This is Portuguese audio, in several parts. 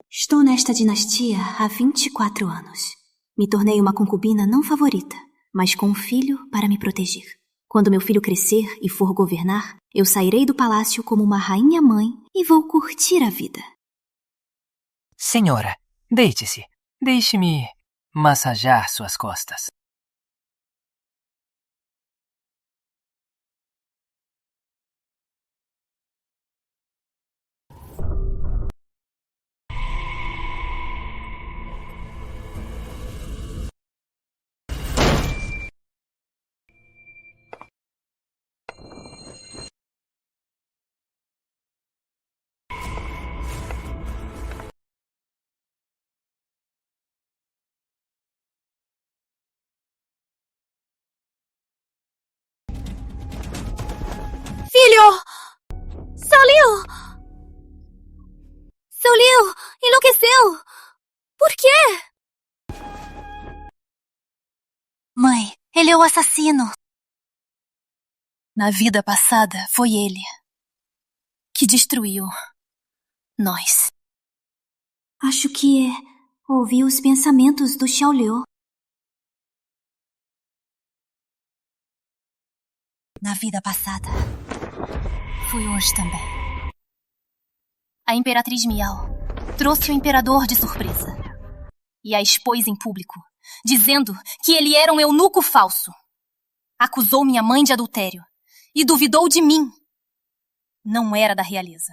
Estou nesta dinastia há 24 anos. Me tornei uma concubina não favorita, mas com um filho para me proteger. Quando meu filho crescer e for governar, eu sairei do palácio como uma rainha-mãe e vou curtir a vida. Senhora, deite-se. Deixe-me massajar suas costas. Filho! Seu Liu! Seu Liu! Enlouqueceu! Por quê? Mãe, ele é o assassino. Na vida passada, foi ele que destruiu nós. Acho que ouvi os pensamentos do Xiao Liu. Na vida passada, foi hoje também. A Imperatriz Miao trouxe o imperador de surpresa e a expôs em público, dizendo que ele era um eunuco falso. Acusou minha mãe de adultério e duvidou de mim. Não era da realeza.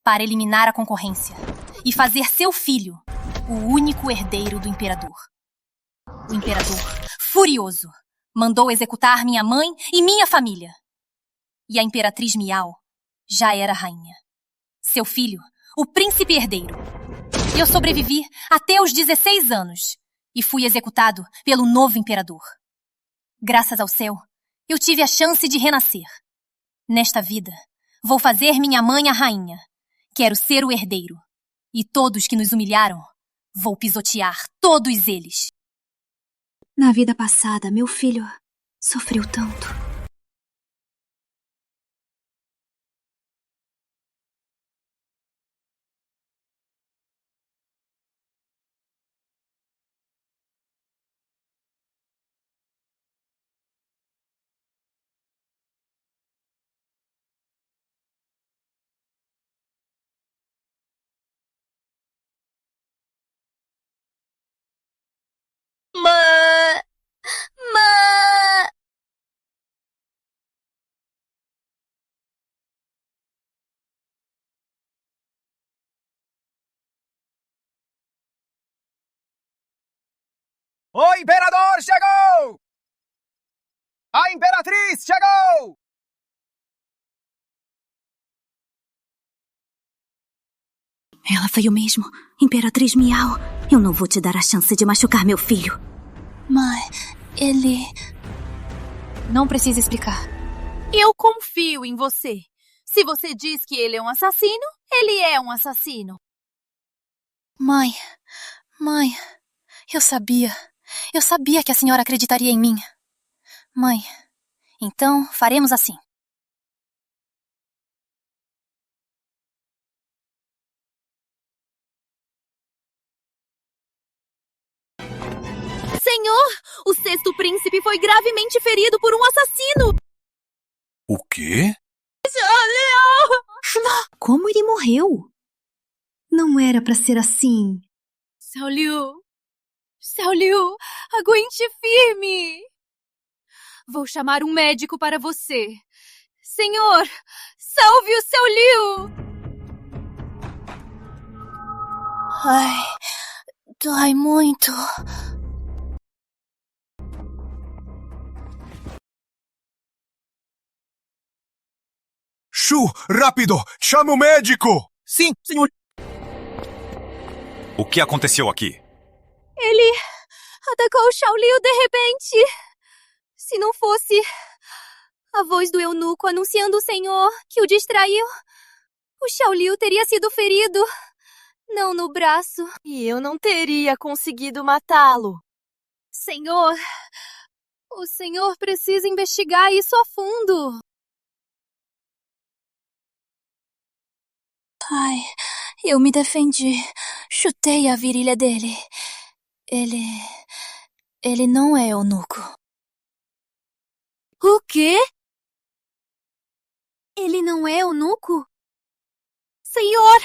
Para eliminar a concorrência e fazer seu filho o único herdeiro do imperador. O imperador, furioso, mandou executar minha mãe e minha família. E a Imperatriz Miao já era rainha. Seu filho, o príncipe herdeiro. Eu sobrevivi até os 16 anos e fui executado pelo novo imperador. Graças ao céu, eu tive a chance de renascer. Nesta vida, vou fazer minha mãe a rainha. Quero ser o herdeiro. E todos que nos humilharam, vou pisotear todos eles. Na vida passada, meu filho sofreu tanto. Mãe! Mãe! O imperador chegou! A imperatriz chegou! Ela veio mesmo. Imperatriz Miao. Eu não vou te dar a chance de machucar meu filho. Mãe, ele... Não precisa explicar. Eu confio em você. Se você diz que ele é um assassino, ele é um assassino. Mãe, eu sabia. Eu sabia que a senhora acreditaria em mim. Mãe, então faremos assim. Senhor, o sexto príncipe foi gravemente ferido por um assassino. O quê? Como ele morreu? Não era pra ser assim. Xiao Liu, aguente firme. Vou chamar um médico para você. Senhor, salve o Xiao Liu. Ai, dói muito. Shu, rápido! Chama o médico! Sim, senhor. O que aconteceu aqui? Ele atacou o Xiao Liu de repente. Se não fosse a voz do eunuco anunciando o senhor que o distraiu, o Xiao Liu teria sido ferido, não no braço. E eu não teria conseguido matá-lo. Senhor, o senhor precisa investigar isso a fundo. Pai, eu me defendi. chutei a virilha dele. Ele não é eunuco. O quê? Ele não é eunuco? Senhor!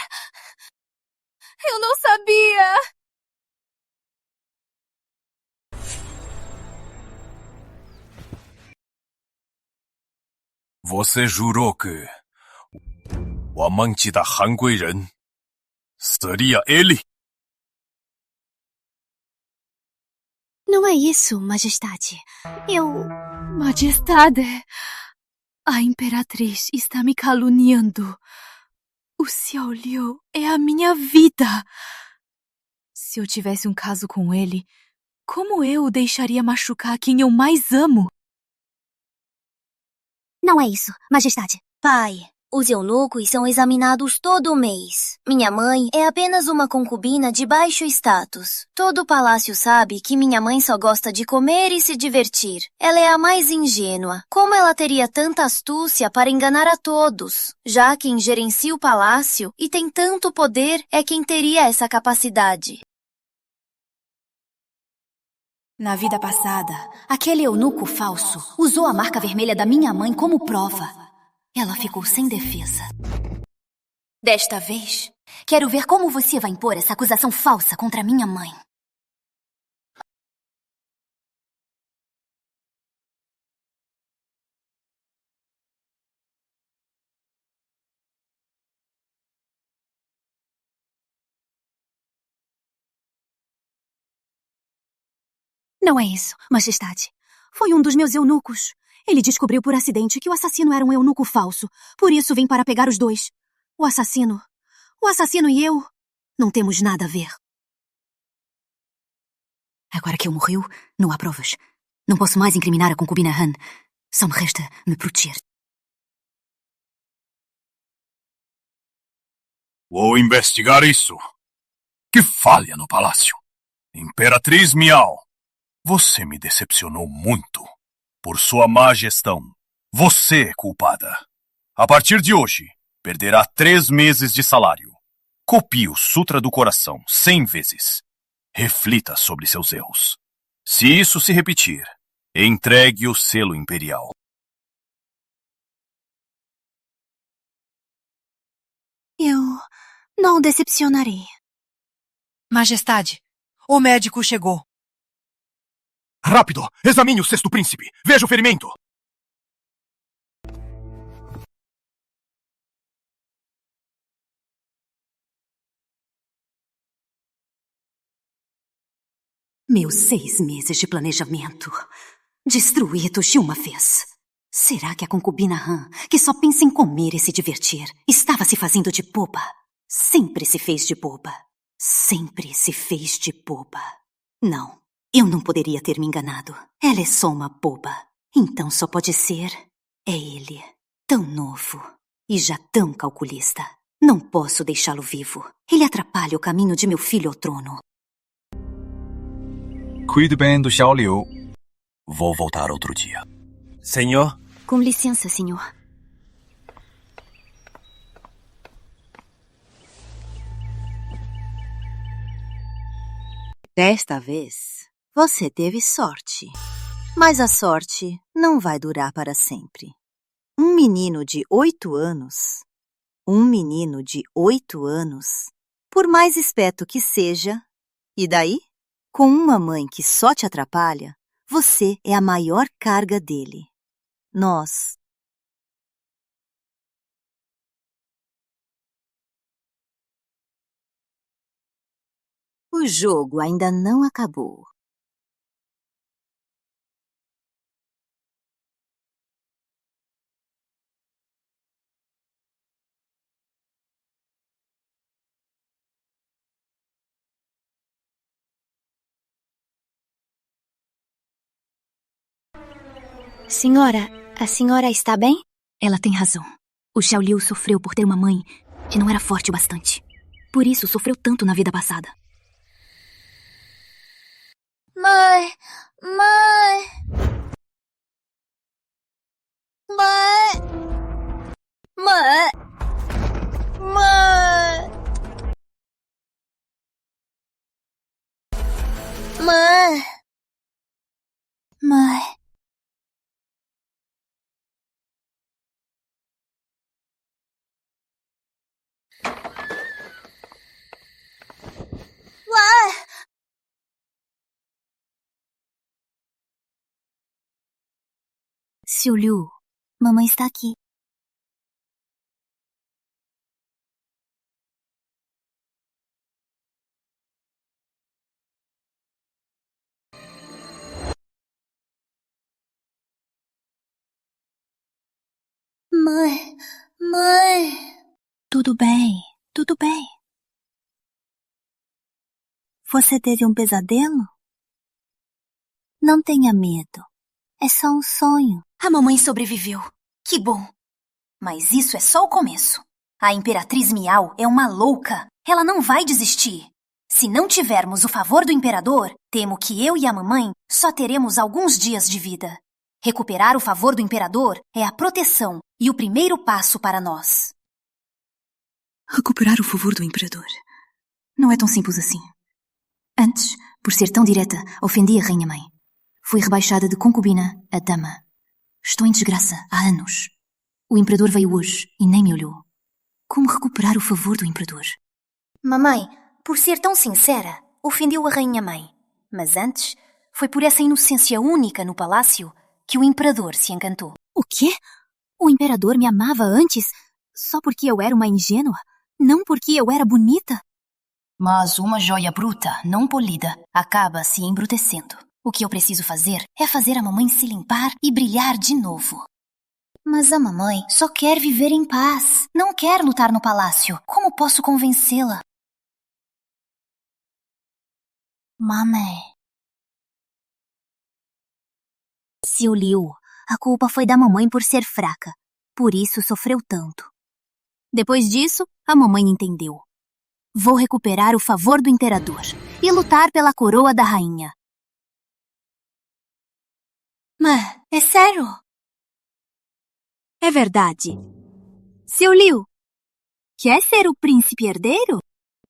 Eu não sabia! Você jurou que o amante da Han Guiren seria ele? Não é isso, Majestade. Majestade, a Imperatriz está me caluniando. O Xiao Liu é a minha vida. Se eu tivesse um caso com ele, como eu o deixaria machucar quem eu mais amo? Não é isso, Majestade. Pai, os eunucos são examinados todo mês. Minha mãe é apenas uma concubina de baixo status. Todo o palácio sabe que minha mãe só gosta de comer e se divertir. Ela é a mais ingênua. Como ela teria tanta astúcia para enganar a todos? Já quem gerencia o palácio e tem tanto poder é quem teria essa capacidade. Na vida passada, aquele eunuco falso usou a marca vermelha da minha mãe como prova. Ela ficou sem defesa. Desta vez, quero ver como você vai impor essa acusação falsa contra minha mãe. Não é isso, Majestade. Foi um dos meus eunucos. Ele descobriu por acidente que o assassino era um eunuco falso. Por isso vim para pegar os dois. O assassino e eu não temos nada a ver. Agora que ele morreu, não há provas. Não posso mais incriminar a concubina Han. Só me resta me proteger. Vou investigar isso. Que falha no palácio. Imperatriz Miao, você me decepcionou muito. Por sua má gestão, você é culpada. A partir de hoje, perderá 3 meses de salário. Copie o Sutra do Coração 100 vezes. Reflita sobre seus erros. Se isso se repetir, entregue o selo imperial. Eu não o decepcionarei. Majestade, o médico chegou. Rápido! Examine o sexto príncipe! Veja o ferimento! Meus 6 meses de planejamento destruídos de uma vez. Será que a concubina Han, que só pensa em comer e se divertir, estava se fazendo de boba? Sempre se fez de boba. Sempre se fez de boba. Não. Eu não poderia ter me enganado. Ela é só uma boba. Então só pode ser... É ele. Tão novo. E já tão calculista. Não posso deixá-lo vivo. Ele atrapalha o caminho de meu filho ao trono. Cuide bem do Xiao Liu. Vou voltar outro dia. Senhor, Com licença, senhor. Desta vez, você teve sorte. Mas a sorte não vai durar para sempre. Um menino de 8 anos, por mais esperto que seja, e daí? Com uma mãe que só te atrapalha, você é a maior carga dele. O jogo ainda não acabou. Senhora, a senhora está bem? Ela tem razão. O Xiao Liu sofreu por ter uma mãe que não era forte o bastante. Por isso sofreu tanto na vida passada. Mãe! Xiu Liu, mamãe está aqui. Mãe. Tudo bem, tudo bem. Você teve um pesadelo? Não tenha medo. É só um sonho. A mamãe sobreviveu. Que bom. Mas isso é só o começo. A Imperatriz Miau é uma louca. Ela não vai desistir. Se não tivermos o favor do imperador, temo que eu e a mamãe só teremos alguns dias de vida. Recuperar o favor do imperador é a proteção e o primeiro passo para nós. Recuperar o favor do imperador. Não é tão simples assim. Antes, por ser tão direta, ofendi a rainha-mãe. Fui rebaixada de concubina a dama. Estou em desgraça há anos. O imperador veio hoje e nem me olhou. Como recuperar o favor do imperador? Mamãe, por ser tão sincera, ofendeu a rainha-mãe. Mas antes, foi por essa inocência única no palácio que o imperador se encantou. O quê? O imperador me amava antes só porque eu era uma ingênua? Não porque eu era bonita? Mas uma joia bruta, não polida, acaba se embrutecendo. O que eu preciso fazer é fazer a mamãe se limpar e brilhar de novo. Mas a mamãe só quer viver em paz. Não quer lutar no palácio. Como posso convencê-la? Mamãe. Xiu Liu, a culpa foi da mamãe por ser fraca. Por isso sofreu tanto. Depois disso, a mamãe entendeu. Vou recuperar o favor do imperador e lutar pela coroa da rainha. Mas, é sério? É verdade. Xiu Liu, quer ser o príncipe herdeiro?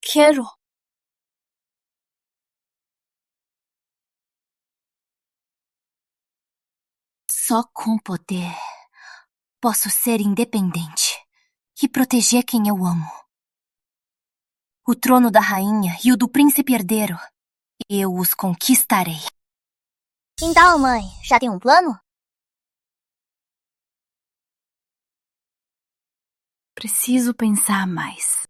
Quero. Só com poder posso ser independente e proteger quem eu amo. O trono da rainha e o do príncipe herdeiro, eu os conquistarei. Então, mãe, já tem um plano? Preciso pensar mais.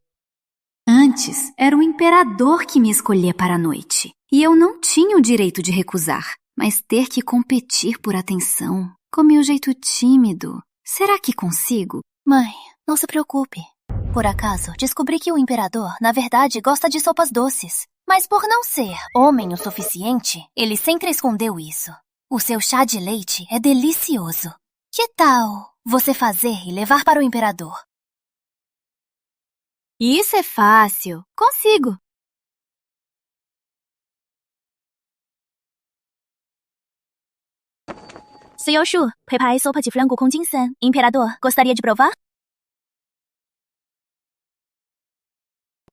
Antes, era o imperador que me escolhia para a noite. E eu não tinha o direito de recusar. Mas ter que competir por atenção, com meu jeito tímido, será que consigo? Mãe, não se preocupe. Por acaso, descobri que o imperador, na verdade, gosta de sopas doces. Mas por não ser homem o suficiente, ele sempre escondeu isso. O seu chá de leite é delicioso. Que tal você fazer e levar para o imperador? Isso é fácil. Consigo. Senhor Shu, preparei sopa de frango com ginseng. Imperador, gostaria de provar?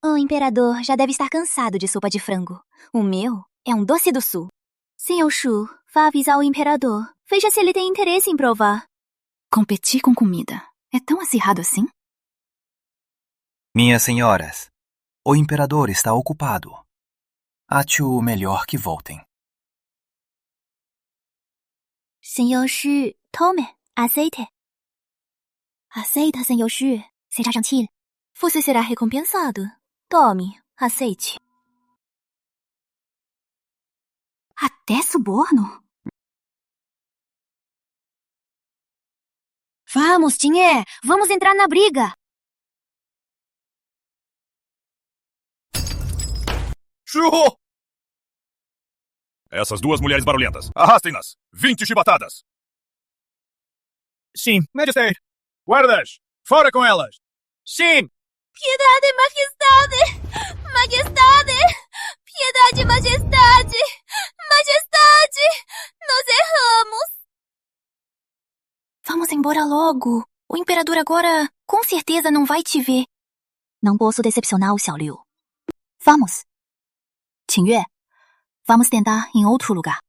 O imperador já deve estar cansado de sopa de frango. O meu é um doce do sul. Senhor Shu, vá avisar o imperador. Veja se ele tem interesse em provar. Competir com comida é tão acirrado assim? Minhas senhoras, o imperador está ocupado. Acho melhor que voltem. Senhor Shu, tome, aceite. Aceita, Senhor Shu. Seja gentil. Você será recompensado. Tome, aceite. Até suborno? Vamos, Tinhê, vamos entrar na briga. Shu! Essas duas mulheres barulhentas, arrastem-nas! 20 chibatadas! Sim, Majestade. Guardas, fora com elas! Sim! Piedade, majestade! Majestade! Piedade, majestade! Majestade! Nós erramos! Vamos embora logo. O imperador agora, com certeza, não vai te ver. Não posso decepcionar o Xiao Liu. Vamos. Qingyue, vamos tentar em outro lugar.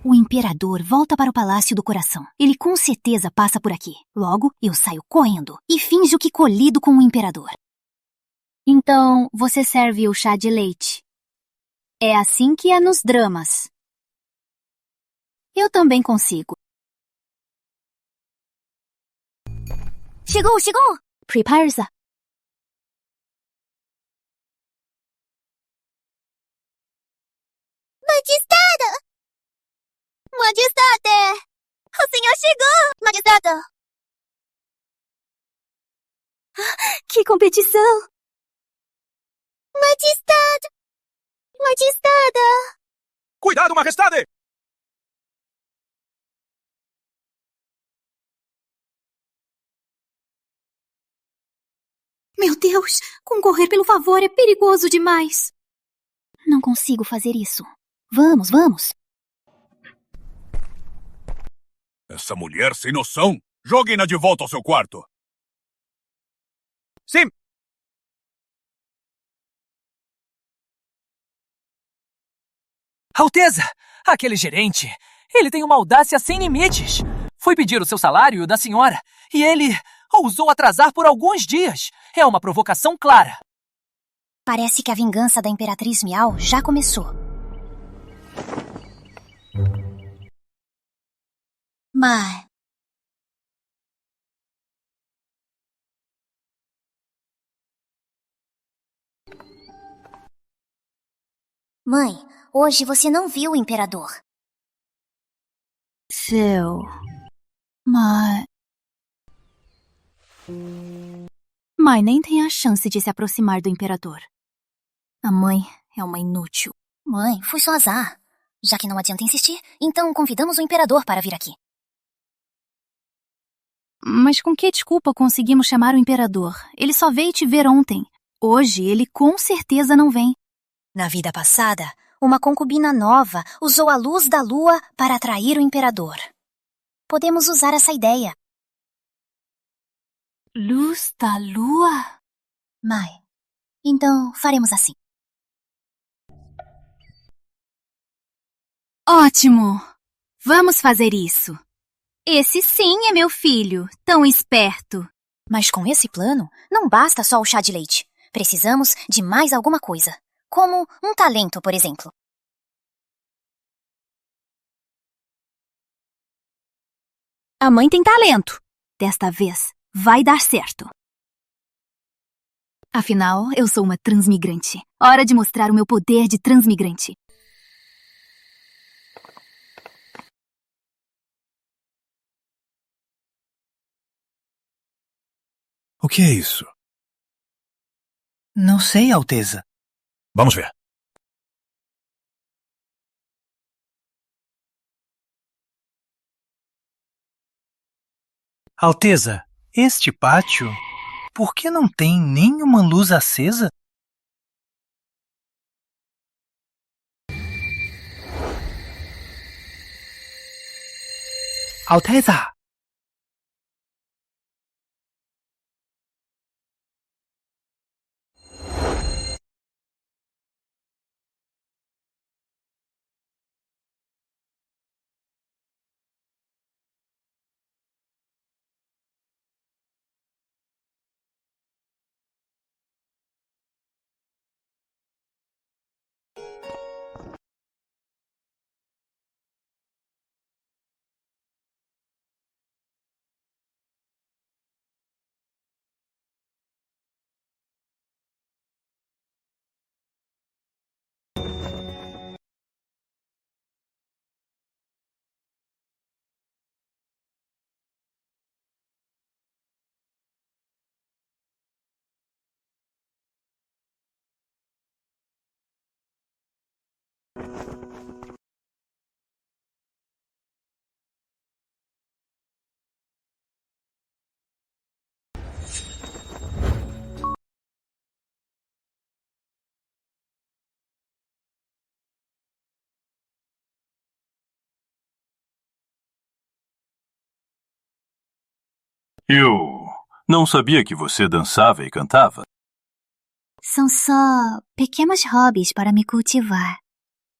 O imperador volta para o Palácio do Coração. Ele com certeza passa por aqui. Logo, eu saio correndo e finjo que colido com o imperador. Então, você serve o chá de leite. É assim que é nos dramas. Eu também consigo. Chegou, chegou! Prepare-se. Majestade! Majestade! O senhor chegou! Majestade! Que competição! Majestade! Majestade! Cuidado, majestade! Meu Deus! Concorrer pelo favor é perigoso demais. Não consigo fazer isso. Vamos, vamos. Essa mulher sem noção! Joguem-na de volta ao seu quarto! Sim! Alteza! Aquele gerente! Ele tem uma audácia sem limites! Fui pedir o seu salário e o da senhora, e ele ousou atrasar por alguns dias! É uma provocação clara! Parece que a vingança da Imperatriz Miau já começou. Mas... Mãe, hoje você não viu o imperador. Mas nem tem a chance de se aproximar do imperador. A mãe é uma inútil. Mãe, foi só azar. Já que não adianta insistir, então convidamos o imperador para vir aqui. Mas com que desculpa conseguimos chamar o imperador? Ele só veio te ver ontem. Hoje ele com certeza não vem. Na vida passada, uma concubina nova usou a luz da lua para atrair o imperador. Podemos usar essa ideia. Luz da lua? Mãe, então faremos assim. Ótimo! Vamos fazer isso. Esse sim é meu filho, tão esperto. Mas com esse plano, não basta só o chá de leite. Precisamos de mais alguma coisa. Como um talento, por exemplo. A mãe tem talento. Desta vez, vai dar certo. Afinal, eu sou uma transmigrante. Hora de mostrar o meu poder de transmigrante. O que é isso? Não sei, Alteza. Vamos ver. Alteza, este pátio, por que não tem nenhuma luz acesa? Alteza! Eu não sabia que você dançava e cantava. São só pequenos hobbies para me cultivar.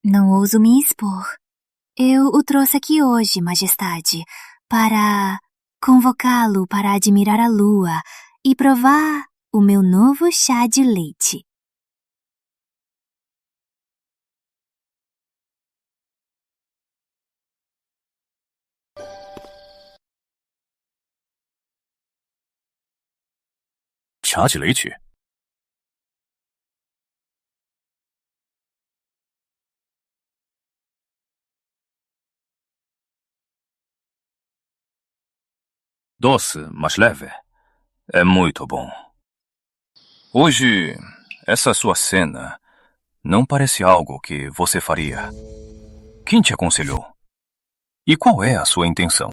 Não ouso me expor. Eu o trouxe aqui hoje, Majestade, para convocá-lo para admirar a lua e provar o meu novo chá de leite. chá de leite? Doce, mas leve. É muito bom. Hoje, essa sua cena não parece algo que você faria. Quem te aconselhou? E qual é a sua intenção?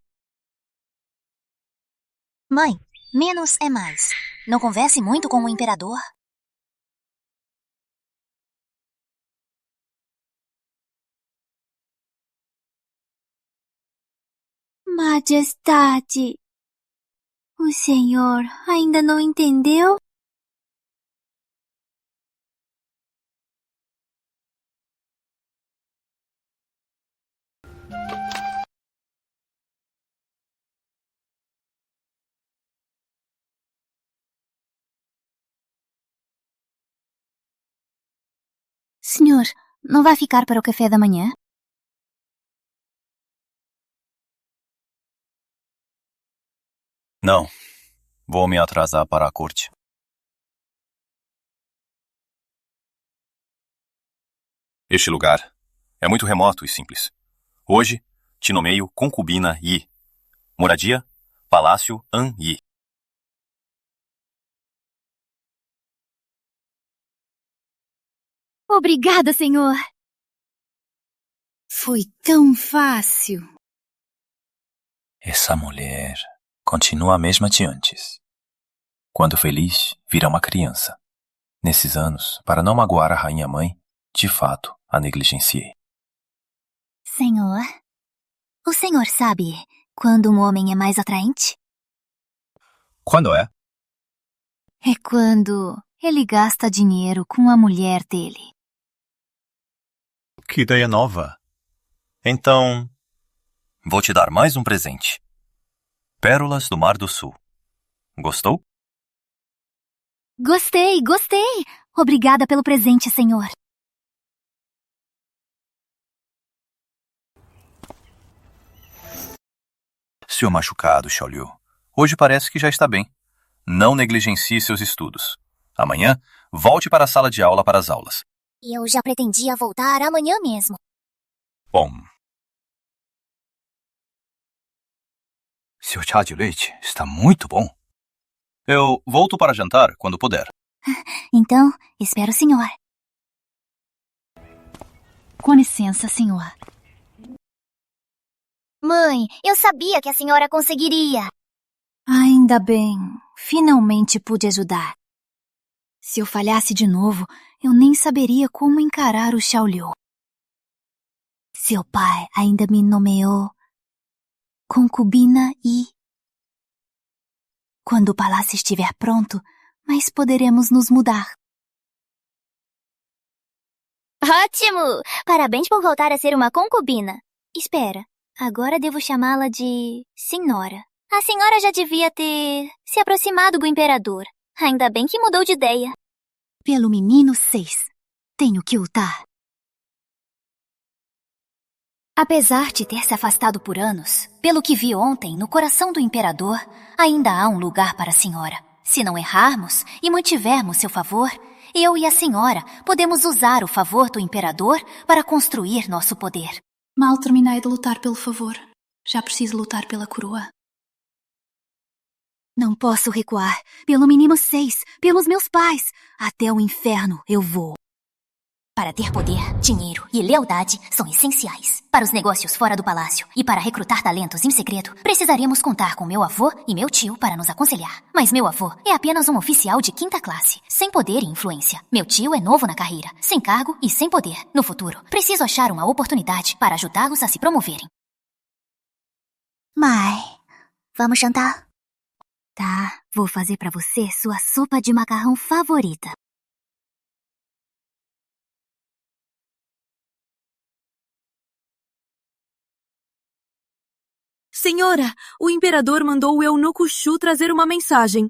Mãe, menos é mais. Não converse muito com o imperador. Majestade, o senhor ainda não entendeu? Senhor, não vai ficar para o café da manhã? Não. Vou me atrasar para a corte. Este lugar é muito remoto e simples. Hoje, te nomeio concubina Yi. Moradia, Palácio An Yi. Obrigada, senhor. Foi tão fácil. Essa mulher continua a mesma de antes. Quando feliz, vira uma criança. Nesses anos, para não magoar a rainha-mãe, de fato, a negligenciei. Senhor, o senhor sabe quando um homem é mais atraente? Quando é? É quando ele gasta dinheiro com a mulher dele. Que ideia nova. Então, vou te dar mais um presente. Pérolas do Mar do Sul. Gostou? Gostei. Obrigada pelo presente, senhor. Seu machucado, Xiaoliu. Hoje parece que já está bem. Não negligencie seus estudos. Amanhã, volte para a sala de aula para as aulas. Eu já pretendia voltar amanhã mesmo. Bom. Seu chá de leite está muito bom. Eu volto para jantar quando puder. Então, espero o senhor. Com licença, senhor. Mãe, eu sabia que a senhora conseguiria. Ainda bem. Finalmente pude ajudar. Se eu falhasse de novo, eu nem saberia como encarar o Xiaoliu. Seu pai ainda me nomeou concubina Yi. Quando o palácio estiver pronto, mas poderemos nos mudar. Ótimo! Parabéns por voltar a ser uma concubina. Espera, agora devo chamá-la de senhora. A senhora já devia ter se aproximado do imperador. Ainda bem que mudou de ideia. Pelo menino 6, tenho que lutar. Apesar de ter se afastado por anos, pelo que vi ontem no coração do imperador, ainda há um lugar para a senhora. Se não errarmos e mantivermos seu favor, eu e a senhora podemos usar o favor do imperador para construir nosso poder. Mal terminei de lutar pelo favor. Já preciso lutar pela coroa. Não posso recuar. Pelo menino 6, pelos meus pais. Até o inferno eu vou. Para ter poder, dinheiro e lealdade são essenciais. Para os negócios fora do palácio e para recrutar talentos em segredo, precisaremos contar com meu avô e meu tio para nos aconselhar. Mas meu avô é apenas um oficial de 5ª classe, sem poder e influência. Meu tio é novo na carreira, sem cargo e sem poder. No futuro, preciso achar uma oportunidade para ajudá-los a se promoverem. Mãe, vamos jantar? Tá, vou fazer pra você sua sopa de macarrão favorita. Senhora, o imperador mandou o eunuco Shu trazer uma mensagem.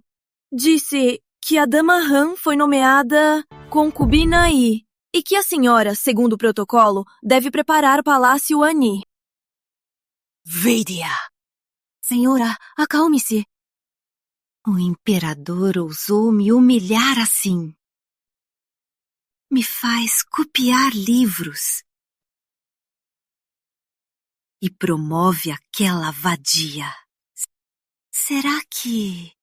Disse que a dama Han foi nomeada concubina Yi e que a senhora, segundo o protocolo, deve preparar o palácio Ani. Veidia! Senhora, acalme-se. O imperador ousou me humilhar assim. Me faz copiar livros. E promove aquela vadia. Será que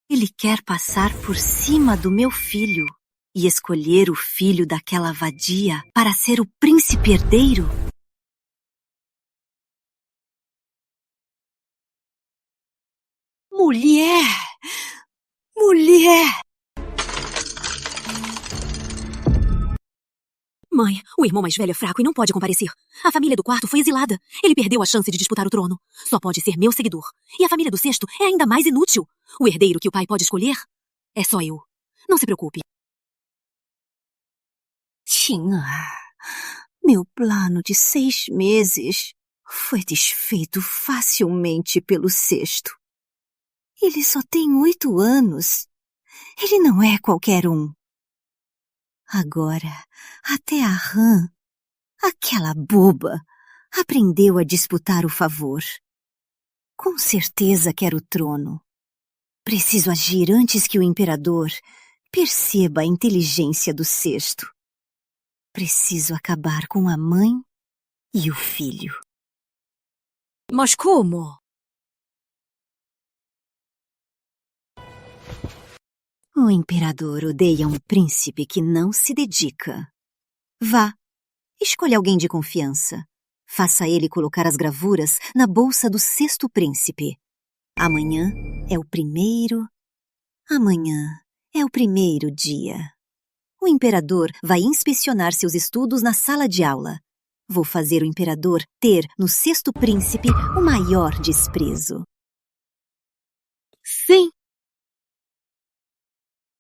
ele quer passar por cima do meu filho e escolher o filho daquela vadia para ser o príncipe herdeiro? Mulher! Mulher! Mãe, o irmão mais velho é fraco e não pode comparecer. A família do quarto foi exilada. Ele perdeu a chance de disputar o trono. Só pode ser meu seguidor. E a família do sexto é ainda mais inútil. O herdeiro que o pai pode escolher é só eu. Não se preocupe. Qing'er, meu plano de 6 meses foi desfeito facilmente pelo sexto. Ele só tem 8 anos. Ele não é qualquer um. Agora, até a Han, aquela boba, aprendeu a disputar o favor. Com certeza quer o trono. Preciso agir antes que o imperador perceba a inteligência do sexto. Preciso acabar com a mãe e o filho. Mas como? O imperador odeia um príncipe que não se dedica. Vá, escolha alguém de confiança. Faça ele colocar as gravuras na bolsa do sexto príncipe. Amanhã é o primeiro dia. O imperador vai inspecionar seus estudos na sala de aula. Vou fazer o imperador ter no sexto príncipe o maior desprezo. Sim!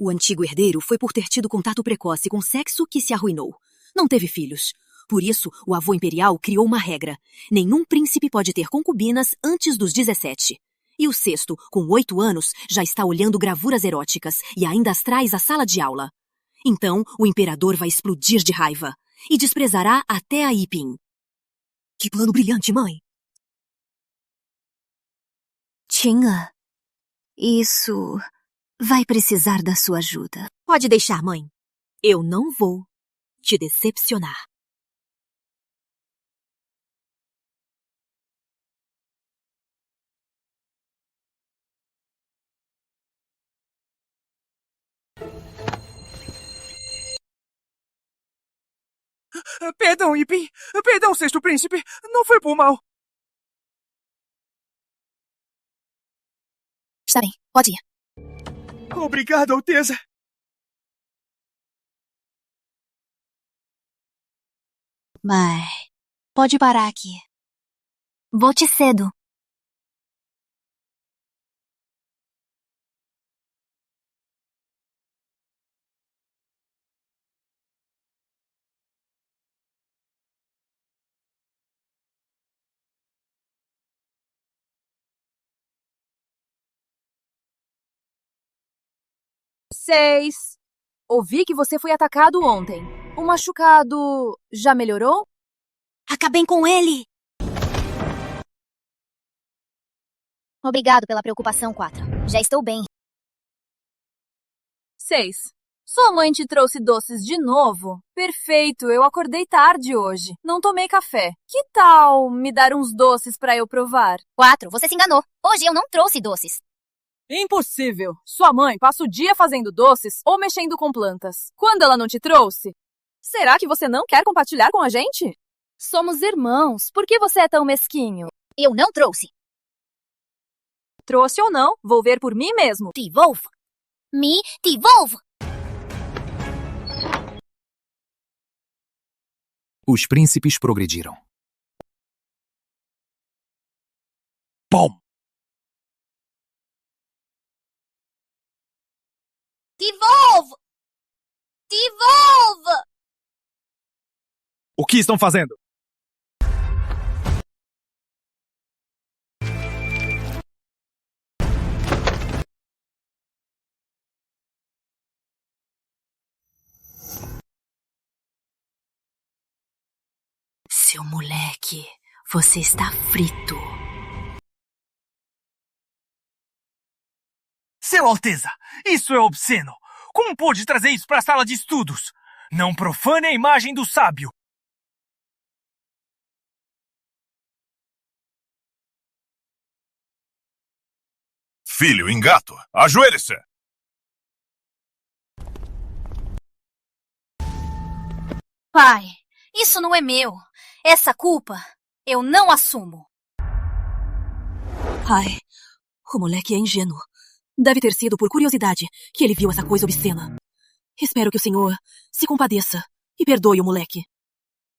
O antigo herdeiro foi por ter tido contato precoce com sexo que se arruinou. Não teve filhos. Por isso, o avô imperial criou uma regra. Nenhum príncipe pode ter concubinas antes dos 17. E o sexto, com 8 anos, já está olhando gravuras eróticas e ainda as traz à sala de aula. Então, o imperador vai explodir de raiva e desprezará até a Ipin. Que plano brilhante, mãe! Qing'er, isso vai precisar da sua ajuda. Pode deixar, mãe. Eu não vou te decepcionar. Perdão, Ipin. Perdão, sexto príncipe. Não foi por mal. Está bem, pode ir. Obrigado, Alteza. Mãe, pode parar aqui. Volte cedo. Seis. Ouvi que você foi atacado ontem. O machucado já melhorou? Acabem com ele! Obrigado pela preocupação, 4. Já estou bem. 6. Sua mãe te trouxe doces de novo? Perfeito, eu acordei tarde hoje. Não tomei café. Que tal me dar uns doces para eu provar? 4. Você se enganou. Hoje eu não trouxe doces. Impossível! Sua mãe passa o dia fazendo doces ou mexendo com plantas. Quando ela não te trouxe? Será que você não quer compartilhar com a gente? Somos irmãos. Por que você é tão mesquinho? Eu não trouxe. Trouxe ou não, vou ver por mim mesmo. Devolva. Me devolva. Os príncipes progrediram. Bom! Devolva! Devolva! O que estão fazendo? Seu moleque, você está frito. Seu Alteza, isso é obsceno. Como pôde trazer isso para a sala de estudos? Não profane a imagem do sábio. Filho ingrato, ajoelhe-se! Pai, isso não é meu. Essa culpa eu não assumo. Pai, o moleque é ingênuo. Deve ter sido por curiosidade que ele viu essa coisa obscena. Espero que o senhor se compadeça e perdoe o moleque.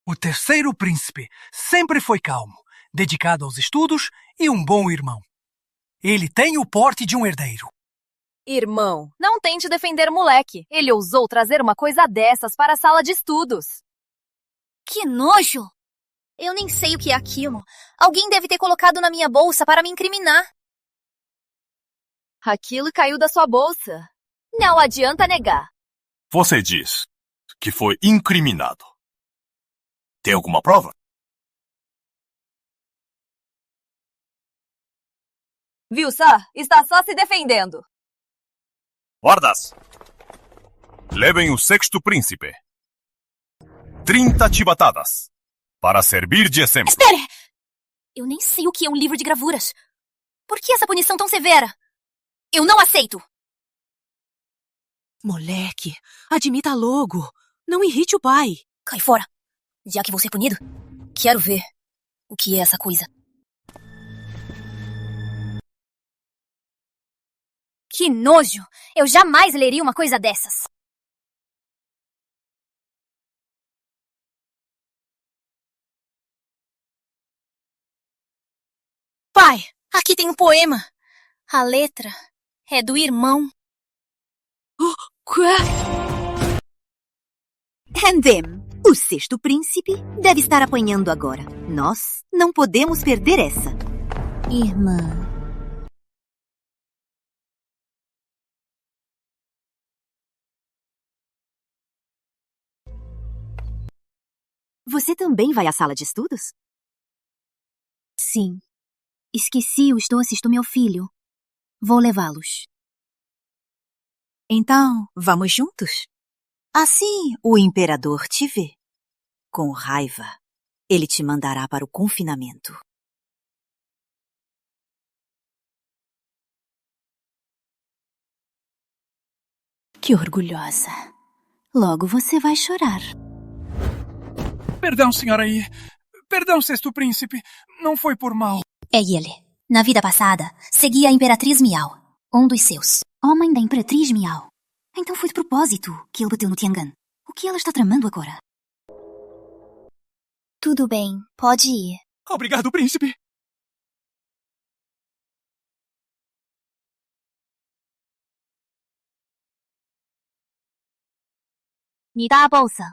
O terceiro príncipe sempre foi calmo, dedicado aos estudos e um bom irmão. Ele tem o porte de um herdeiro. Irmão, não tente defender o moleque. Ele ousou trazer uma coisa dessas para a sala de estudos. Que nojo! Eu nem sei o que é aquilo. Alguém deve ter colocado na minha bolsa para me incriminar. Aquilo caiu da sua bolsa. Não adianta negar. Você diz que foi incriminado. Tem alguma prova? Viu, Sir? Está só se defendendo. Guardas! Levem o sexto príncipe. 30 chibatadas. Para servir de exemplo. Espere! Eu nem sei o que é um livro de gravuras. Por que essa punição tão severa? Eu não aceito! Moleque, admita logo. Não irrite o pai. Cai fora. Já que vou ser punido, quero ver o que é essa coisa. Que nojo! Eu jamais leria uma coisa dessas. Pai, aqui tem um poema. A letra é do irmão. Handem, o sexto príncipe, deve estar apanhando agora. Nós não podemos perder essa. Irmã. Você também vai à sala de estudos? Sim. Esqueci os doces do meu filho. Vou levá-los. Então, vamos juntos? Assim o imperador te vê. Com raiva, ele te mandará para o confinamento. Que orgulhosa. Logo você vai chorar. Perdão, senhora Yi. Perdão, sexto príncipe. Não foi por mal. É ele. Na vida passada, seguia a Imperatriz Miao, um dos seus. Homem da Imperatriz Miao. Então foi de propósito que ele bateu no Tiangan. O que ela está tramando agora? Tudo bem, pode ir. Obrigado, príncipe. Me dá a bolsa.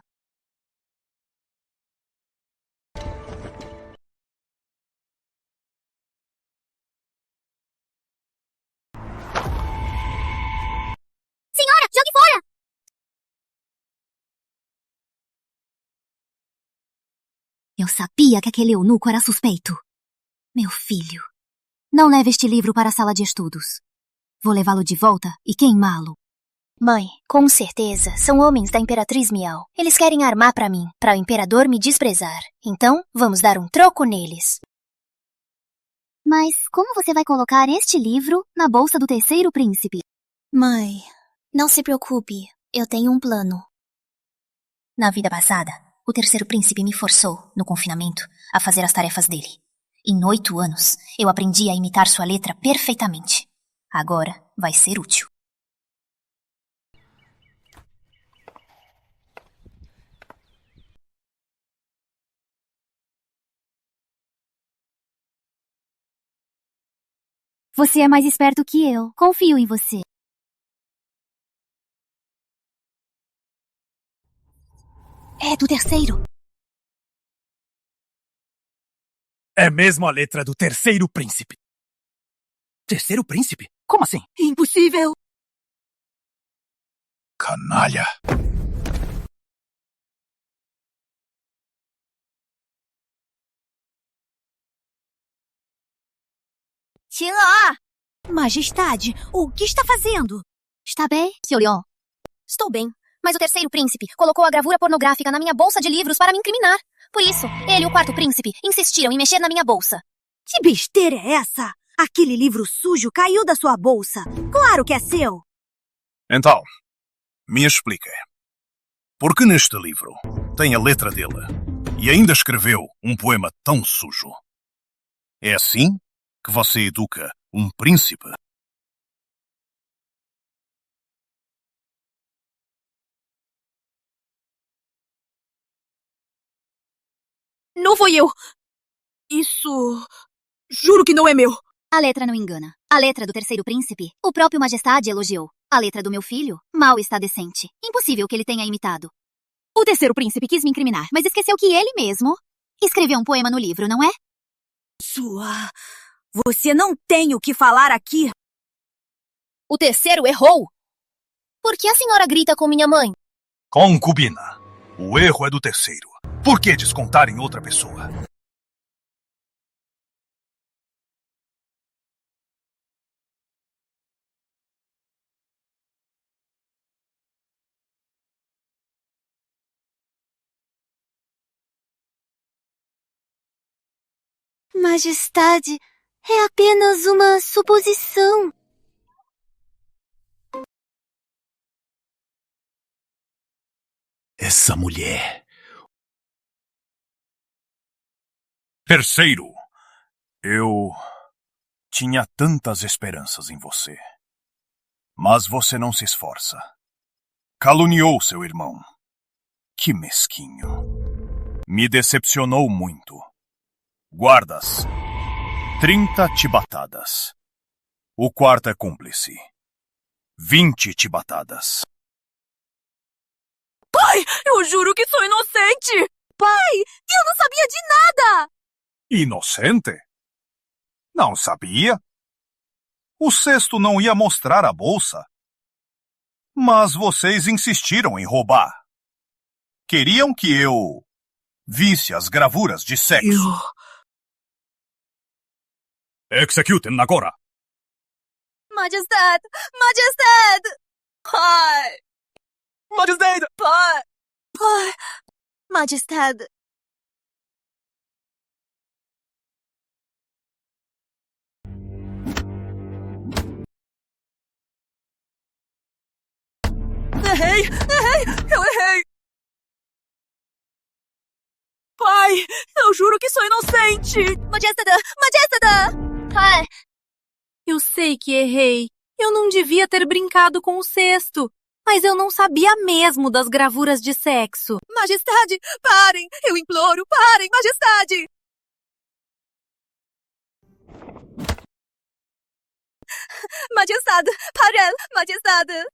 Senhora, jogue fora! Eu sabia que aquele eunuco era suspeito. Meu filho, não leve este livro para a sala de estudos. Vou levá-lo de volta e queimá-lo. Mãe, com certeza, são homens da Imperatriz Miao. Eles querem armar para mim, para o imperador me desprezar. Então, vamos dar um troco neles. Mas como você vai colocar este livro na bolsa do terceiro príncipe? Mãe, não se preocupe, eu tenho um plano. Na vida passada, o terceiro príncipe me forçou, no confinamento, a fazer as tarefas dele. Em 8 anos, eu aprendi a imitar sua letra perfeitamente. Agora vai ser útil. Você é mais esperto que eu. Confio em você. É do terceiro. É mesmo a letra do terceiro príncipe. Terceiro príncipe? Como assim? Impossível! Canalha! Qin'er! Majestade, o que está fazendo? Está bem, Xiaolion? Estou bem, mas o terceiro príncipe colocou a gravura pornográfica na minha bolsa de livros para me incriminar. Por isso, ele e o quarto príncipe insistiram em mexer na minha bolsa. Que besteira é essa? Aquele livro sujo caiu da sua bolsa. Claro que é seu. Então, me explique. Por que neste livro tem a letra dele e ainda escreveu um poema tão sujo? É assim que você educa um príncipe? Não foi eu. Isso... Juro que não é meu. A letra não engana. A letra do terceiro príncipe, o próprio Majestade elogiou. A letra do meu filho, mal está decente. Impossível que ele tenha imitado. O terceiro príncipe quis me incriminar, mas esqueceu que ele mesmo escreveu um poema no livro, não é? Você não tem o que falar aqui. O terceiro errou. Por que a senhora grita com minha mãe? Concubina, o erro é do terceiro. Por que descontar em outra pessoa? Majestade, é apenas uma suposição. Essa mulher. Terceiro, eu tinha tantas esperanças em você. Mas você não se esforça. Caluniou seu irmão. Que mesquinho. Me decepcionou muito. Guardas, 30 chibatadas. O quarto é cúmplice. 20 chibatadas. Pai, eu juro que sou inocente! Pai, eu não sabia de nada! Inocente? Não sabia? O cesto não ia mostrar a bolsa. Mas vocês insistiram em roubar. Queriam que eu visse as gravuras de sexo. Executem agora! Majestade! Majestade! Pai! Majestade! Pai! Pai! Majestade! Eu errei! Pai, eu juro que sou inocente! Majestade! Majestade! Pai! Eu sei que errei. Eu não devia ter brincado com o cesto. Mas eu não sabia mesmo das gravuras de sexo. Majestade, parem! Eu imploro, parem, Majestade! Majestade, parem, Majestade!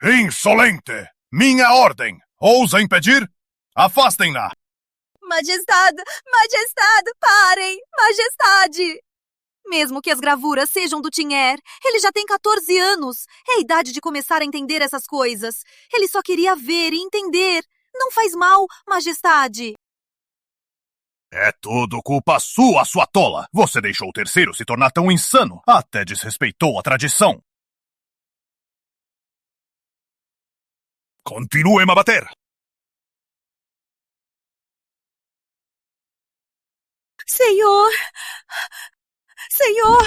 Insolente! Minha ordem! Ousa impedir? Afastem-na! Majestade, Majestade, parem, Majestade! Mesmo que as gravuras sejam do Tinher, ele já tem 14 anos. É a idade de começar a entender essas coisas. Ele só queria ver e entender. Não faz mal, Majestade. É tudo culpa sua tola! Você deixou o terceiro se tornar tão insano, até desrespeitou a tradição. Continuem a bater! Senhor! Senhor!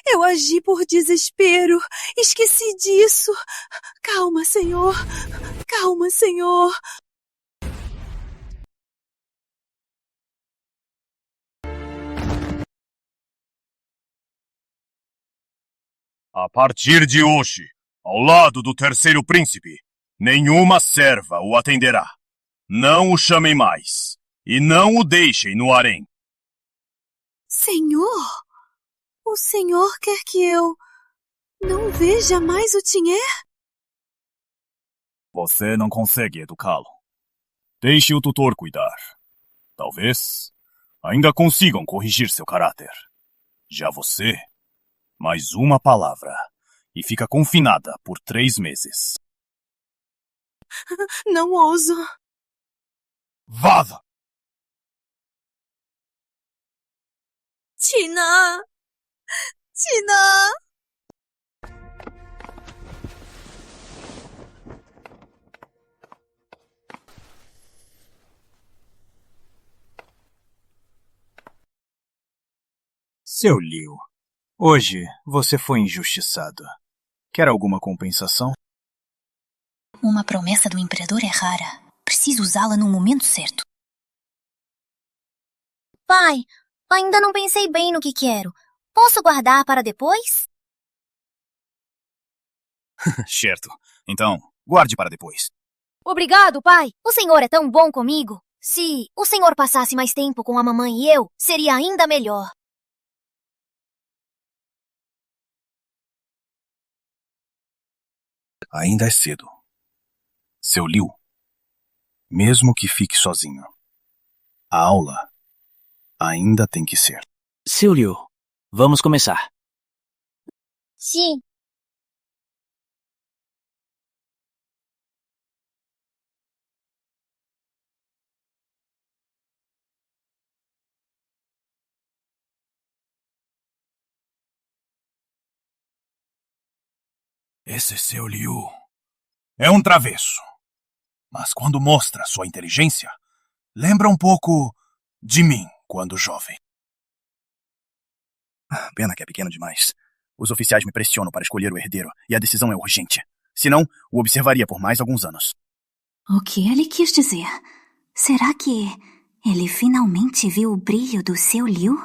Eu agi por desespero. Esqueci disso. Calma, Senhor. Calma, Senhor. A partir de hoje, ao lado do terceiro príncipe, nenhuma serva o atenderá. Não o chamem mais. E não o deixem no harém. Senhor? O senhor quer que eu não veja mais o Tinher? Você não consegue educá-lo. Deixe o tutor cuidar. Talvez ainda consigam corrigir seu caráter. Já você, mais uma palavra e fica confinada por 3 meses. Não ouso. Vaza! Tina! Tina! Seu Liu, hoje você foi injustiçado. Quer alguma compensação? Uma promessa do imperador é rara. Preciso usá-la no momento certo. Pai, ainda não pensei bem no que quero. Posso guardar para depois? Certo. Então, guarde para depois. Obrigado, pai. O senhor é tão bom comigo. Se o senhor passasse mais tempo com a mamãe e eu, seria ainda melhor. Ainda é cedo. Seu Liu, mesmo que fique sozinho, a aula ainda tem que ser. Seu Liu, vamos começar. Sim. Esse seu Liu é um travesso. Mas quando mostra sua inteligência, lembra um pouco de mim quando jovem. Pena que é pequeno demais. Os oficiais me pressionam para escolher o herdeiro e a decisão é urgente. Senão, o observaria por mais alguns anos. O que ele quis dizer? Será que ele finalmente viu o brilho do seu Liu?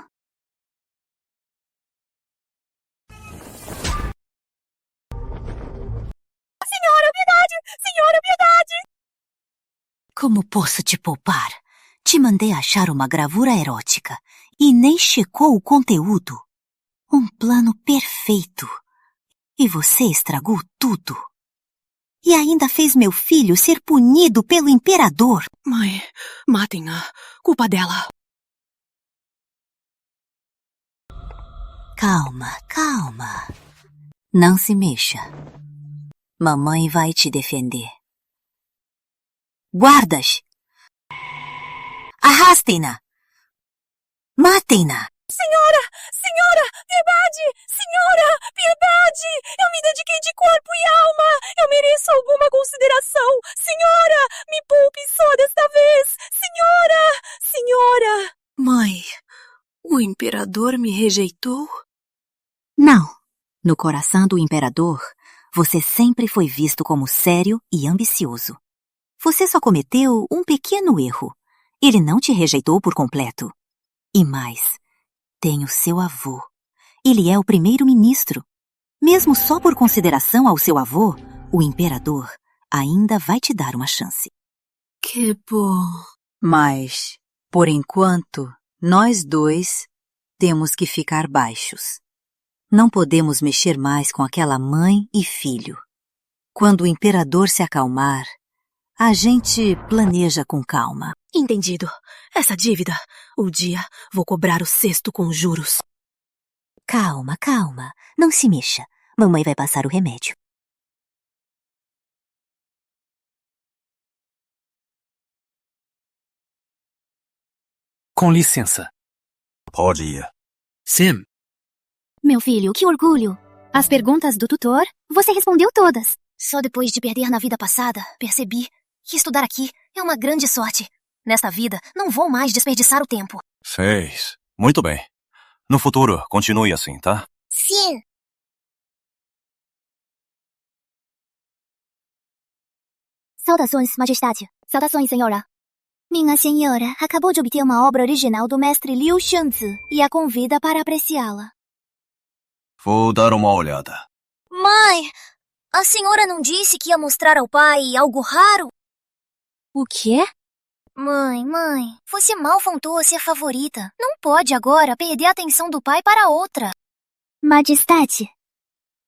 Senhora, piedade! Senhora, piedade! Como posso te poupar? Te mandei achar uma gravura erótica e nem checou o conteúdo. Um plano perfeito. E você estragou tudo. E ainda fez meu filho ser punido pelo imperador. Mãe, matem-a. Culpa dela. Calma, calma. Não se mexa. Mamãe vai te defender. Guardas! Arrastem-na! Matem-na! Senhora! Senhora! Piedade! Senhora! Piedade! Eu me dediquei de corpo e alma! Eu mereço alguma consideração! Senhora! Me poupe só desta vez! Senhora! Senhora! Mãe, o imperador me rejeitou? Não. No coração do imperador, você sempre foi visto como sério e ambicioso. Você só cometeu um pequeno erro. Ele não te rejeitou por completo. E mais, tem o seu avô. Ele é o primeiro-ministro. Mesmo só por consideração ao seu avô, o imperador ainda vai te dar uma chance. Que bom. Mas, por enquanto, nós dois temos que ficar baixos. Não podemos mexer mais com aquela mãe e filho. Quando o imperador se acalmar, a gente planeja com calma. Entendido. Essa dívida, um dia vou cobrar o cesto com juros. Calma, calma. Não se mexa. Mamãe vai passar o remédio. Com licença. Pode ir. Sim. Meu filho, que orgulho! As perguntas do tutor, você respondeu todas. Só depois de perder na vida passada, percebi que estudar aqui é uma grande sorte. Nesta vida, não vou mais desperdiçar o tempo. Fez. Muito bem. No futuro, continue assim, tá? Sim. Saudações, majestade. Saudações, senhora. Minha senhora acabou de obter uma obra original do mestre Liu Shanzi e a convida para apreciá-la. Vou dar uma olhada. Mãe, a senhora não disse que ia mostrar ao pai algo raro? O quê? Mãe, você mal faltou a ser favorita. Não pode agora perder a atenção do pai para outra. Majestade,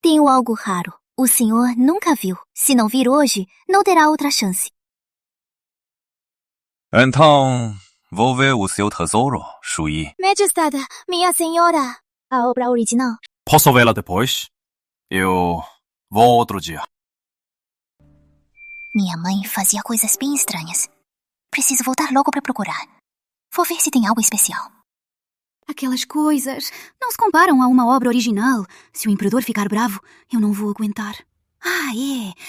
tenho algo raro. O senhor nunca viu. Se não vir hoje, não terá outra chance. Então, vou ver o seu tesouro, Shuyi. Majestade, minha senhora. A obra original. Posso vê-la depois? Eu vou outro dia. Minha mãe fazia coisas bem estranhas. Preciso voltar logo para procurar. Vou ver se tem algo especial. Aquelas coisas não se comparam a uma obra original. Se o imperador ficar bravo, eu não vou aguentar.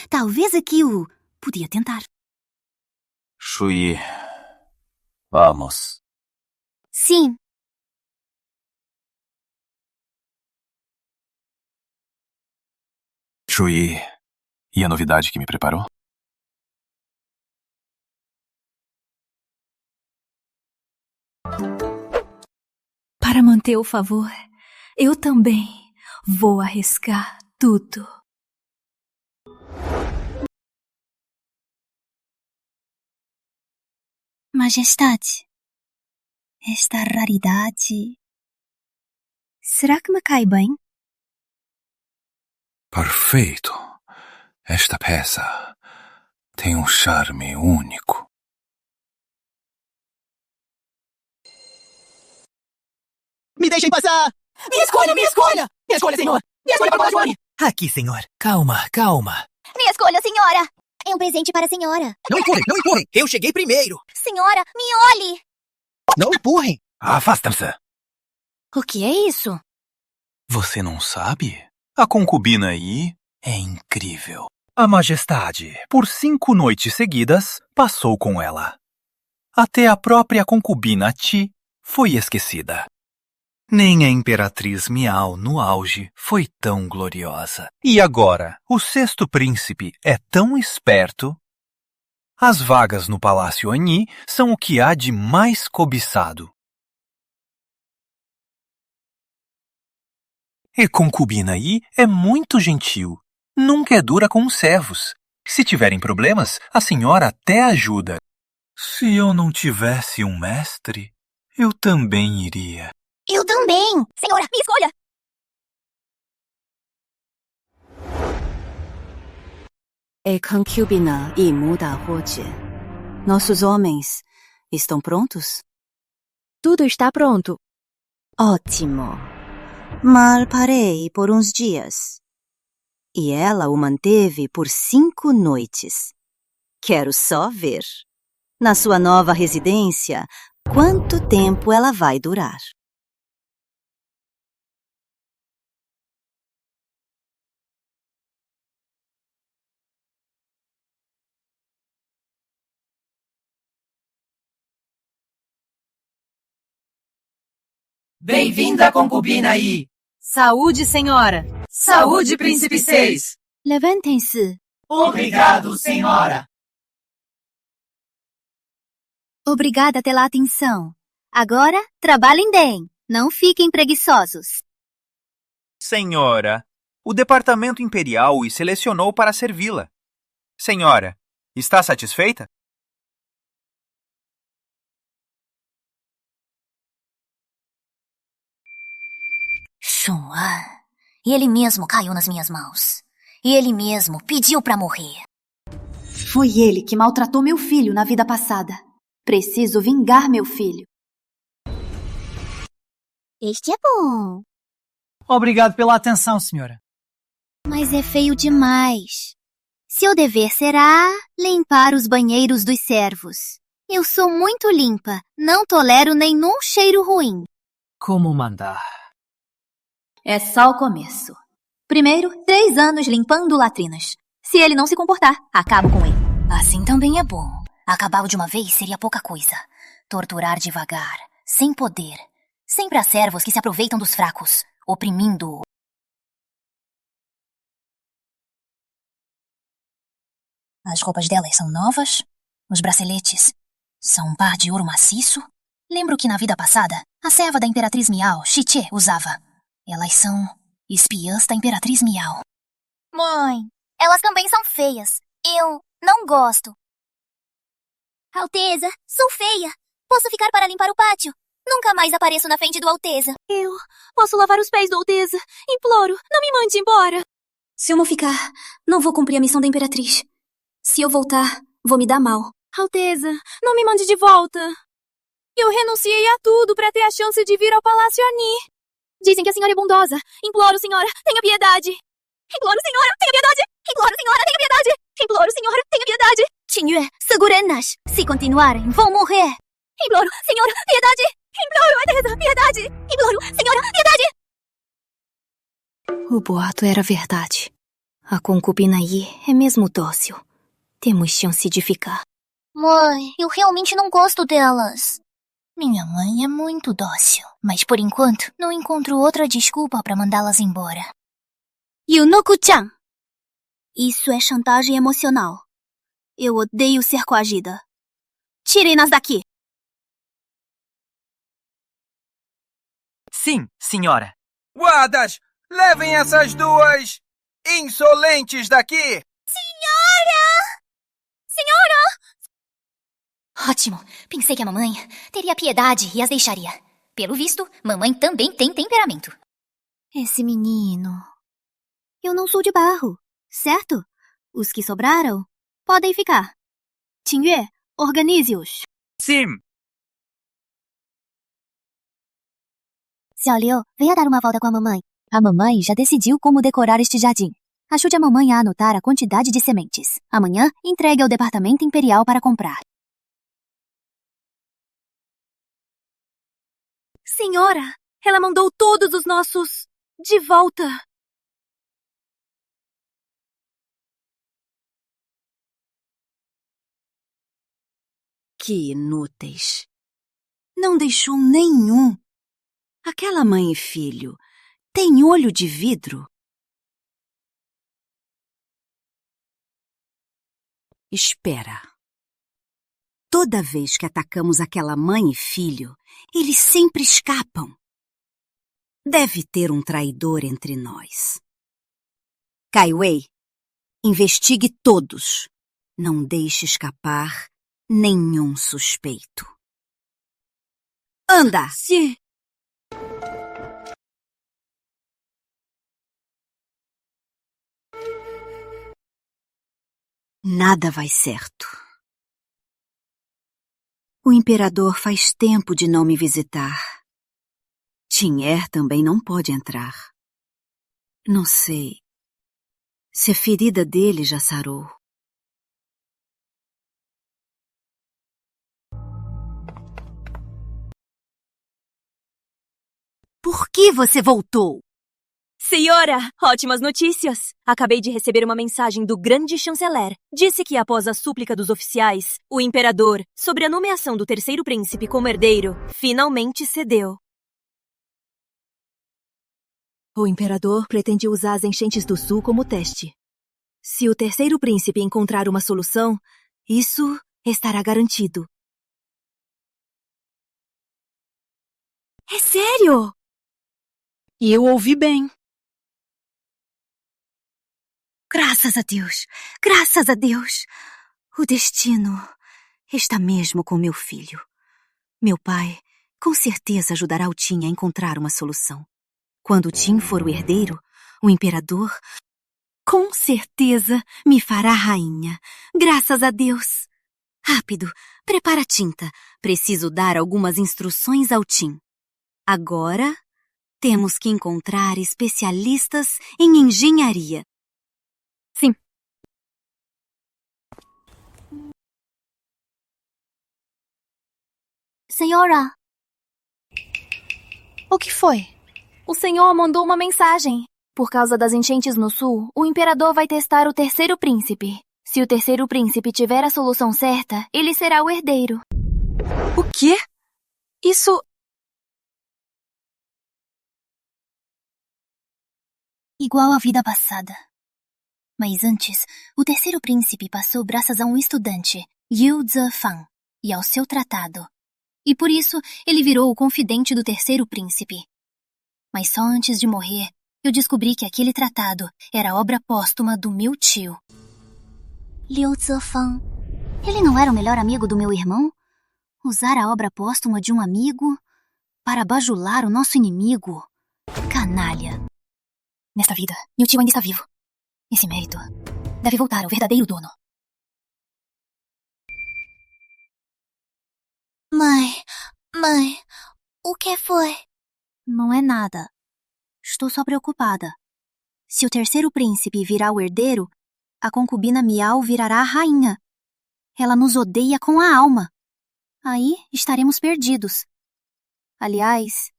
Talvez aquilo podia tentar. Shuyi, vamos. Sim. Shuyi, e a novidade que me preparou? Para manter o favor, eu também vou arriscar tudo. Majestade, esta raridade... Será que me cai bem? Perfeito. Esta peça tem um charme único. Me deixem passar! Minha escolha! Minha escolha! Minha escolha, senhor! Minha escolha para o Palácio Oni! Aqui, senhor. Calma, calma. Minha escolha, senhora! É um presente para a senhora. Não empurrem, não empurrem! Eu cheguei primeiro! Senhora, me olhe! Não empurrem! Afastem-se! O que é isso? Você não sabe? A concubina aí é incrível. A majestade, por 5 noites seguidas, passou com ela. Até a própria concubina Ti foi esquecida. Nem a Imperatriz Miao, no auge, foi tão gloriosa. E agora, o 6º príncipe é tão esperto. As vagas no Palácio Oni são o que há de mais cobiçado. E concubina Yi é muito gentil. Nunca é dura com os servos. Se tiverem problemas, a senhora até ajuda. Se eu não tivesse um mestre, eu também iria. Eu também! Senhora, me escolha! É concubina e muda Roche. Nossos homens estão prontos? Tudo está pronto. Ótimo. Mal parei por uns dias. E ela o manteve por 5 noites. Quero só ver, na sua nova residência, quanto tempo ela vai durar. Bem-vinda, concubina Yi! Saúde, senhora! Saúde, príncipe 6! Levantem-se. Obrigado, senhora! Obrigada pela atenção. Agora, trabalhem bem. Não fiquem preguiçosos. Senhora, o Departamento Imperial o selecionou para servi-la. Senhora, está satisfeita? Xuan, ele mesmo caiu nas minhas mãos. E ele mesmo pediu para morrer. Foi ele que maltratou meu filho na vida passada. Preciso vingar meu filho. Este é bom. Obrigado pela atenção, senhora. Mas é feio demais. Seu dever será limpar os banheiros dos servos. Eu sou muito limpa. Não tolero nenhum cheiro ruim. Como mandar? É só o começo. Primeiro, 3 anos limpando latrinas. Se ele não se comportar, acabo com ele. Assim também é bom. Acabar de uma vez seria pouca coisa. Torturar devagar, sem poder. Sempre há servos que se aproveitam dos fracos, oprimindo-o. As roupas delas são novas? Os braceletes são um par de ouro maciço? Lembro que na vida passada, a serva da Imperatriz Miao, Shiche, usava. Elas são espiãs da Imperatriz Miao. Mãe, elas também são feias. Eu não gosto. Alteza, sou feia. Posso ficar para limpar o pátio? Nunca mais apareço na frente do Alteza. Eu posso lavar os pés do Alteza. Imploro, não me mande embora. Se eu não ficar, não vou cumprir a missão da Imperatriz. Se eu voltar, vou me dar mal. Alteza, não me mande de volta. Eu renunciei a tudo para ter a chance de vir ao Palácio Oni. Dizem que a senhora é bondosa. Imploro, senhora, tenha piedade. Imploro, senhora, tenha piedade. Imploro, senhora, tenha piedade. Imploro, senhora, tenha piedade. Qingyue, segure-nas. Se continuarem, vão morrer. Imploro, senhora, piedade. Imploro, Alteza, piedade! Imploro, senhora, piedade! O boato era verdade. A concubina Yi é mesmo dócil. Temos chance de ficar. Mãe, eu realmente não gosto delas. Minha mãe é muito dócil, mas por enquanto não encontro outra desculpa para mandá-las embora. Eunuco-chan! Isso é chantagem emocional. Eu odeio ser coagida. Tirem-nas daqui! Sim, senhora. Guardas, levem essas duas insolentes daqui! Senhora! Senhora! Ótimo. Pensei que a mamãe teria piedade e as deixaria. Pelo visto, mamãe também tem temperamento. Esse menino... Eu não sou de barro, certo? Os que sobraram podem ficar. Qingyue, organize-os. Sim. Xiaoliu, venha dar uma volta com a mamãe. A mamãe já decidiu como decorar este jardim. Ajude a mamãe a anotar a quantidade de sementes. Amanhã, entregue ao Departamento Imperial para comprar. Senhora, ela mandou todos os nossos de volta. Que inúteis. Não deixou nenhum. Aquela mãe e filho têm olho de vidro. Espera. Toda vez que atacamos aquela mãe e filho, eles sempre escapam. Deve ter um traidor entre nós. Kai Wei, investigue todos. Não deixe escapar nenhum suspeito. Anda! Sim. Nada vai certo. O imperador faz tempo de não me visitar. Tinher também não pode entrar. Não sei se a ferida dele já sarou. Por que você voltou? Senhora, ótimas notícias! Acabei de receber uma mensagem do grande chanceler. Disse que após a súplica dos oficiais, o imperador, sobre a nomeação do terceiro príncipe como herdeiro, finalmente cedeu. O imperador pretende usar as enchentes do sul como teste. Se o terceiro príncipe encontrar uma solução, isso estará garantido. É sério? E eu ouvi bem. Graças a Deus! Graças a Deus! O destino está mesmo com meu filho. Meu pai com certeza ajudará o Qin a encontrar uma solução. Quando o Qin for o herdeiro, o imperador com certeza me fará rainha. Graças a Deus! Rápido, prepara a tinta. Preciso dar algumas instruções ao Qin. Agora, temos que encontrar especialistas em engenharia. Sim. Senhora! O que foi? O senhor mandou uma mensagem. Por causa das enchentes no sul, o imperador vai testar o terceiro príncipe. Se o terceiro príncipe tiver a solução certa, ele será o herdeiro. O quê? Isso... Igual à vida passada. Mas antes, o terceiro príncipe passou graças a um estudante, Yu Zefang, e ao seu tratado. E por isso, ele virou o confidente do terceiro príncipe. Mas só antes de morrer, eu descobri que aquele tratado era obra póstuma do meu tio. Liu Zefang, ele não era o melhor amigo do meu irmão? Usar a obra póstuma de um amigo para bajular o nosso inimigo? Canalha. Nesta vida, meu tio ainda está vivo. Esse mérito deve voltar ao verdadeiro dono. Mãe, o que foi? Não é nada. Estou só preocupada. Se o terceiro príncipe virar o herdeiro, a concubina Miao virará a rainha. Ela nos odeia com a alma. Aí estaremos perdidos. Aliás,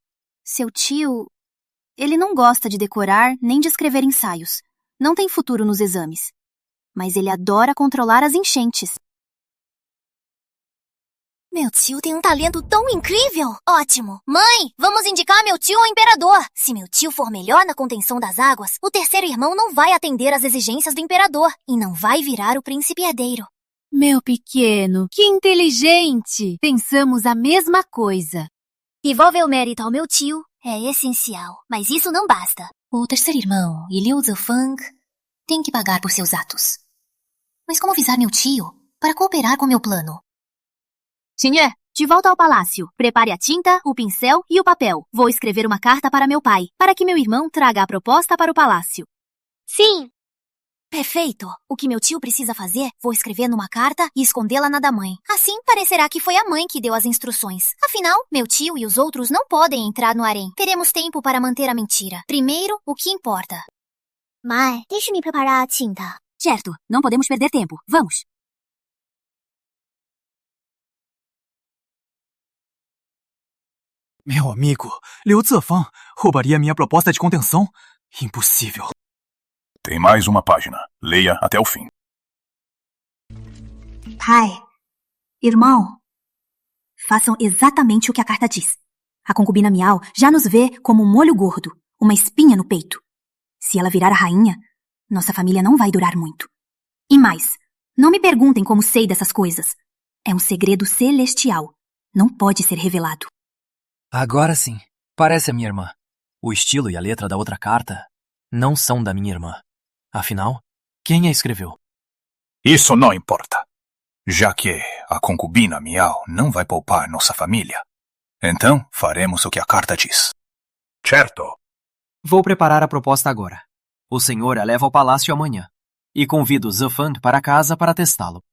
seu tio... Ele não gosta de decorar nem de escrever ensaios. Não tem futuro nos exames. Mas ele adora controlar as enchentes. Meu tio tem um talento tão incrível! Ótimo! Mãe, vamos indicar meu tio ao imperador! Se meu tio for melhor na contenção das águas, o terceiro irmão não vai atender às exigências do imperador e não vai virar o príncipe herdeiro. Meu pequeno, que inteligente! Pensamos a mesma coisa. Devolver o mérito ao meu tio é essencial, mas isso não basta. O terceiro irmão, Liu Zefang, tem que pagar por seus atos. Mas como avisar meu tio para cooperar com meu plano? Xinye, de volta ao palácio. Prepare a tinta, o pincel e o papel. Vou escrever uma carta para meu pai, para que meu irmão traga a proposta para o palácio. Sim! Perfeito! O que meu tio precisa fazer, vou escrever numa carta e escondê-la na da mãe. Assim parecerá que foi a mãe que deu as instruções. Afinal, meu tio e os outros não podem entrar no harém. Teremos tempo para manter a mentira. Primeiro, o que importa. Mãe, deixe-me preparar a tinta. Certo, não podemos perder tempo. Vamos! Meu amigo, Liu Zefang roubaria minha proposta de contenção? Impossível. Tem mais uma página. Leia até o fim. Pai, irmão, façam exatamente o que a carta diz. A concubina Miao já nos vê como um molho gordo, uma espinha no peito. Se ela virar a rainha, nossa família não vai durar muito. E mais, não me perguntem como sei dessas coisas. É um segredo celestial. Não pode ser revelado. Agora sim, parece a minha irmã. O estilo e a letra da outra carta não são da minha irmã. Afinal, quem a escreveu? Isso não importa. Já que a concubina Miao não vai poupar nossa família, então faremos o que a carta diz. Certo? Vou preparar a proposta agora. O senhor a leva ao palácio amanhã e convido Zefang para casa para testá-lo.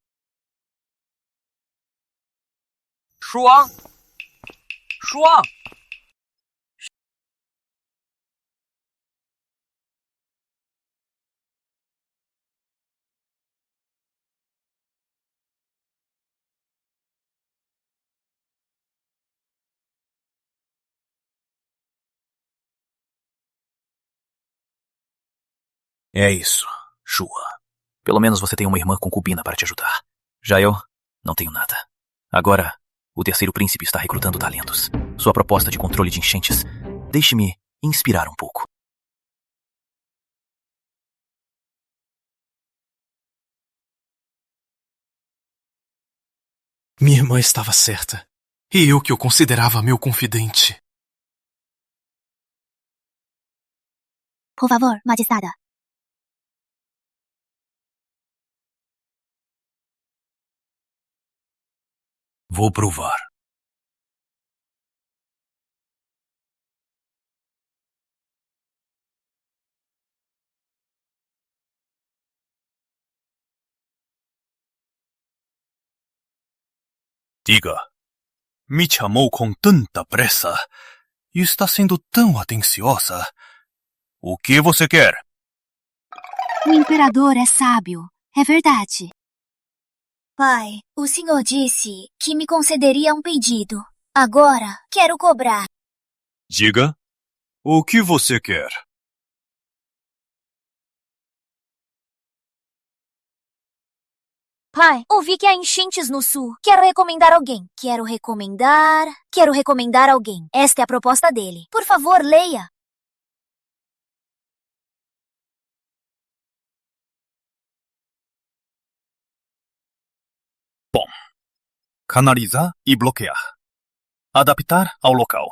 Shuang! Shuang! É isso, Shua. Pelo menos você tem uma irmã concubina para te ajudar. Já eu não tenho nada. Agora, o terceiro príncipe está recrutando talentos. Sua proposta de controle de enchentes, deixe-me inspirar um pouco. Minha irmã estava certa. E eu que o considerava meu confidente. Por favor, Majestade. Vou provar. Diga, me chamou com tanta pressa e está sendo tão atenciosa. O que você quer? O imperador é sábio, é verdade. Pai, o senhor disse que me concederia um pedido. Agora, quero cobrar. Diga, o que você quer? Pai, ouvi que há enchentes no sul. Quero recomendar alguém. Quero recomendar alguém. Esta é a proposta dele. Por favor, leia. Bom, canalizar e bloquear. Adaptar ao local.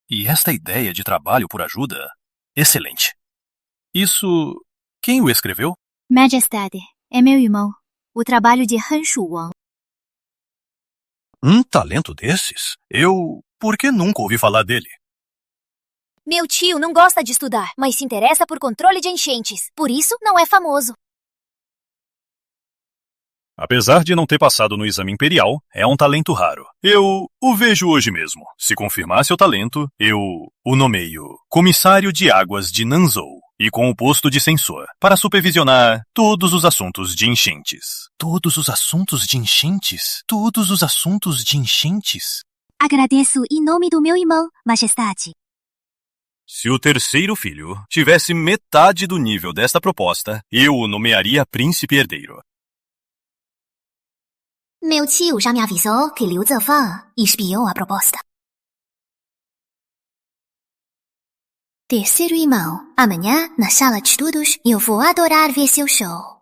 E esta ideia de trabalho por ajuda, excelente. Isso, quem o escreveu? Majestade, é meu irmão. O trabalho de Han Shuang. Um talento desses? Por que nunca ouvi falar dele? Meu tio não gosta de estudar, mas se interessa por controle de enchentes. Por isso, não é famoso. Apesar de não ter passado no exame imperial, é um talento raro. Eu o vejo hoje mesmo. Se confirmar seu talento, eu o nomeio Comissário de Águas de Nanzhou e com o posto de censor, para supervisionar todos os assuntos de enchentes. Todos os assuntos de enchentes? Todos os assuntos de enchentes? Agradeço em nome do meu irmão, Majestade. Se o terceiro filho tivesse metade do nível desta proposta, eu o nomearia príncipe herdeiro. Meu tio já me avisou que Liu Zefeng espiou a proposta. Terceiro irmão, amanhã, na sala de estudos, eu vou adorar ver seu show.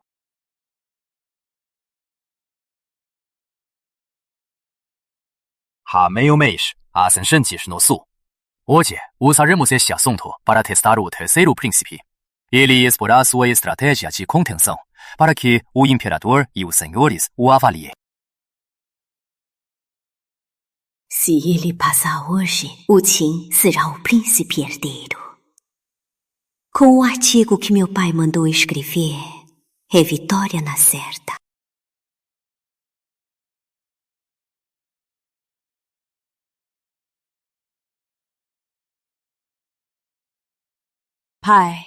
Meu mês, a sentença no sul. Hoje, usaremos este assunto para testar o terceiro príncipe. Ele exporá sua estratégia de contenção, para que o imperador e os senhores o avaliem. Se ele passar hoje, o Qin será o príncipe herdeiro. Com o artigo que meu pai mandou escrever, é vitória na certa. Pai,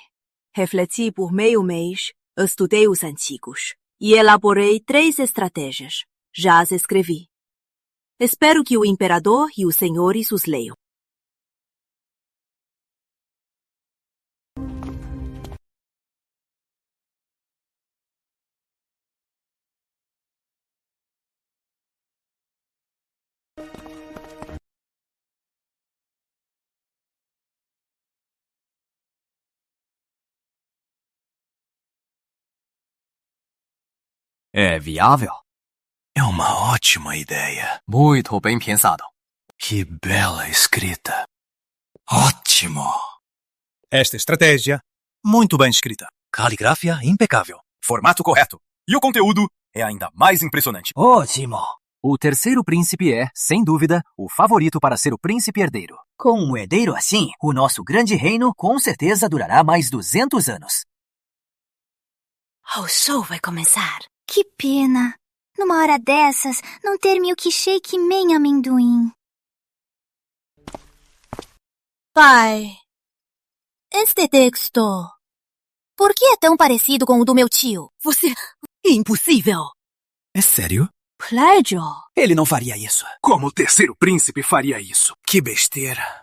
refleti por meio mês, estudei os antigos e elaborei 3 estratégias. Já as escrevi. Espero que o imperador e os senhores os leiam. É viável? É uma ótima ideia. Muito bem pensado. Que bela escrita. Ótimo. Esta estratégia, muito bem escrita. Caligrafia impecável. Formato correto. E o conteúdo é ainda mais impressionante. Ótimo. O terceiro príncipe é, sem dúvida, o favorito para ser o príncipe herdeiro. Com um herdeiro assim, o nosso grande reino com certeza durará mais 200 anos. O show vai começar. Que pena. Numa hora dessas, não ter milkshake nem amendoim. Pai, este texto, por que é tão parecido com o do meu tio? Você... Impossível! É sério? Plágio! Ele não faria isso. Como o terceiro príncipe faria isso? Que besteira.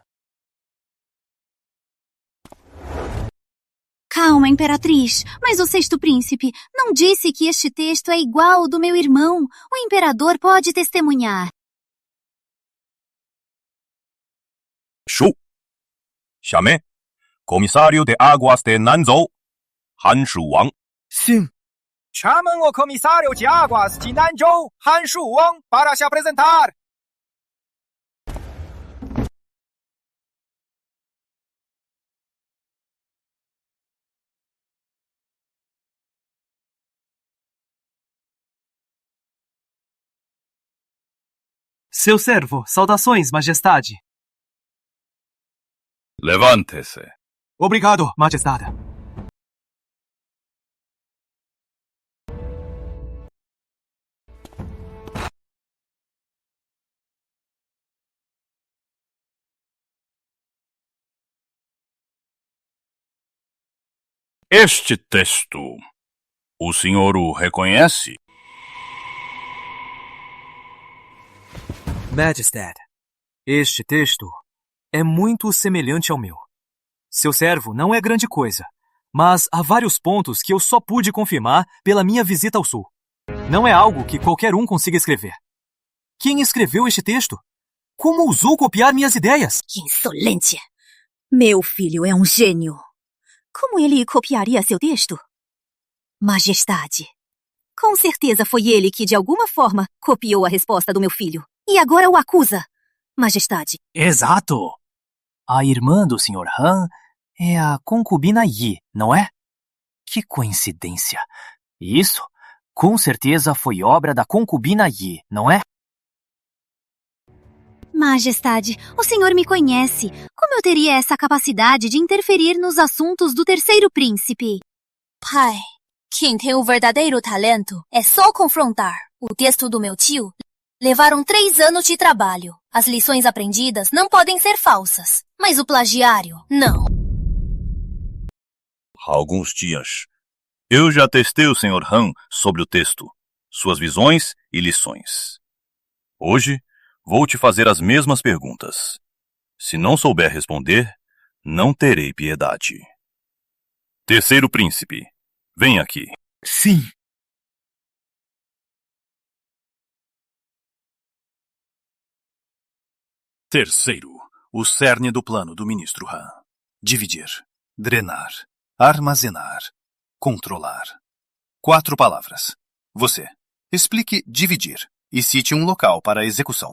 Calma, Imperatriz, mas o sexto príncipe não disse que este texto é igual ao do meu irmão. O imperador pode testemunhar. Show! 下面, comissário de águas de Nanzhou, Han Shuwang. Sim. Chamam o comissário de águas de Nanzhou, Han Shuwang, para se apresentar. Seu servo, saudações, majestade. Levante-se. Obrigado, majestade. Este texto, o senhor o reconhece? Majestade, este texto é muito semelhante ao meu. Seu servo não é grande coisa, mas há vários pontos que eu só pude confirmar pela minha visita ao sul. Não é algo que qualquer um consiga escrever. Quem escreveu este texto? Como ousou copiar minhas ideias? Que insolência! Meu filho é um gênio. Como ele copiaria seu texto? Majestade, com certeza foi ele que, de alguma forma, copiou a resposta do meu filho. E agora o acusa. Majestade. Exato! A irmã do Sr. Han é a concubina Yi, não é? Que coincidência! Isso, com certeza, foi obra da concubina Yi, não é? Majestade, o senhor me conhece. Como eu teria essa capacidade de interferir nos assuntos do terceiro príncipe? Pai, quem tem o verdadeiro talento é só confrontar. O texto do meu tio levaram 3 anos de trabalho. As lições aprendidas não podem ser falsas, mas o plagiário, não. Há alguns dias, eu já testei o Sr. Han sobre o texto, suas visões e lições. Hoje, Vou te fazer as mesmas perguntas. Se não souber responder, não terei piedade. Terceiro príncipe, vem aqui. Sim. Terceiro, o cerne do plano do ministro Han. Dividir, drenar, armazenar, controlar. 4 palavras. Você, explique dividir e cite um local para a execução.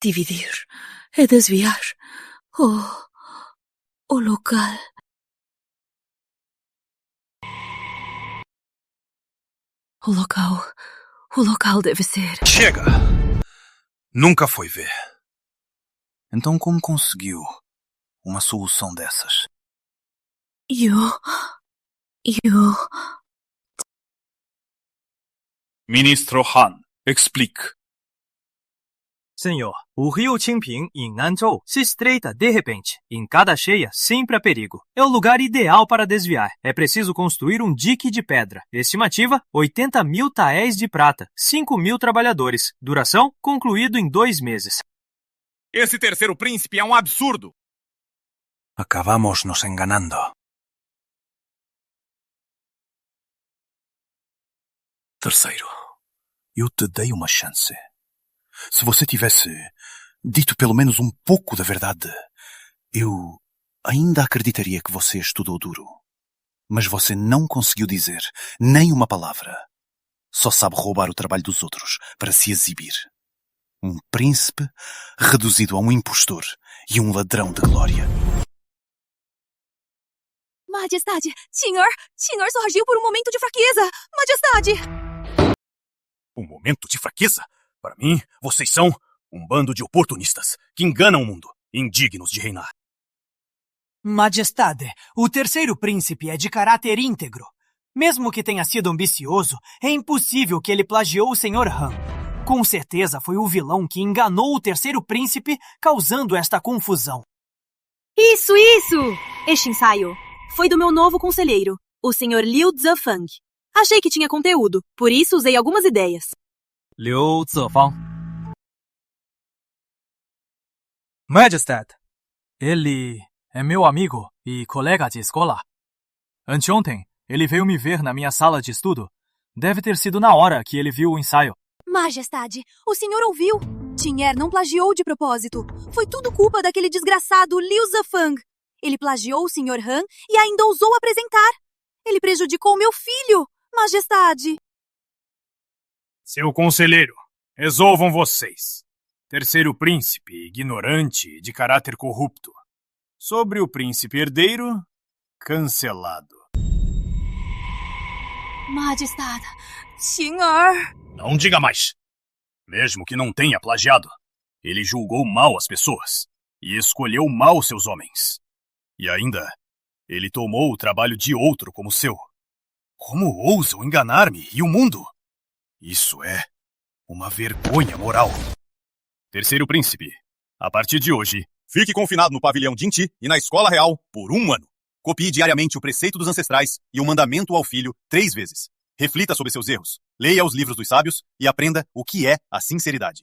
Dividir é desviar o local. O local deve ser... Chega! Nunca foi ver. Então como conseguiu uma solução dessas? Eu... Ministro Han, explique. Senhor, o rio Qingping, em Nanzhou, se estreita de repente. Em cada cheia, sempre há perigo. É o lugar ideal para desviar. É preciso construir um dique de pedra. Estimativa, 80.000 taéis de prata, 5.000 trabalhadores. Duração, concluído em 2 meses. Esse terceiro príncipe é um absurdo. Acabamos nos enganando. Terceiro, eu te dei uma chance. Se você tivesse dito pelo menos um pouco da verdade, eu ainda acreditaria que você estudou duro. Mas você não conseguiu dizer nem uma palavra. Só sabe roubar o trabalho dos outros para se exibir. Um príncipe reduzido a um impostor e um ladrão de glória. Majestade, senhor só agiu por um momento de fraqueza. Majestade! Um momento de fraqueza? Para mim, vocês são um bando de oportunistas que enganam o mundo, indignos de reinar. Majestade, o terceiro príncipe é de caráter íntegro. Mesmo que tenha sido ambicioso, é impossível que ele plagiou o Sr. Han. Com certeza foi o vilão que enganou o terceiro príncipe, causando esta confusão. Isso! Este ensaio foi do meu novo conselheiro, o Sr. Liu Zefang. Achei que tinha conteúdo, por isso usei algumas ideias. Liu Zefang. Majestade, ele é meu amigo e colega de escola. Anteontem, ele veio me ver na minha sala de estudo. Deve ter sido na hora que ele viu o ensaio. Majestade, o senhor ouviu? Tinher não plagiou de propósito. Foi tudo culpa daquele desgraçado Liu Zefang. Ele plagiou o Sr. Han e ainda ousou apresentar. Ele prejudicou meu filho, Majestade. Seu conselheiro, resolvam vocês. Terceiro príncipe, ignorante, de caráter corrupto. Sobre o príncipe herdeiro, cancelado. Majestade, senhor... Não diga mais. Mesmo que não tenha plagiado, ele julgou mal as pessoas e escolheu mal seus homens. E ainda, ele tomou o trabalho de outro como seu. Como ousam enganar-me e o mundo? Isso é uma vergonha moral. Terceiro príncipe, a partir de hoje, fique confinado no pavilhão Jinti e na escola real por 1 ano. Copie diariamente o preceito dos ancestrais e o mandamento ao filho 3 vezes. Reflita sobre seus erros, leia os livros dos sábios e aprenda o que é a sinceridade.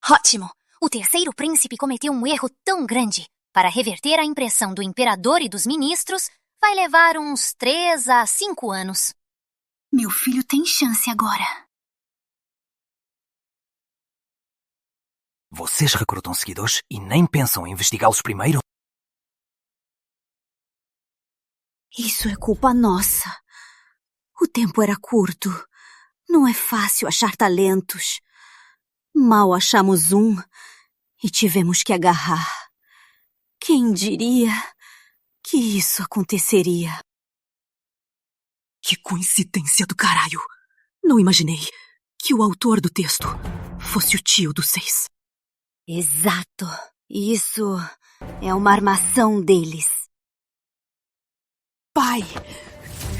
Ótimo! O terceiro príncipe cometeu um erro tão grande. Para reverter a impressão do imperador e dos ministros, vai levar uns 3 a 5 anos. Meu filho tem chance agora. Vocês recrutam seguidores e nem pensam em investigá-los primeiro? Isso é culpa nossa. O tempo era curto. Não é fácil achar talentos. Mal achamos um e tivemos que agarrar. Quem diria que isso aconteceria? Que coincidência do caralho! Não imaginei que o autor do texto fosse o tio do 6. Exato. Isso é uma armação deles. Pai,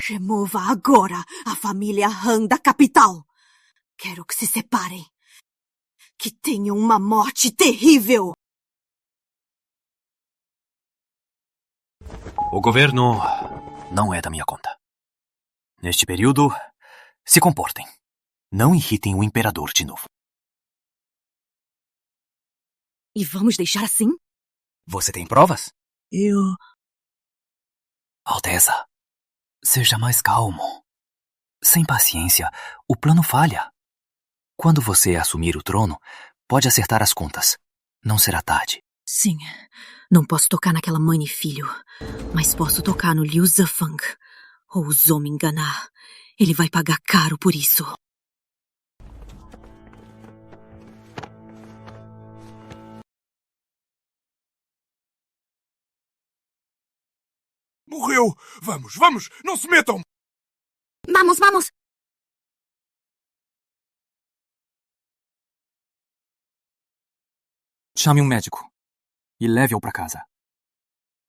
remova agora a família Han da capital. Quero que se separem. Que tenham uma morte terrível. O governo não é da minha conta. Neste período, se comportem. Não irritem o imperador de novo. E vamos deixar assim? Você tem provas? Alteza, seja mais calmo. Sem paciência, o plano falha. Quando você assumir o trono, pode acertar as contas. Não será tarde. Sim, não posso tocar naquela mãe e filho, mas posso tocar no Liu Zefang. Ousou me enganar. Ele vai pagar caro por isso. Morreu! Vamos! Não se metam! Vamos! Chame um médico e leve-o para casa.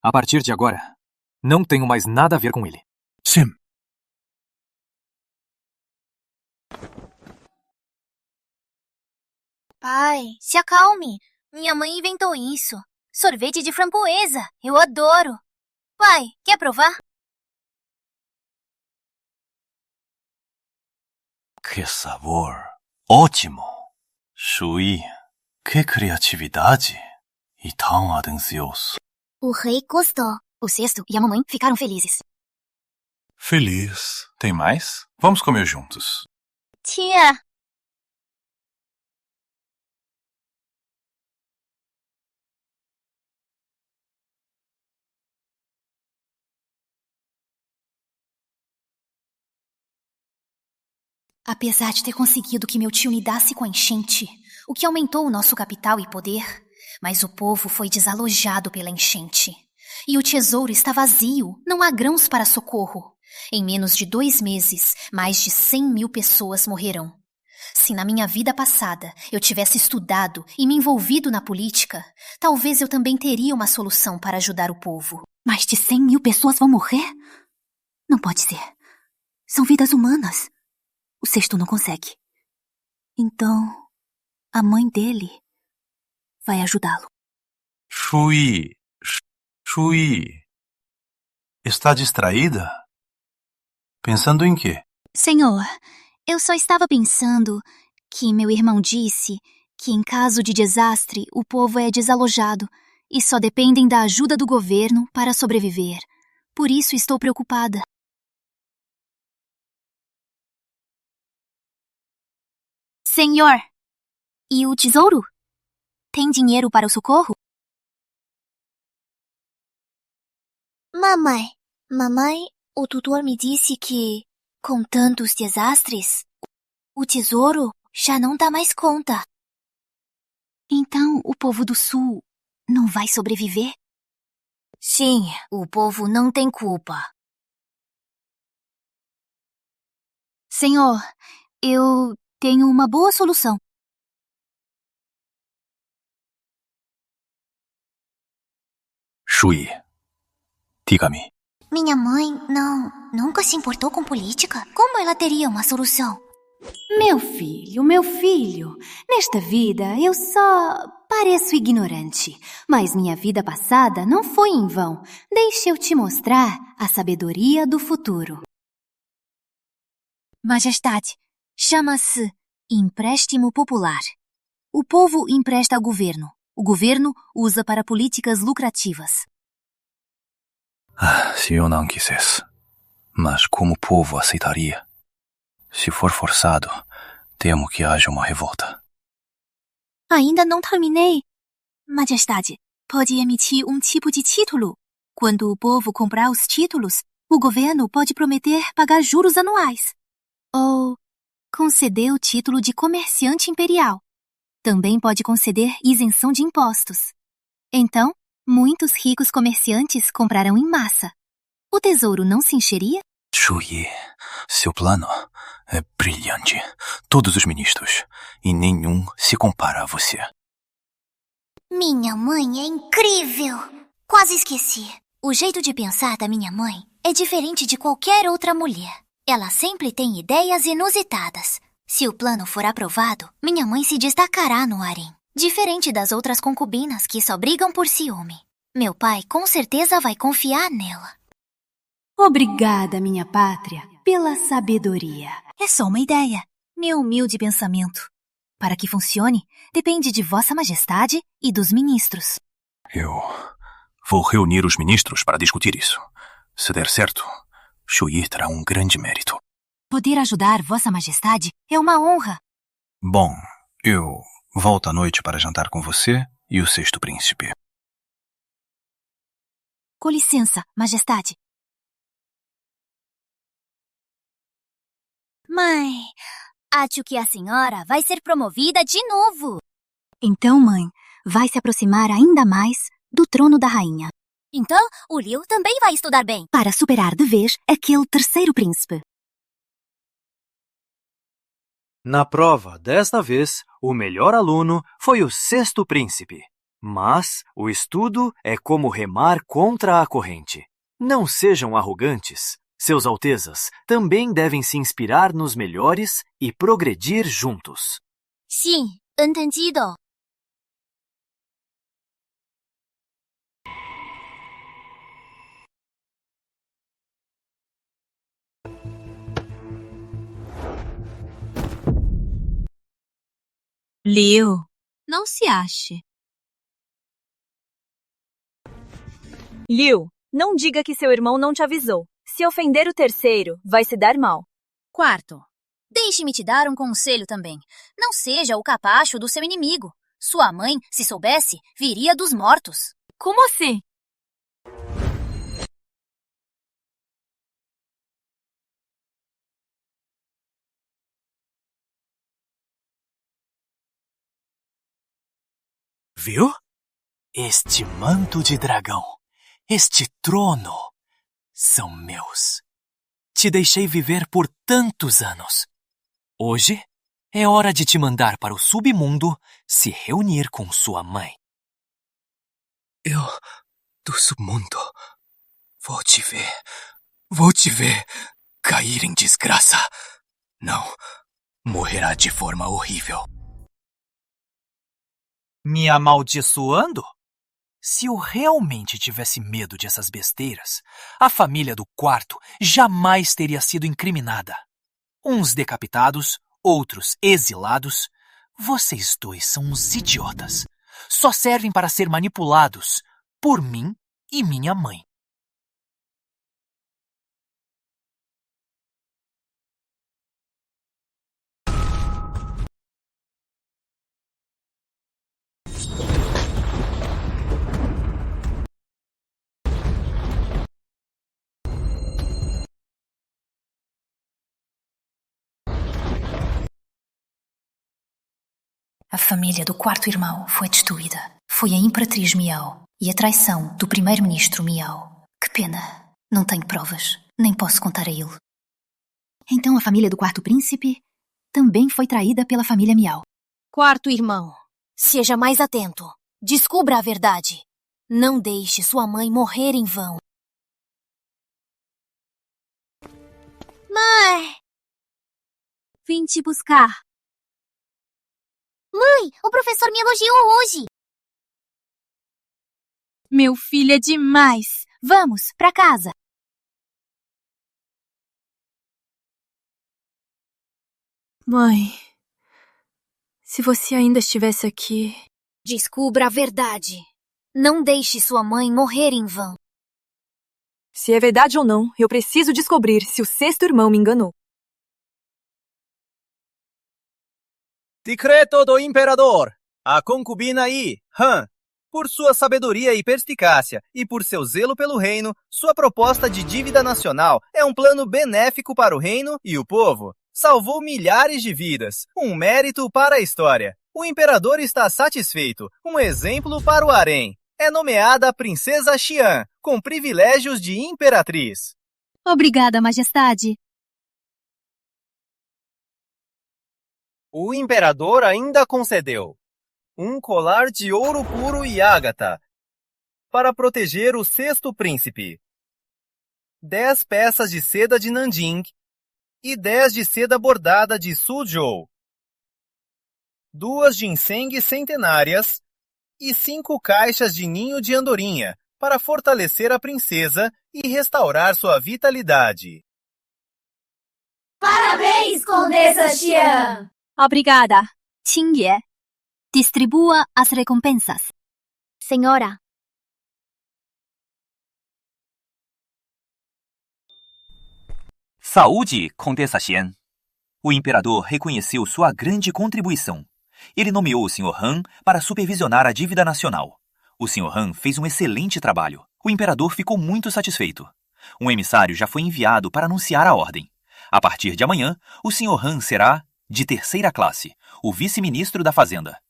A partir de agora, não tenho mais nada a ver com ele. Sim. Pai, se acalme. Minha mãe inventou isso. Sorvete de framboesa. Eu adoro. Pai, quer provar? Que sabor! Ótimo! Shui, que criatividade! E tão atencioso. O rei gostou. O cesto e a mamãe ficaram felizes. Feliz. Tem mais? Vamos comer juntos. Tia! Apesar de ter conseguido que meu tio lidasse com a enchente, o que aumentou o nosso capital e poder, mas o povo foi desalojado pela enchente. E o tesouro está vazio, não há grãos para socorro. Em menos de 2 meses, mais de 100.000 pessoas morrerão. Se na minha vida passada eu tivesse estudado e me envolvido na política, talvez eu também teria uma solução para ajudar o povo. Mais de 100.000 pessoas vão morrer? Não pode ser. São vidas humanas. O cesto não consegue. Então, a mãe dele vai ajudá-lo. Shui. Está distraída? Pensando em quê? Senhor, eu só estava pensando que meu irmão disse que em caso de desastre o povo é desalojado e só dependem da ajuda do governo para sobreviver. Por isso estou preocupada. Senhor, e o tesouro? Tem dinheiro para o socorro? Mamãe, o tutor me disse que, com tantos desastres, o tesouro já não dá mais conta. Então o povo do sul não vai sobreviver? Sim, o povo não tem culpa. Senhor, eu tenho uma boa solução. Shui, diga-me. Minha mãe nunca se importou com política? Como ela teria uma solução? Meu filho, nesta vida eu só pareço ignorante, mas minha vida passada não foi em vão. Deixa eu te mostrar a sabedoria do futuro. Majestade, chama-se empréstimo popular. O povo empresta ao governo. O governo usa para políticas lucrativas. Se eu não quisesse, mas como o povo aceitaria? Se for forçado, temo que haja uma revolta. Ainda não terminei. Majestade, pode emitir um tipo de título. Quando o povo comprar os títulos, o governo pode prometer pagar juros anuais. Ou conceder o título de comerciante imperial. Também pode conceder isenção de impostos. Então, muitos ricos comerciantes comprarão em massa. O tesouro não se encheria? Shui, seu plano é brilhante. Todos os ministros, e nenhum se compara a você. Minha mãe é incrível! Quase esqueci. O jeito de pensar da minha mãe é diferente de qualquer outra mulher. Ela sempre tem ideias inusitadas. Se o plano for aprovado, minha mãe se destacará no harém. Diferente das outras concubinas que só brigam por ciúme. Meu pai com certeza vai confiar nela. Obrigada, minha pátria, pela sabedoria. É só uma ideia. Meu humilde pensamento. Para que funcione, depende de Vossa Majestade e dos ministros. Eu vou reunir os ministros para discutir isso. Se der certo, Shuyi terá um grande mérito. Poder ajudar Vossa Majestade é uma honra. Bom, eu volto à noite para jantar com você e o sexto príncipe. Com licença, Majestade. Mãe, acho que a senhora vai ser promovida de novo. Então, mãe, vai se aproximar ainda mais do trono da rainha. Então, o Liu também vai estudar bem. Para superar de vez aquele terceiro príncipe. Na prova, desta vez, o melhor aluno foi o sexto príncipe. Mas o estudo é como remar contra a corrente. Não sejam arrogantes. Seus altezas também devem se inspirar nos melhores e progredir juntos. Sim, entendido. Liu, não se ache. Liu, não diga que seu irmão não te avisou. Se ofender o terceiro, vai se dar mal. Quarto, deixe-me te dar um conselho também. Não seja o capacho do seu inimigo. Sua mãe, se soubesse, viria dos mortos. Como assim? Viu? Este manto de dragão, este trono, são meus. Te deixei viver por tantos anos. Hoje é hora de te mandar para o submundo se reunir com sua mãe. Eu, do submundo, vou te ver cair em desgraça. Não, morrerá de forma horrível. Me amaldiçoando? Se eu realmente tivesse medo dessas besteiras, a família do quarto jamais teria sido incriminada. Uns decapitados, outros exilados. Vocês dois são uns idiotas. Só servem para ser manipulados por mim e minha mãe. A família do quarto irmão foi destruída. Foi a Imperatriz Miao e a traição do primeiro-ministro Miao. Que pena. Não tenho provas. Nem posso contar a ele. Então a família do quarto príncipe também foi traída pela família Miao. Quarto irmão, seja mais atento. Descubra a verdade. Não deixe sua mãe morrer em vão. Mãe! Vim te buscar. Mãe, o professor me elogiou hoje. Meu filho é demais. Vamos, pra casa. Mãe, se você ainda estivesse aqui... Descubra a verdade. Não deixe sua mãe morrer em vão. Se é verdade ou não, eu preciso descobrir se o sexto irmão me enganou. Decreto do Imperador. A concubina Yi, Han, por sua sabedoria e perspicácia e por seu zelo pelo reino, sua proposta de dívida nacional é um plano benéfico para o reino e o povo. Salvou milhares de vidas, um mérito para a história. O imperador está satisfeito, um exemplo para o harém. É nomeada Princesa Xian, com privilégios de imperatriz. Obrigada, Majestade. O imperador ainda concedeu um colar de ouro puro e ágata para proteger o sexto príncipe, 10 peças de seda de Nanjing e 10 de seda bordada de Suzhou, 2 ginseng centenárias e 5 caixas de ninho de andorinha para fortalecer a princesa e restaurar sua vitalidade. Parabéns, Condessa Xian! Obrigada, Qingye. Distribua as recompensas. Senhora. Saúde, Condessa Xian. O imperador reconheceu sua grande contribuição. Ele nomeou o Sr. Han para supervisionar a dívida nacional. O Sr. Han fez um excelente trabalho. O imperador ficou muito satisfeito. Um emissário já foi enviado para anunciar a ordem. A partir de amanhã, o Sr. Han será, de terceira classe, o vice-ministro da Fazenda.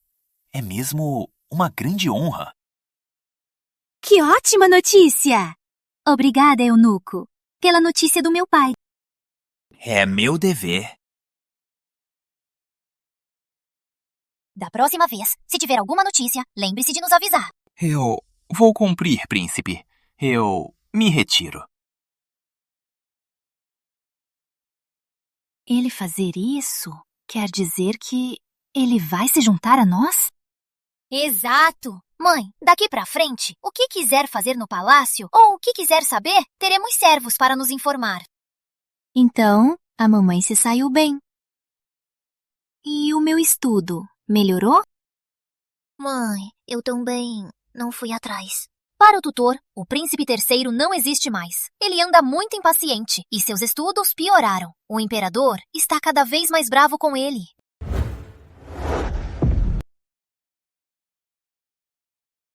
É mesmo uma grande honra. Que ótima notícia! Obrigada, eunuco, pela notícia do meu pai. É meu dever. Da próxima vez, se tiver alguma notícia, lembre-se de nos avisar. Eu vou cumprir, príncipe. Eu me retiro. Ele fazer isso quer dizer que ele vai se juntar a nós? Exato! Mãe, daqui pra frente, o que quiser fazer no palácio ou o que quiser saber, teremos servos para nos informar. Então, a mamãe se saiu bem. E o meu estudo melhorou? Mãe, eu também não fui atrás. Para o tutor, o príncipe terceiro não existe mais. Ele anda muito impaciente e seus estudos pioraram. O imperador está cada vez mais bravo com ele.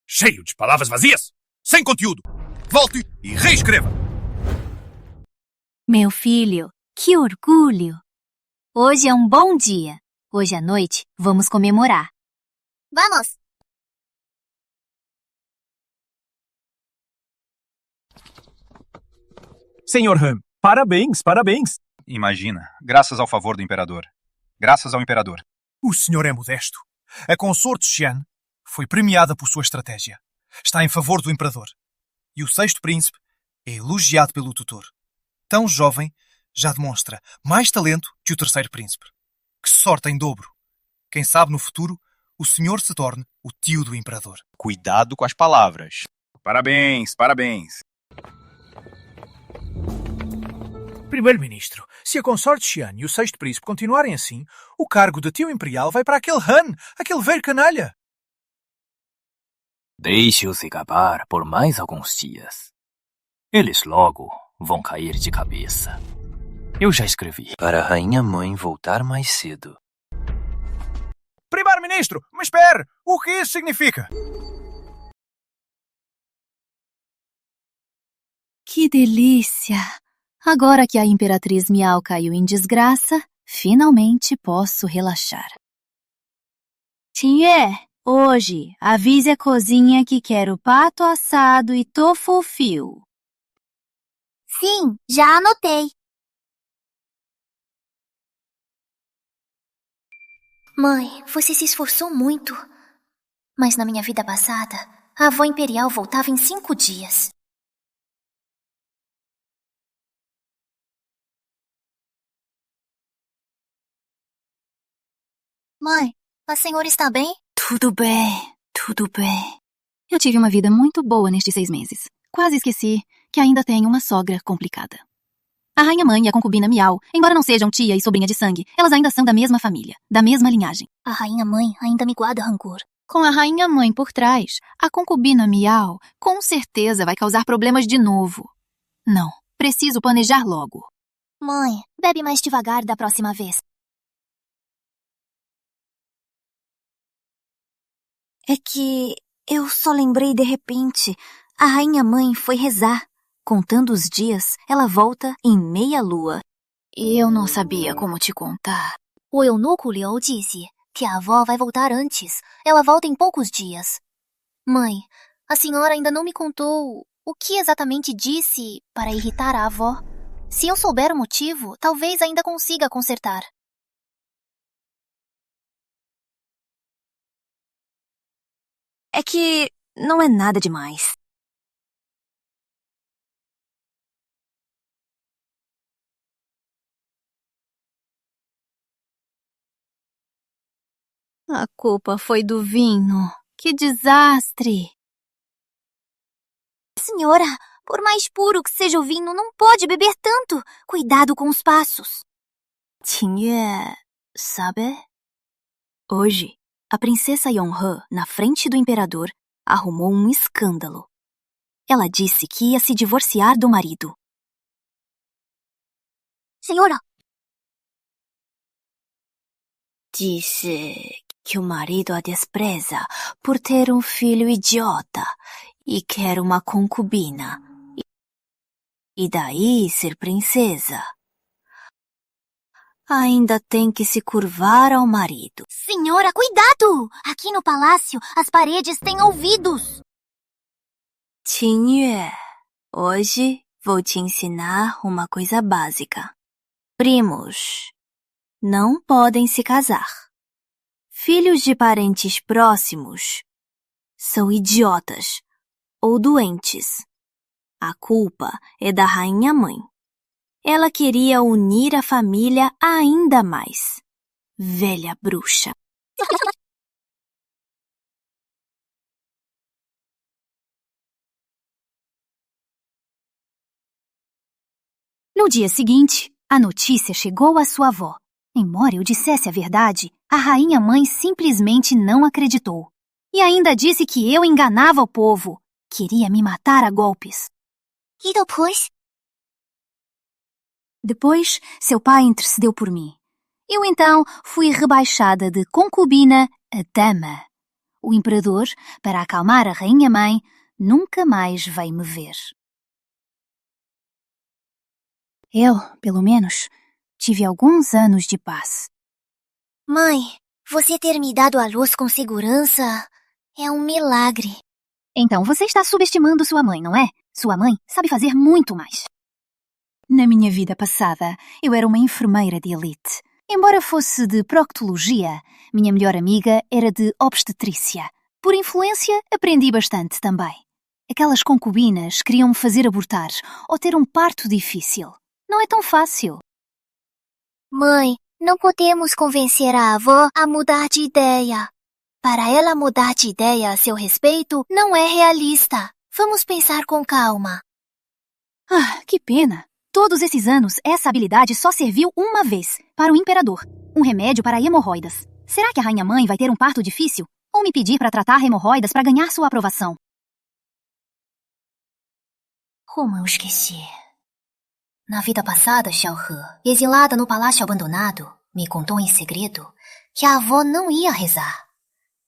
Cheio de palavras vazias, sem conteúdo. Volte e reescreva. Meu filho, que orgulho! Hoje é um bom dia. Hoje à noite vamos comemorar. Vamos! Senhor Han, parabéns, parabéns. Imagina, graças ao favor do imperador. Graças ao imperador. O senhor é modesto. A consorte Xian foi premiada por sua estratégia. Está em favor do imperador. E o sexto príncipe é elogiado pelo tutor. Tão jovem, já demonstra mais talento que o terceiro príncipe. Que sorte em dobro. Quem sabe no futuro o senhor se torne o tio do imperador. Cuidado com as palavras. Parabéns, parabéns. Primeiro-ministro, se a consorte Xian e o sexto príncipe continuarem assim, o cargo de tio imperial vai para aquele Han, aquele velho canalha. Deixe-os escapar por mais alguns dias. Eles logo vão cair de cabeça. Eu já escrevi para a rainha-mãe voltar mais cedo. Primeiro-ministro, mas espere! O que isso significa? Que delícia! Agora que a Imperatriz Miao caiu em desgraça, finalmente posso relaxar. Qingye, hoje avise a cozinha que quero pato assado e tofu fio. Sim, já anotei. Mãe, você se esforçou muito. Mas na minha vida passada, a avó imperial voltava em 5 dias. Mãe, a senhora está bem? Tudo bem, tudo bem. Eu tive uma vida muito boa nestes 6 meses. Quase esqueci que ainda tenho uma sogra complicada. A rainha-mãe e a concubina Miao, embora não sejam tia e sobrinha de sangue, elas ainda são da mesma família, da mesma linhagem. A rainha-mãe ainda me guarda rancor. Com a rainha-mãe por trás, a concubina Miao com certeza vai causar problemas de novo. Não, preciso planejar logo. Mãe, bebe mais devagar da próxima vez. É que eu só lembrei de repente. A rainha-mãe foi rezar. Contando os dias, ela volta em meia lua. E eu não sabia como te contar. O eunuco Liu disse que a avó vai voltar antes. Ela volta em poucos dias. Mãe, a senhora ainda não me contou o que exatamente disse para irritar a avó. Se eu souber o motivo, talvez ainda consiga consertar. É que não é nada demais. A culpa foi do vinho. Que desastre! Senhora, por mais puro que seja o vinho, não pode beber tanto. Cuidado com os passos. Qingyue, sabe? Hoje, a princesa Yonghe, na frente do imperador, arrumou um escândalo. Ela disse que ia se divorciar do marido. Senhora! Disse que o marido a despreza por ter um filho idiota e quer uma concubina. E daí ser princesa. Ainda tem que se curvar ao marido. Senhora, cuidado! Aqui no palácio, as paredes têm ouvidos. Qingyue, hoje vou te ensinar uma coisa básica. Primos não podem se casar. Filhos de parentes próximos são idiotas ou doentes. A culpa é da rainha-mãe. Ela queria unir a família ainda mais. Velha bruxa. No dia seguinte, a notícia chegou à sua avó. Embora eu dissesse a verdade, a rainha-mãe simplesmente não acreditou. E ainda disse que eu enganava o povo. Queria me matar a golpes. E depois? Depois, seu pai intercedeu por mim. Eu então fui rebaixada de concubina a dama. O imperador, para acalmar a rainha-mãe, nunca mais veio me ver. Eu, pelo menos, tive alguns anos de paz. Mãe, você ter me dado à luz com segurança é um milagre. Então você está subestimando sua mãe, não é? Sua mãe sabe fazer muito mais. Na minha vida passada, eu era uma enfermeira de elite. Embora fosse de proctologia, minha melhor amiga era de obstetrícia. Por influência, aprendi bastante também. Aquelas concubinas queriam me fazer abortar ou ter um parto difícil. Não é tão fácil. Mãe, não podemos convencer a avó a mudar de ideia. Para ela mudar de ideia a seu respeito, não é realista. Vamos pensar com calma. Ah, que pena. Todos esses anos, essa habilidade só serviu uma vez, para o imperador. Um remédio para hemorroidas. Será que a rainha-mãe vai ter um parto difícil? Ou me pedir para tratar hemorroidas para ganhar sua aprovação? Como eu esqueci? Na vida passada, Xiaohe, exilada no palácio abandonado, me contou em segredo que a avó não ia rezar.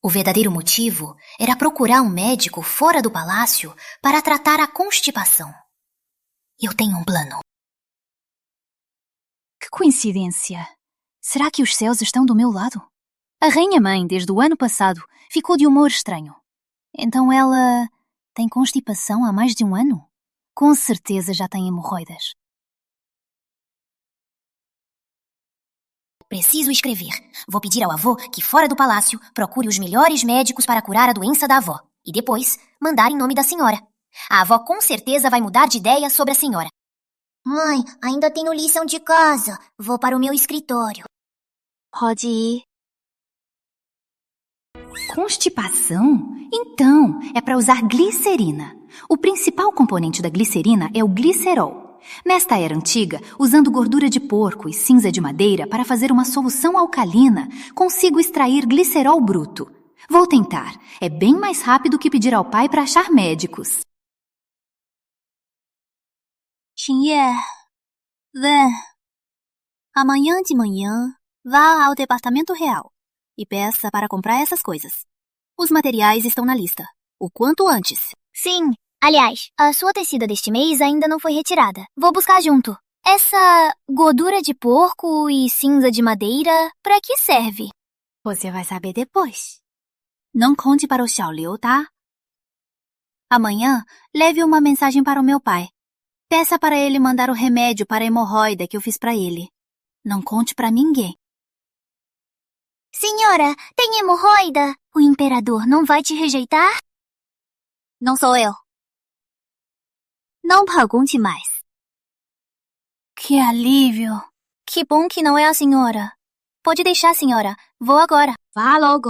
O verdadeiro motivo era procurar um médico fora do palácio para tratar a constipação. Eu tenho um plano. Que coincidência! Será que os céus estão do meu lado? A rainha-mãe, desde o ano passado, ficou de humor estranho. Então ela tem constipação há mais de um ano? Com certeza já tem hemorroidas. Preciso escrever. Vou pedir ao avô que, fora do palácio, procure os melhores médicos para curar a doença da avó. E depois, mandar em nome da senhora. A avó com certeza vai mudar de ideia sobre a senhora. Mãe, ainda tenho lição de casa. Vou para o meu escritório. Pode ir. Constipação? Então, é para usar glicerina. O principal componente da glicerina é o glicerol. Nesta era antiga, usando gordura de porco e cinza de madeira para fazer uma solução alcalina, consigo extrair glicerol bruto. Vou tentar. É bem mais rápido que pedir ao pai para achar médicos. Qingyue, vem. Amanhã de manhã, vá ao departamento real e peça para comprar essas coisas. Os materiais estão na lista, o quanto antes. Sim. Aliás, a sua tecida deste mês ainda não foi retirada. Vou buscar junto. Essa gordura de porco e cinza de madeira, para que serve? Você vai saber depois. Não conte para o Xiaoliu, tá? Amanhã, leve uma mensagem para o meu pai. Peça para ele mandar o remédio para a hemorroida que eu fiz para ele. Não conte para ninguém. Senhora, tem hemorroida? O imperador não vai te rejeitar? Não sou eu. Não pergunte mais. Que alívio! Que bom que não é a senhora. Pode deixar, senhora. Vou agora. Vá logo.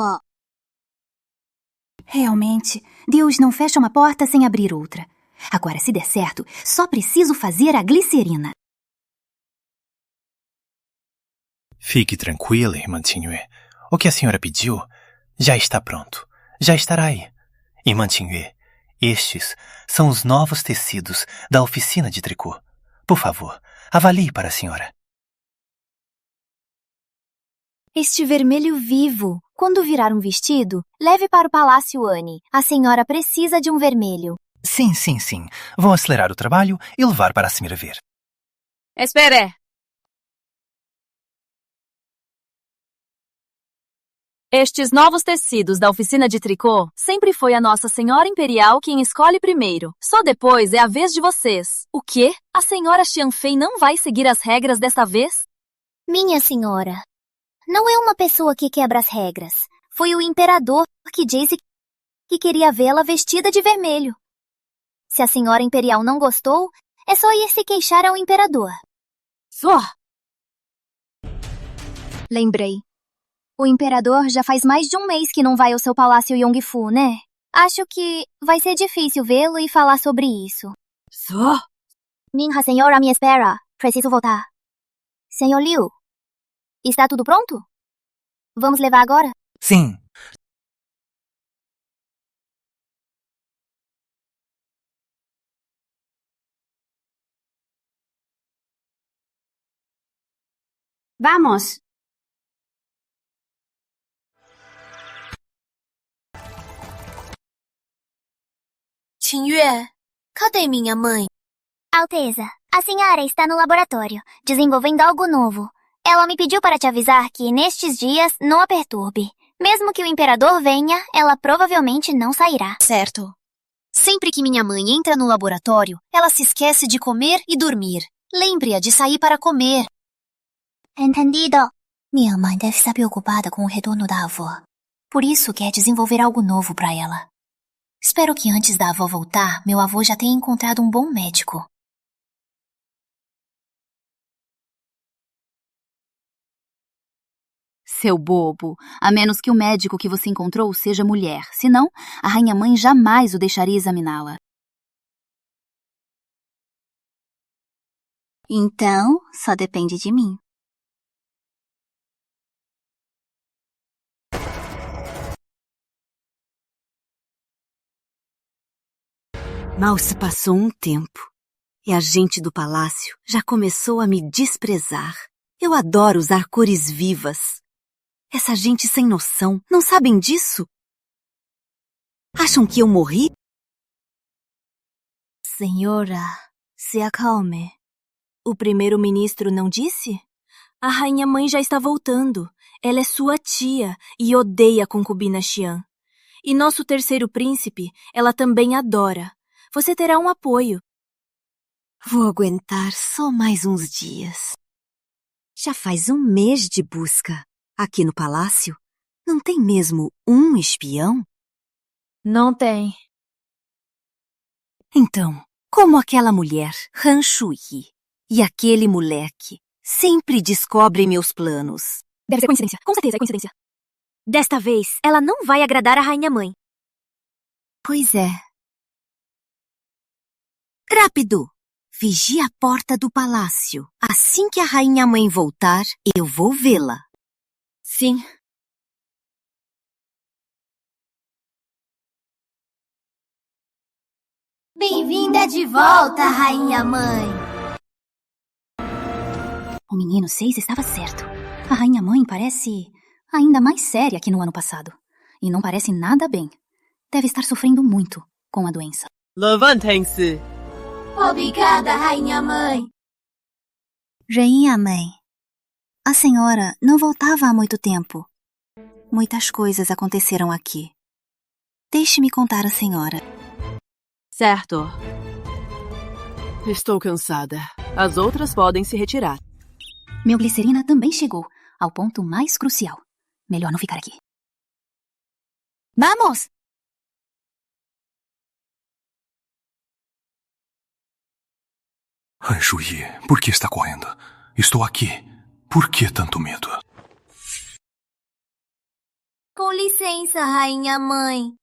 Realmente, Deus não fecha uma porta sem abrir outra. Agora, se der certo, só preciso fazer a glicerina. Fique tranquila, irmã Tinhue. O que a senhora pediu já está pronto. Já estará aí. Irmã Tinhue, estes são os novos tecidos da oficina de tricô. Por favor, avalie para a senhora. Este vermelho vivo. Quando virar um vestido, leve para o Palácio Anne. A senhora precisa de um vermelho. Sim. Vou acelerar o trabalho e levar para a senhora ver. Espere! Estes novos tecidos da oficina de tricô sempre foi a Nossa Senhora Imperial quem escolhe primeiro. Só depois é a vez de vocês. O quê? A senhora Xianfei não vai seguir as regras desta vez? Minha senhora, não é uma pessoa que quebra as regras. Foi o imperador que disse que queria vê-la vestida de vermelho. Se a senhora imperial não gostou, é só ir se queixar ao imperador. Só! Lembrei. O imperador já faz mais de um mês que não vai ao seu palácio Yongfu, né? Acho que vai ser difícil vê-lo e falar sobre isso. Só! Minha senhora me espera. Preciso voltar. Senhor Liu, está tudo pronto? Vamos levar agora? Sim. Vamos! Tinhue, cadê minha mãe? Alteza, a senhora está no laboratório, desenvolvendo algo novo. Ela me pediu para te avisar que, nestes dias, não a perturbe. Mesmo que o imperador venha, ela provavelmente não sairá. Certo. Sempre que minha mãe entra no laboratório, ela se esquece de comer e dormir. Lembre-a de sair para comer. Entendido. Minha mãe deve estar preocupada com o retorno da avó. Por isso quer desenvolver algo novo para ela. Espero que antes da avó voltar, meu avô já tenha encontrado um bom médico. Seu bobo, a menos que o médico que você encontrou seja mulher. Senão, a rainha-mãe jamais o deixaria examiná-la. Então, só depende de mim. Mal se passou um tempo e a gente do palácio já começou a me desprezar. Eu adoro usar cores vivas. Essa gente sem noção, não sabem disso? Acham que eu morri? Senhora, se acalme. O primeiro-ministro não disse? A rainha-mãe já está voltando. Ela é sua tia e odeia a concubina Xian. E nosso terceiro príncipe, ela também adora. Você terá um apoio. Vou aguentar só mais uns dias. Já faz um mês de busca. Aqui no palácio, não tem mesmo um espião? Não tem. Então, como aquela mulher, Han Shuyi, e aquele moleque sempre descobrem meus planos. Deve ser coincidência. Com certeza é coincidência. Desta vez, ela não vai agradar a rainha-mãe. Pois é. Rápido! Vigie a porta do palácio. Assim que a rainha-mãe voltar, eu vou vê-la. Sim. Bem-vinda de volta, rainha-mãe. O menino 6 estava certo. A rainha-mãe parece ainda mais séria que no ano passado. E não parece nada bem. Deve estar sofrendo muito com a doença. Levantem-se. Obrigada, rainha-mãe. Rainha-mãe, a senhora não voltava há muito tempo. Muitas coisas aconteceram aqui. Deixe-me contar à senhora. Certo. Estou cansada. As outras podem se retirar. Meu glicerina também chegou ao ponto mais crucial. Melhor não ficar aqui. Vamos! Han Shuyi, por que está correndo? Estou aqui. Por que tanto medo? Com licença, rainha-mãe.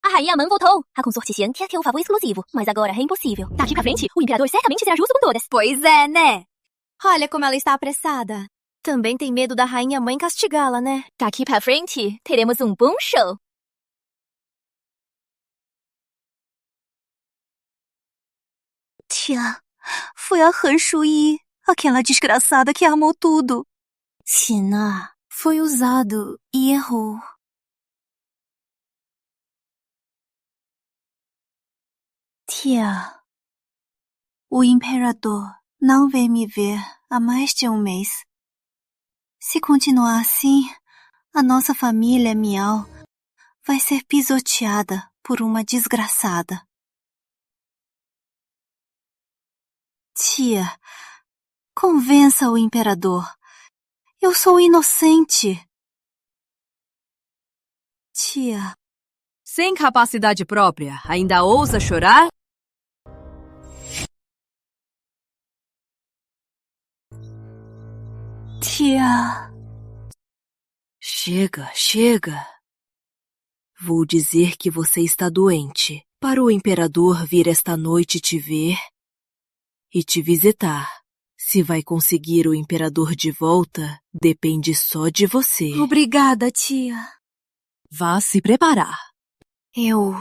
A rainha-mãe voltou. A consorte Xian quer ter um favor exclusivo, mas agora é impossível. Daqui pra frente, o imperador certamente será justo com todas. Pois é, né? Olha como ela está apressada. Também tem medo da rainha mãe castigá-la, né? Daqui pra frente, teremos um bom show. Tia, foi a Han Shuyi, aquela desgraçada que armou tudo. Tina, foi usado e errou. Tia, o imperador não vem me ver há mais de um mês. Se continuar assim, a nossa família Miao vai ser pisoteada por uma desgraçada. Tia, convença o imperador. Eu sou inocente. Tia. Sem capacidade própria, ainda ousa chorar? Tia. Chega. Vou dizer que você está doente, para o imperador vir esta noite te ver e te visitar. Se vai conseguir o imperador de volta, depende só de você. Obrigada, tia. Vá se preparar. Eu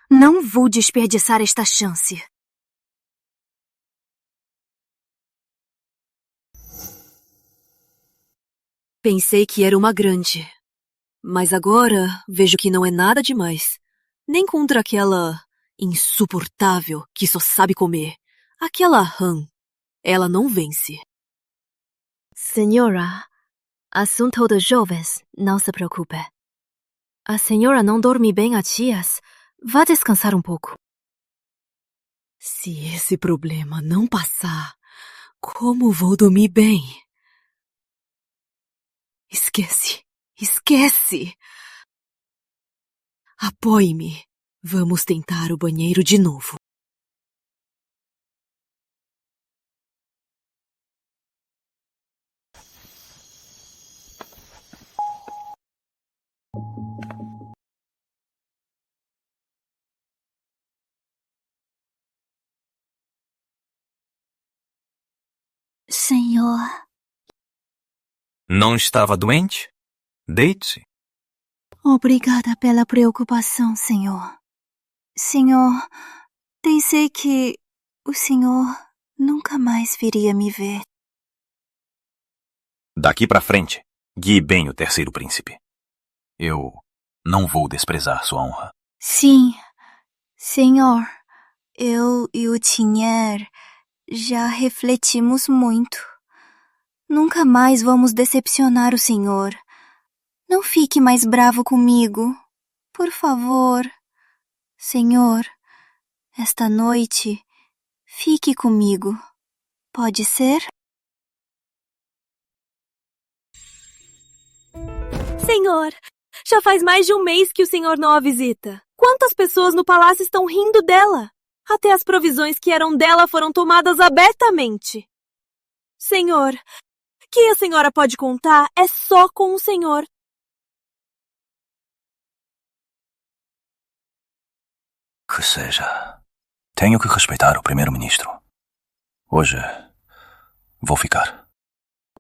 não vou desperdiçar esta chance. Pensei que era uma grande, mas agora vejo que não é nada demais. Nem contra aquela insuportável que só sabe comer. Aquela Han. Ela não vence. Senhora, assunto dos jovens, não se preocupe. A senhora não dorme bem há dias. Vá descansar um pouco. Se esse problema não passar, como vou dormir bem? Esquece! Apoie-me. Vamos tentar o banheiro de novo. Senhor. Não estava doente? Deite-se. Obrigada pela preocupação, senhor. Senhor, pensei que o senhor nunca mais viria me ver. Daqui pra frente, guie bem o terceiro príncipe. Eu não vou desprezar sua honra. Sim, senhor. Eu e o Tinher já refletimos muito. Nunca mais vamos decepcionar o senhor. Não fique mais bravo comigo. Por favor. Senhor, esta noite, fique comigo. Pode ser? Senhor, já faz mais de um mês que o senhor não a visita. Quantas pessoas no palácio estão rindo dela? Até as provisões que eram dela foram tomadas abertamente. Senhor, que a senhora pode contar é só com o senhor. Que seja. Tenho que respeitar o primeiro-ministro. Hoje vou ficar.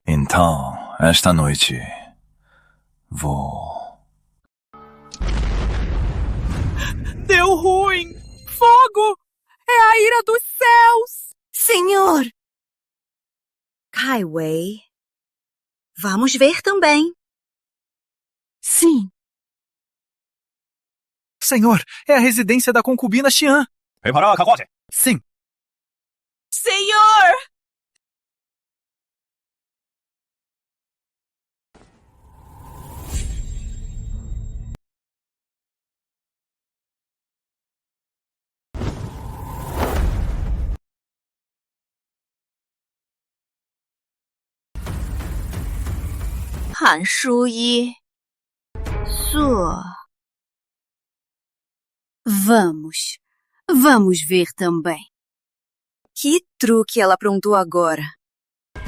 Então, esta noite vou... Deu ruim! Fogo! É a ira dos céus! Senhor! Kai Wei. Vamos ver também. Sim. Senhor, é a residência da concubina Xian. Preparar, cagote! Sim. Senhor! Han Shuyi. Sua. Vamos ver também. Que truque ela aprontou agora. Rápido!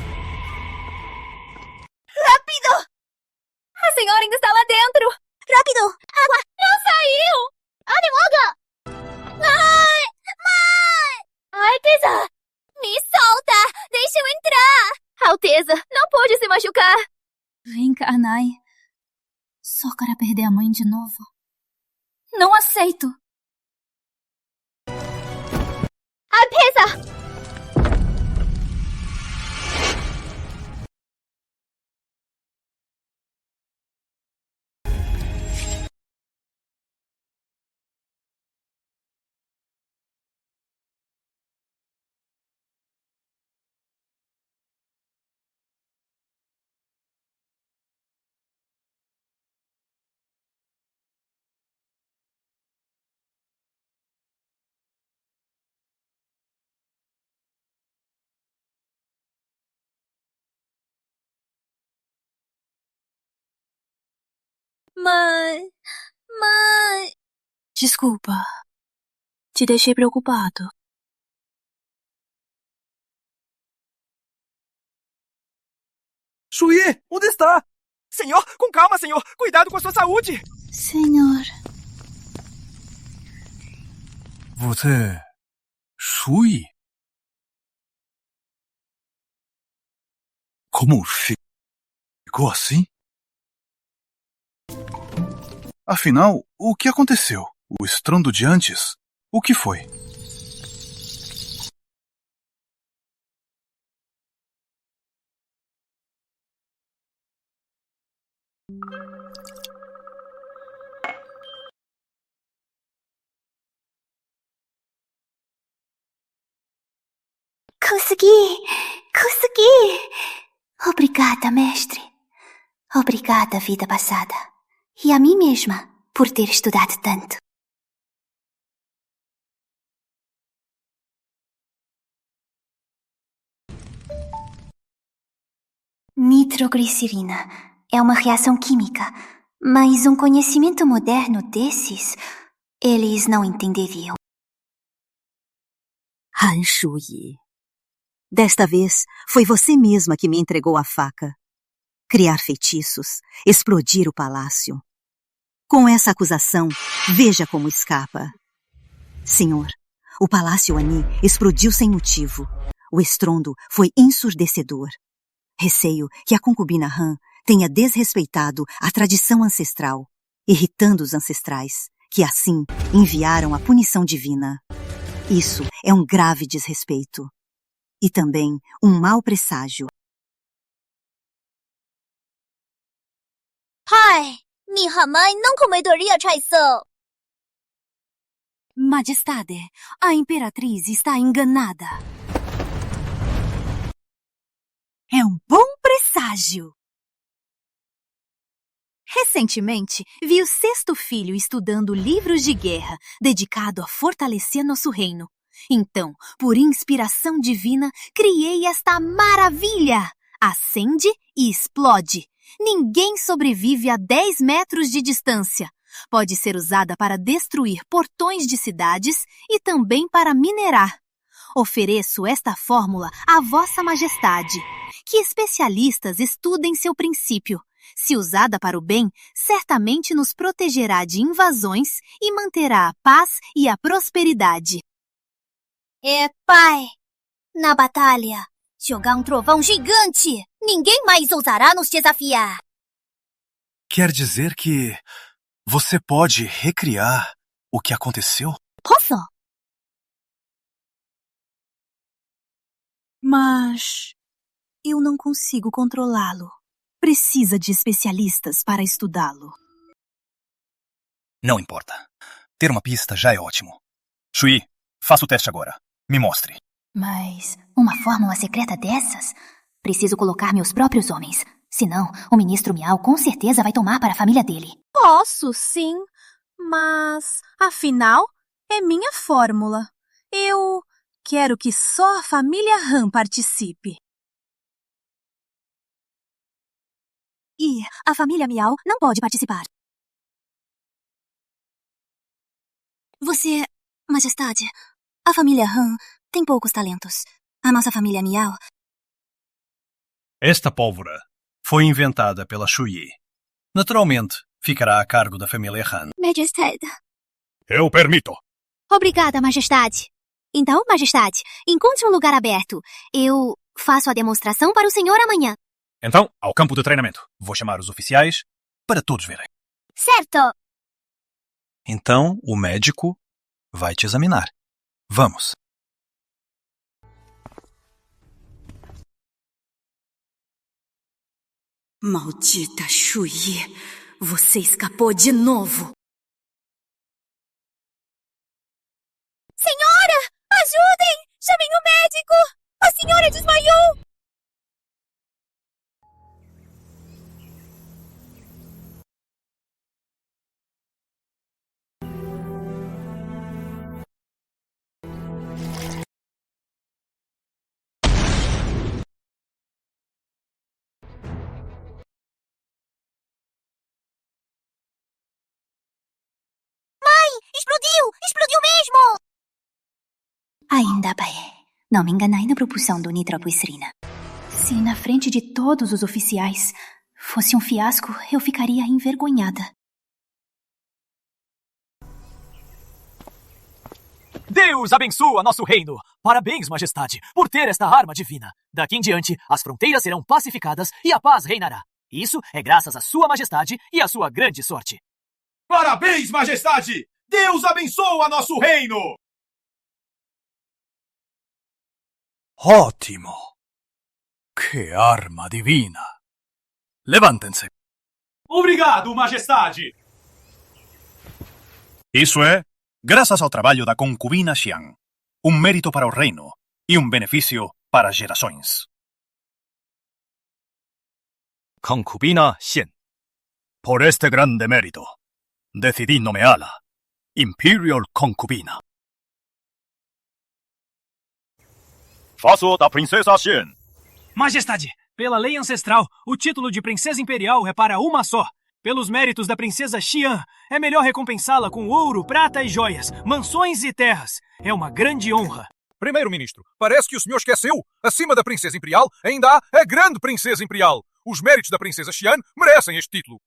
A senhora ainda está lá dentro! Rápido! Água! Não saiu! Abre logo! Mãe! Mãe! Alteza! Me solta! Deixa eu entrar! Alteza, não pode se machucar. Reencarnai só para perder a mãe de novo. Não aceito. Apesa! Mãe. Desculpa. Te deixei preocupado. Shuyi, onde está? Senhor, com calma, senhor. Cuidado com a sua saúde. Senhor. Você... Shuyi? Como ficou assim? Afinal, o que aconteceu? O estrondo de antes? O que foi? Consegui! Obrigada, mestre. Obrigada, vida passada. E a mim mesma, por ter estudado tanto. Nitroglicerina é uma reação química, mas um conhecimento moderno desses, eles não entenderiam. Han Shuyi. Desta vez, foi você mesma que me entregou a faca. Criar feitiços, explodir o palácio. Com essa acusação, veja como escapa. Senhor, o Palácio Ani explodiu sem motivo. O estrondo foi ensurdecedor. Receio que a concubina Han tenha desrespeitado a tradição ancestral, irritando os ancestrais, que assim enviaram a punição divina. Isso é um grave desrespeito. E também um mau presságio. Pai, minha mãe não comedoria traição. Majestade, a imperatriz está enganada. É um bom presságio. Recentemente, vi o 6º filho estudando livros de guerra dedicado a fortalecer nosso reino. Então, por inspiração divina, criei esta maravilha! Acende e explode. Ninguém sobrevive a 10 metros de distância. Pode ser usada para destruir portões de cidades e também para minerar. Ofereço esta fórmula à Vossa Majestade. Que especialistas estudem seu princípio. Se usada para o bem, certamente nos protegerá de invasões e manterá a paz e a prosperidade. Pai, na batalha, jogar um trovão gigante. Ninguém mais ousará nos desafiar. Quer dizer que você pode recriar o que aconteceu? Posso? Mas eu não consigo controlá-lo. Precisa de especialistas para estudá-lo. Não importa. Ter uma pista já é ótimo. Shuyi, faça o teste agora. Me mostre. Mas uma fórmula secreta dessas? Preciso colocar meus próprios homens. Senão, o ministro Miao com certeza vai tomar para a família dele. Posso, sim. Mas, afinal, é minha fórmula. Eu quero que só a família Han participe. E a família Miao não pode participar. Majestade, a família Han tem poucos talentos. A nossa família Miao... Esta pólvora foi inventada pela Shuyi. Naturalmente, ficará a cargo da família Han. Majestade. Eu permito. Obrigada, Majestade. Então, Majestade, encontre um lugar aberto. Eu faço a demonstração para o senhor amanhã. Então, ao campo de treinamento. Vou chamar os oficiais para todos verem. Certo. Então, o médico vai te examinar. Vamos. Maldita Shuyi, você escapou de novo. Senhora! Ajudem! Chamem o médico! A senhora desmaiou! Explodiu! Explodiu mesmo! Ainda bem. Não me enganei na propulsão do nitroglicerina. Se na frente de todos os oficiais fosse um fiasco, eu ficaria envergonhada. Deus abençoa nosso reino! Parabéns, majestade, por ter esta arma divina. Daqui em diante, as fronteiras serão pacificadas e a paz reinará. Isso é graças à sua majestade e à sua grande sorte. Parabéns, majestade! Deus abençoa nosso reino! Ótimo! Que arma divina! Levantem-se. Obrigado, majestade! Isso é, graças ao trabalho da concubina Xian, um mérito para o reino e um benefício para gerações. Concubina Xian. Por este grande mérito, decidi nomeá-la Imperial Concubina. Faço da princesa Xian. Majestade, pela lei ancestral, o título de princesa imperial é para uma só. Pelos méritos da princesa Xian, é melhor recompensá-la com ouro, prata e joias, mansões e terras. É uma grande honra. Primeiro-ministro, parece que o senhor esqueceu. Acima da princesa imperial, ainda há a grande princesa imperial. Os méritos da princesa Xian merecem este título.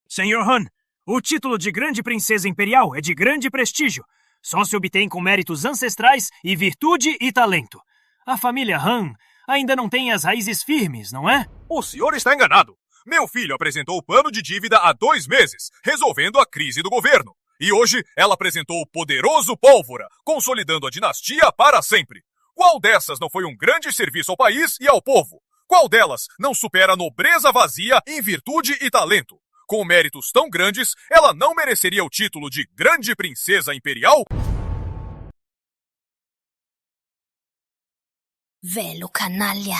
Senhor Han, o título de grande princesa imperial é de grande prestígio. Só se obtém com méritos ancestrais e virtude e talento. A família Han ainda não tem as raízes firmes, não é? O senhor está enganado. Meu filho apresentou o plano de dívida há 2 meses, resolvendo a crise do governo. E hoje ela apresentou o poderoso Pólvora, consolidando a dinastia para sempre. Qual dessas não foi um grande serviço ao país e ao povo? Qual delas não supera a nobreza vazia em virtude e talento? Com méritos tão grandes, ela não mereceria o título de Grande Princesa Imperial? Velho canalha.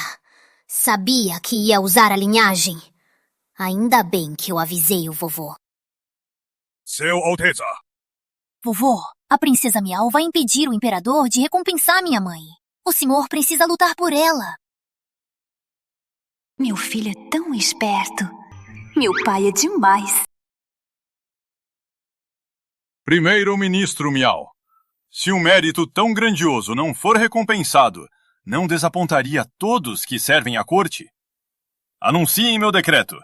Sabia que ia usar a linhagem. Ainda bem que eu avisei o vovô. Seu Alteza. Vovô, a princesa Miau vai impedir o imperador de recompensar minha mãe. O senhor precisa lutar por ela. Meu filho é tão esperto. Meu pai é demais. Primeiro-ministro Miau, se um mérito tão grandioso não for recompensado, não desapontaria todos que servem à corte? Anuncie meu decreto.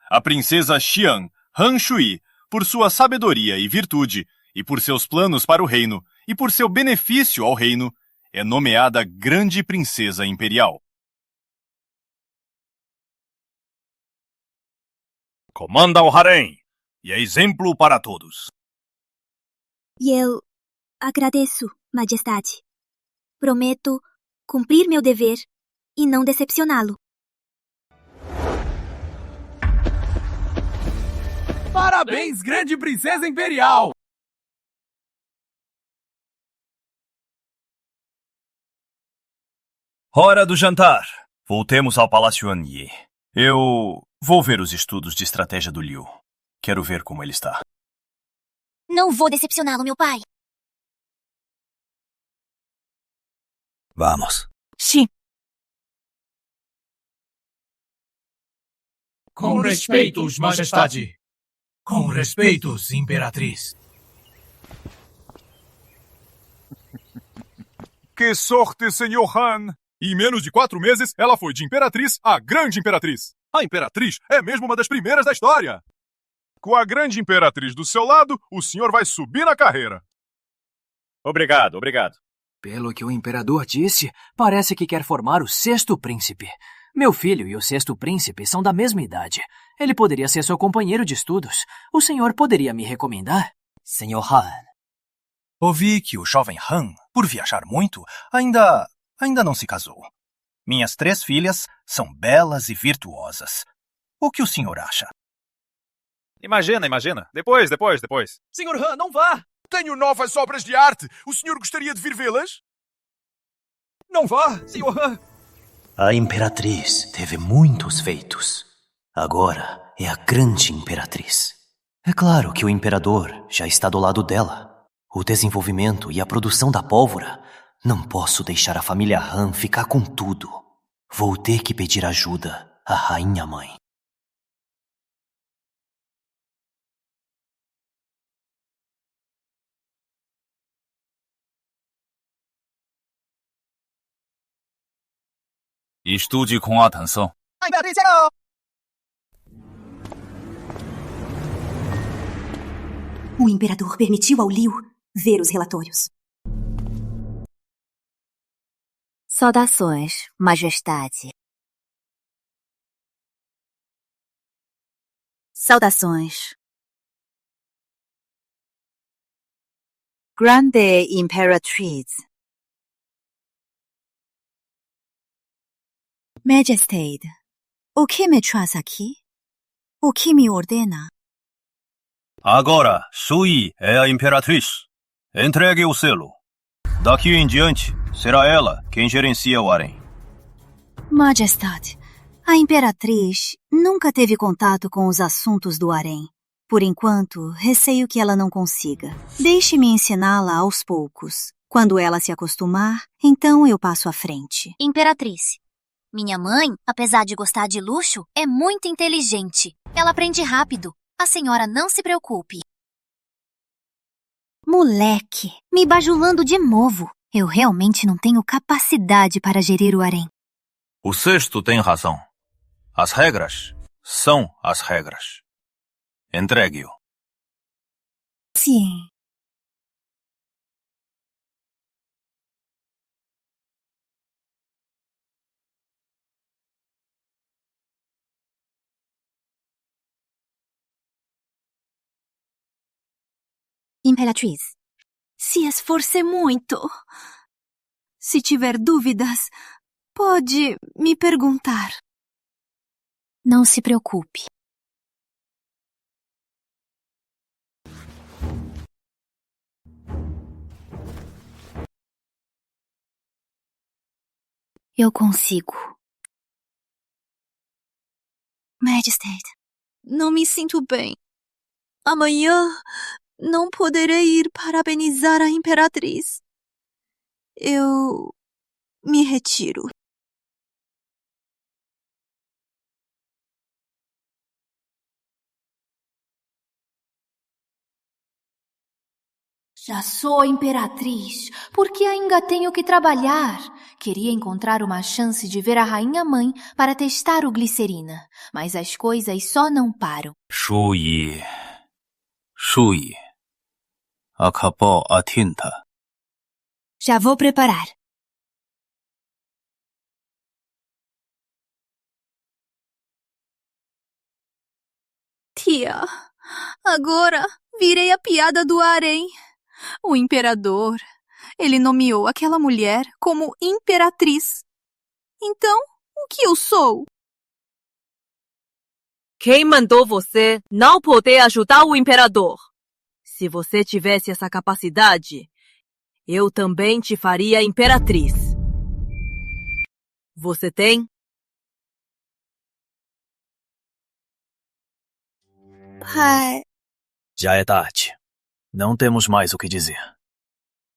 A princesa Xian Han Shui, por sua sabedoria e virtude, e por seus planos para o reino, e por seu benefício ao reino, é nomeada Grande Princesa Imperial. Comanda o harém, e é exemplo para todos. E eu agradeço, majestade. Prometo cumprir meu dever e não decepcioná-lo. Parabéns, Grande Princesa Imperial! Hora do jantar. Voltemos ao Palácio Anyi. Eu vou ver os estudos de estratégia do Liu. Quero ver como ele está. Não vou decepcioná-lo, meu pai. Vamos. Sim. Com respeitos, majestade. Com respeitos, imperatriz. Que sorte, senhor Han! Em menos de 4 meses, ela foi de imperatriz a grande imperatriz. A imperatriz é mesmo uma das primeiras da história. Com a grande imperatriz do seu lado, o senhor vai subir na carreira. Obrigado, obrigado. Pelo que o imperador disse, parece que quer formar o 6º príncipe. Meu filho e o sexto príncipe são da mesma idade. Ele poderia ser seu companheiro de estudos. O senhor poderia me recomendar? Senhor Han. Ouvi que o jovem Han, por viajar muito, ainda não se casou. Minhas 3 filhas são belas e virtuosas. O que o senhor acha? Imagina. Depois. Senhor Han, não vá! Tenho novas obras de arte. O senhor gostaria de vir vê-las? Não vá, Senhor Han! A imperatriz teve muitos feitos. Agora é a grande imperatriz. É claro que o imperador já está do lado dela. O desenvolvimento e a produção da pólvora. Não posso deixar a família Han ficar com tudo. Vou ter que pedir ajuda à rainha-mãe. Estude com atenção. O imperador permitiu ao Liu ver os relatórios. Saudações, Majestade. Saudações. Grande Imperatriz. Majestade, o que me traz aqui? O que me ordena? Agora, Sui é a imperatriz. Entregue o selo. Daqui em diante, será ela quem gerencia o harém. Majestade, a Imperatriz nunca teve contato com os assuntos do harém. Por enquanto, receio que ela não consiga. Deixe-me ensiná-la aos poucos. Quando ela se acostumar, então eu passo à frente. Imperatriz. Minha mãe, apesar de gostar de luxo, é muito inteligente. Ela aprende rápido. A senhora não se preocupe. Moleque, me bajulando de novo. Eu realmente não tenho capacidade para gerir o harém. O sexto tem razão. As regras são as regras. Entregue-o. Sim. Imperatriz, se esforce muito. Se tiver dúvidas, pode me perguntar. Não se preocupe. Eu consigo. Majestade, não me sinto bem. Amanhã não poderei ir parabenizar a Imperatriz. Eu me retiro. Já sou imperatriz, porque ainda tenho que trabalhar. Queria encontrar uma chance de ver a rainha-mãe para testar o glicerina, mas as coisas só não param. Shui, acabou a tinta. Já vou preparar. Tia, agora virei a piada do harém. O imperador, ele nomeou aquela mulher como imperatriz. Então, o que eu sou? Quem mandou você não poder ajudar o imperador? Se você tivesse essa capacidade, eu também te faria imperatriz. Você tem? Pai. Já é tarde. Não temos mais o que dizer.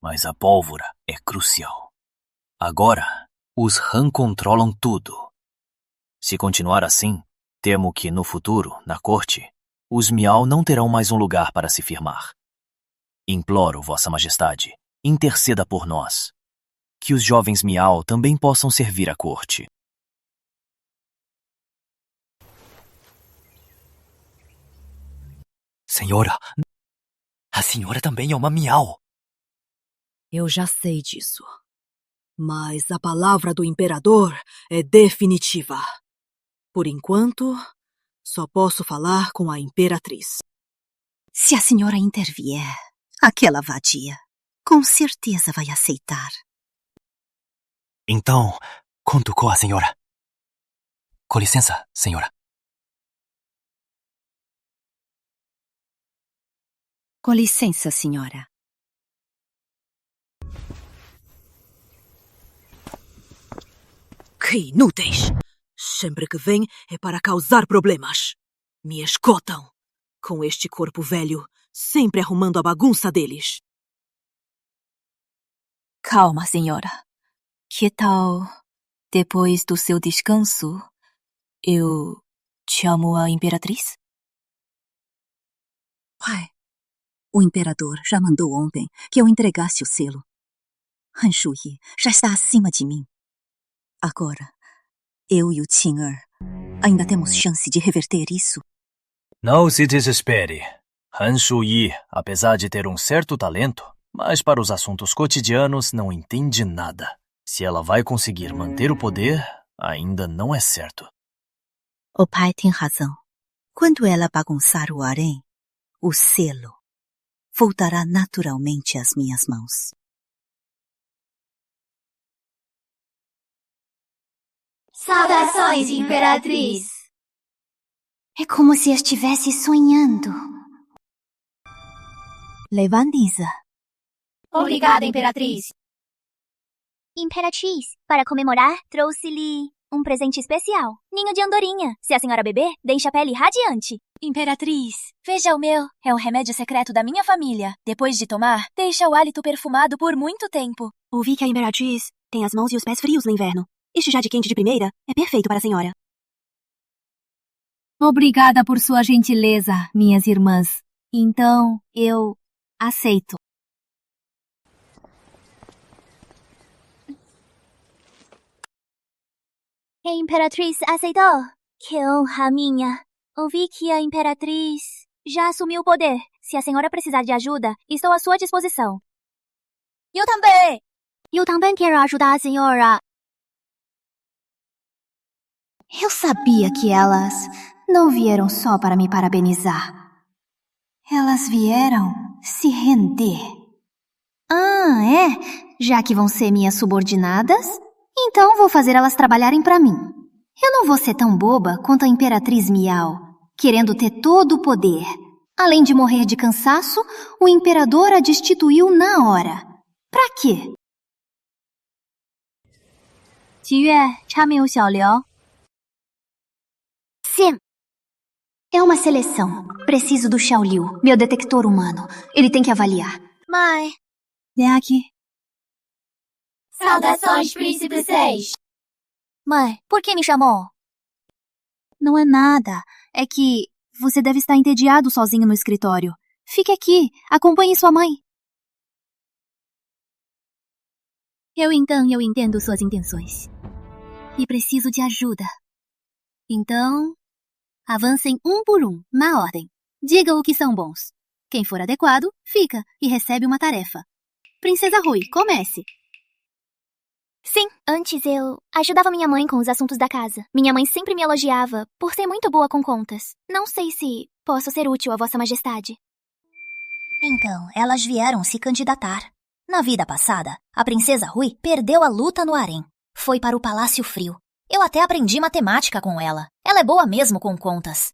Mas a pólvora é crucial. Agora, os Han controlam tudo. Se continuar assim, temo que no futuro, na corte, os Miao não terão mais um lugar para se firmar. Imploro, Vossa Majestade, interceda por nós. Que os jovens Miao também possam servir à corte. Senhora, a senhora também é uma Miao. Eu já sei disso. Mas a palavra do imperador é definitiva. Por enquanto, só posso falar com a imperatriz. Se a senhora intervier, aquela vadia com certeza vai aceitar. Então, conto com a senhora. Com licença, senhora. Com licença, senhora. Que inúteis! Sempre que vêm é para causar problemas. Me esgotam. Com este corpo velho, sempre arrumando a bagunça deles. Calma, senhora. Que tal, depois do seu descanso, eu chamo a imperatriz? Pai, o imperador já mandou ontem que eu entregasse o selo. Han Shuyi já está acima de mim. Agora, eu e o Qing'er ainda temos chance de reverter isso. Não se desespere. Han Shuyi, apesar de ter um certo talento, mas para os assuntos cotidianos não entende nada. Se ela vai conseguir manter o poder, ainda não é certo. O pai tem razão. Quando ela bagunçar o harém, o selo voltará naturalmente às minhas mãos. Saudações, Imperatriz! É como se estivesse sonhando. Levantem-se. Obrigada, Imperatriz! Imperatriz, para comemorar, trouxe-lhe um presente especial. Ninho de andorinha. Se a senhora beber, deixa a pele radiante. Imperatriz, veja o meu. É um remédio secreto da minha família. Depois de tomar, deixa o hálito perfumado por muito tempo. Ouvi que a Imperatriz tem as mãos e os pés frios no inverno. Este chá de quente de primeira é perfeito para a senhora. Obrigada por sua gentileza, minhas irmãs. Então, eu aceito. A Imperatriz aceitou? Que honra minha. Ouvi que a Imperatriz já assumiu o poder. Se a senhora precisar de ajuda, estou à sua disposição. Eu também! Eu também quero ajudar a senhora. Eu sabia que elas não vieram só para me parabenizar. Elas vieram se render. Ah, é? Já que vão ser minhas subordinadas, então vou fazer elas trabalharem para mim. Eu não vou ser tão boba quanto a Imperatriz Miao, querendo ter todo o poder. Além de morrer de cansaço, o imperador a destituiu na hora. Pra quê? 菊月，差没有小刘。 Sim. É uma seleção. Preciso do Xiaoliu, meu detector humano. Ele tem que avaliar. Mãe. Vem aqui. Saudações, Príncipe 6. Mãe, por que me chamou? Não é nada. É que você deve estar entediado sozinho no escritório. Fique aqui. Acompanhe sua mãe. Eu entendo suas intenções. E preciso de ajuda. Então, avancem um por um, na ordem. Diga o que são bons. Quem for adequado, fica e recebe uma tarefa. Princesa Rui, comece. Sim, antes eu ajudava minha mãe com os assuntos da casa. Minha mãe sempre me elogiava por ser muito boa com contas. Não sei se posso ser útil a Vossa Majestade. Então, elas vieram se candidatar. Na vida passada, a princesa Rui perdeu a luta no harém. Foi para o Palácio Frio. Eu até aprendi matemática com ela. Ela é boa mesmo com contas.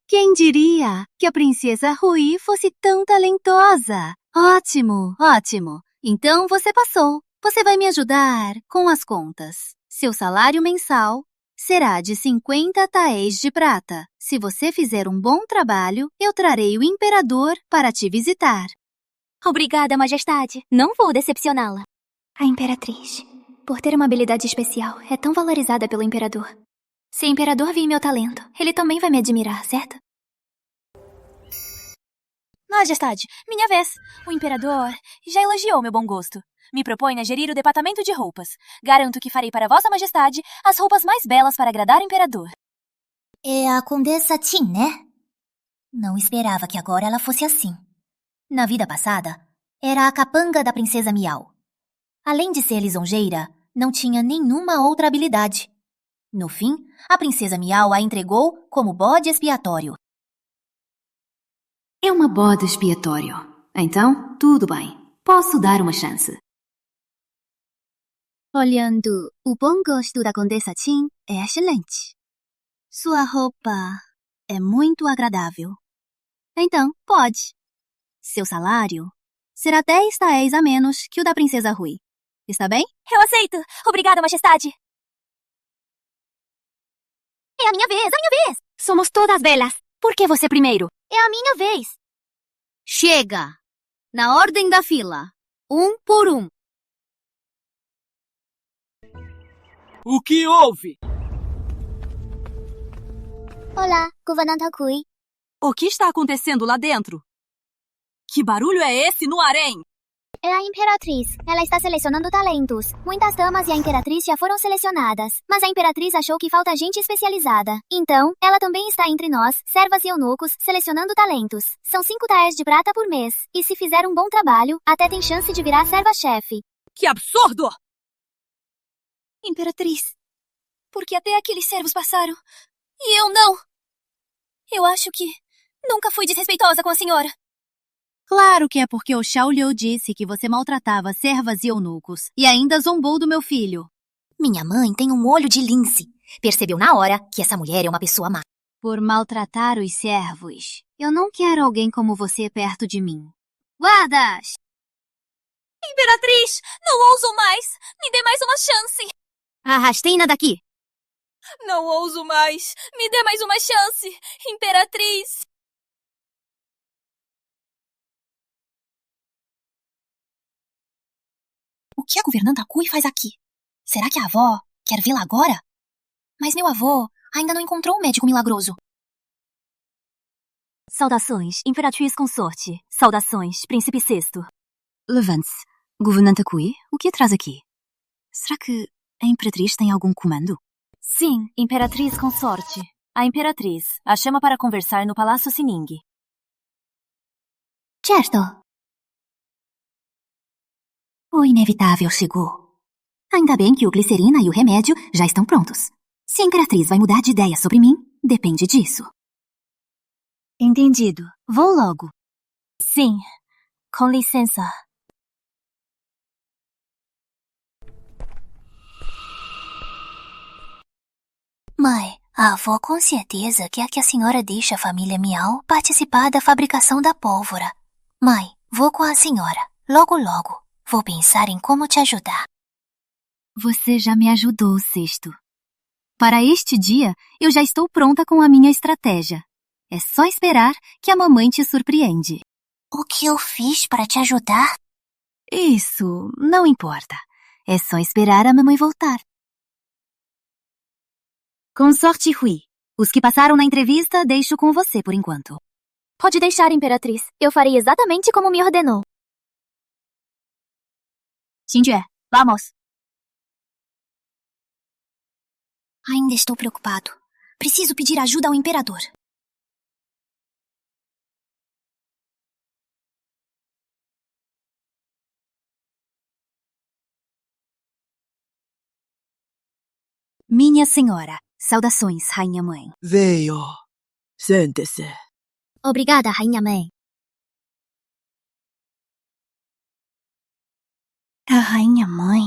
Quem diria que a princesa Rui fosse tão talentosa? Ótimo, ótimo. Então você passou. Você vai me ajudar com as contas. Seu salário mensal será de 50 taéis de prata. Se você fizer um bom trabalho, eu trarei o imperador para te visitar. Obrigada, Majestade. Não vou decepcioná-la. A Imperatriz, por ter uma habilidade especial, é tão valorizada pelo Imperador. Se o Imperador vir meu talento, ele também vai me admirar, certo? Majestade, minha vez. O Imperador já elogiou meu bom gosto. Me propõe a gerir o departamento de roupas. Garanto que farei para Vossa Majestade as roupas mais belas para agradar o Imperador. É a Condessa Tin, né? Não esperava que agora ela fosse assim. Na vida passada, era a capanga da princesa Miao. Além de ser lisonjeira, não tinha nenhuma outra habilidade. No fim, a princesa Miau a entregou como bode expiatório. É uma bode expiatório. Então, tudo bem. Posso dar uma chance. Olhando, o bom gosto da Condessa Qin é excelente. Sua roupa é muito agradável. Então, pode. Seu salário será 10 taéis a menos que o da Princesa Rui. Está bem? Eu aceito! Obrigada, majestade! É a minha vez, a minha vez! Somos todas belas. Por que você primeiro? É a minha vez! Chega! Na ordem da fila. Um por um. O que houve? Olá, governanta Kui. O que está acontecendo lá dentro? Que barulho é esse no harém? É a Imperatriz. Ela está selecionando talentos. Muitas damas e a Imperatriz já foram selecionadas. Mas a Imperatriz achou que falta gente especializada. Então, ela também está entre nós, servas e eunucos, selecionando talentos. São 5 taéis de prata por mês. E se fizer um bom trabalho, até tem chance de virar serva-chefe. Que absurdo! Imperatriz, por que até aqueles servos passaram e eu não? Eu acho que nunca fui desrespeitosa com a senhora. Claro que é porque o Xiao Liu disse que você maltratava servas e eunucos e ainda zombou do meu filho. Minha mãe tem um olho de lince. Percebeu na hora que essa mulher é uma pessoa má. Por maltratar os servos, eu não quero alguém como você perto de mim. Guardas! Imperatriz, não ouso mais. Me dê mais uma chance. Arrastei-na daqui. Não ouso mais. Me dê mais uma chance. Imperatriz. O que a governanta Kui faz aqui? Será que a avó quer vê-la agora? Mas meu avô ainda não encontrou um médico milagroso. Saudações, Imperatriz Consorte. Saudações, Príncipe Sexto. Levante-se. Governanta Kui, o que a traz aqui? Será que a Imperatriz tem algum comando? Sim, Imperatriz Consorte. A Imperatriz a chama para conversar no Palácio Sining. Certo. O inevitável chegou. Ainda bem que o glicerina e o remédio já estão prontos. Se a Imperatriz vai mudar de ideia sobre mim, depende disso. Entendido. Vou logo. Sim. Com licença. Mãe, a avó com certeza quer que a senhora deixe a família Miau participar da fabricação da pólvora. Mãe, vou com a senhora. Logo, logo. Vou pensar em como te ajudar. Você já me ajudou, Sexto. Para este dia, eu já estou pronta com a minha estratégia. É só esperar que a mamãe te surpreende. O que eu fiz para te ajudar? Isso não importa. É só esperar a mamãe voltar. Consorte Hui. Os que passaram na entrevista, deixo com você por enquanto. Pode deixar, Imperatriz. Eu farei exatamente como me ordenou. Xinjue, vamos. Ainda estou preocupado. Preciso pedir ajuda ao imperador. Minha senhora, saudações, rainha mãe. Veio. Sente-se. Obrigada, rainha mãe. A rainha mãe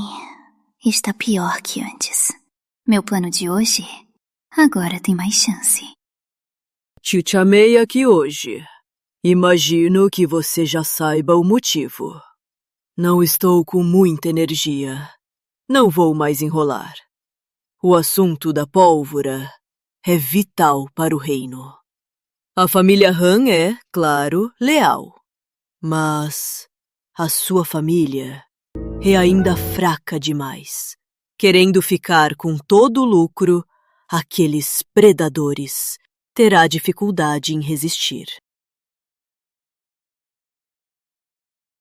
está pior que antes. Meu plano de hoje agora tem mais chance. Te chamei aqui hoje. Imagino que você já saiba o motivo. Não estou com muita energia. Não vou mais enrolar. O assunto da pólvora é vital para o reino. A família Han é, claro, leal. Mas a sua família é ainda fraca demais. Querendo ficar com todo o lucro, aqueles predadores terá dificuldade em resistir.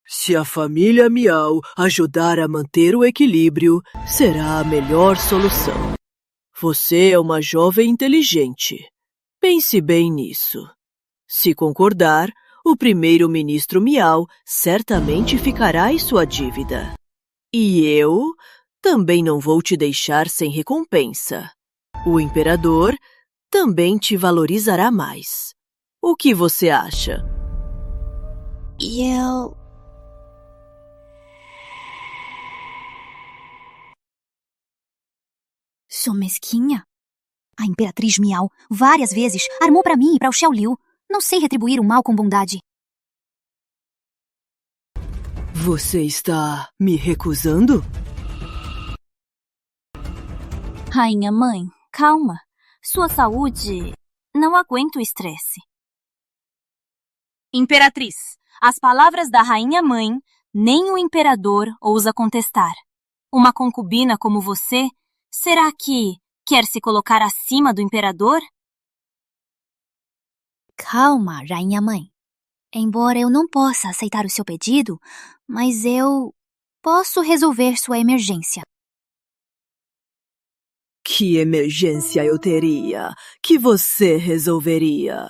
Se a família Miau ajudar a manter o equilíbrio, será a melhor solução. Você é uma jovem inteligente. Pense bem nisso. Se concordar, o primeiro-ministro Miau certamente ficará em sua dívida. E eu também não vou te deixar sem recompensa. O imperador também te valorizará mais. O que você acha? E eu... Sou mesquinha? A Imperatriz Miao várias vezes armou pra mim e pra o Xiaoliu. Não sei retribuir o mal com bondade. Você está me recusando? Rainha mãe, calma. Sua saúde não aguenta o estresse. Imperatriz, as palavras da rainha mãe, nem o imperador ousa contestar. Uma concubina como você, será que quer se colocar acima do imperador? Calma, rainha mãe. Embora eu não possa aceitar o seu pedido, mas eu posso resolver sua emergência. Que emergência eu teria que você resolveria?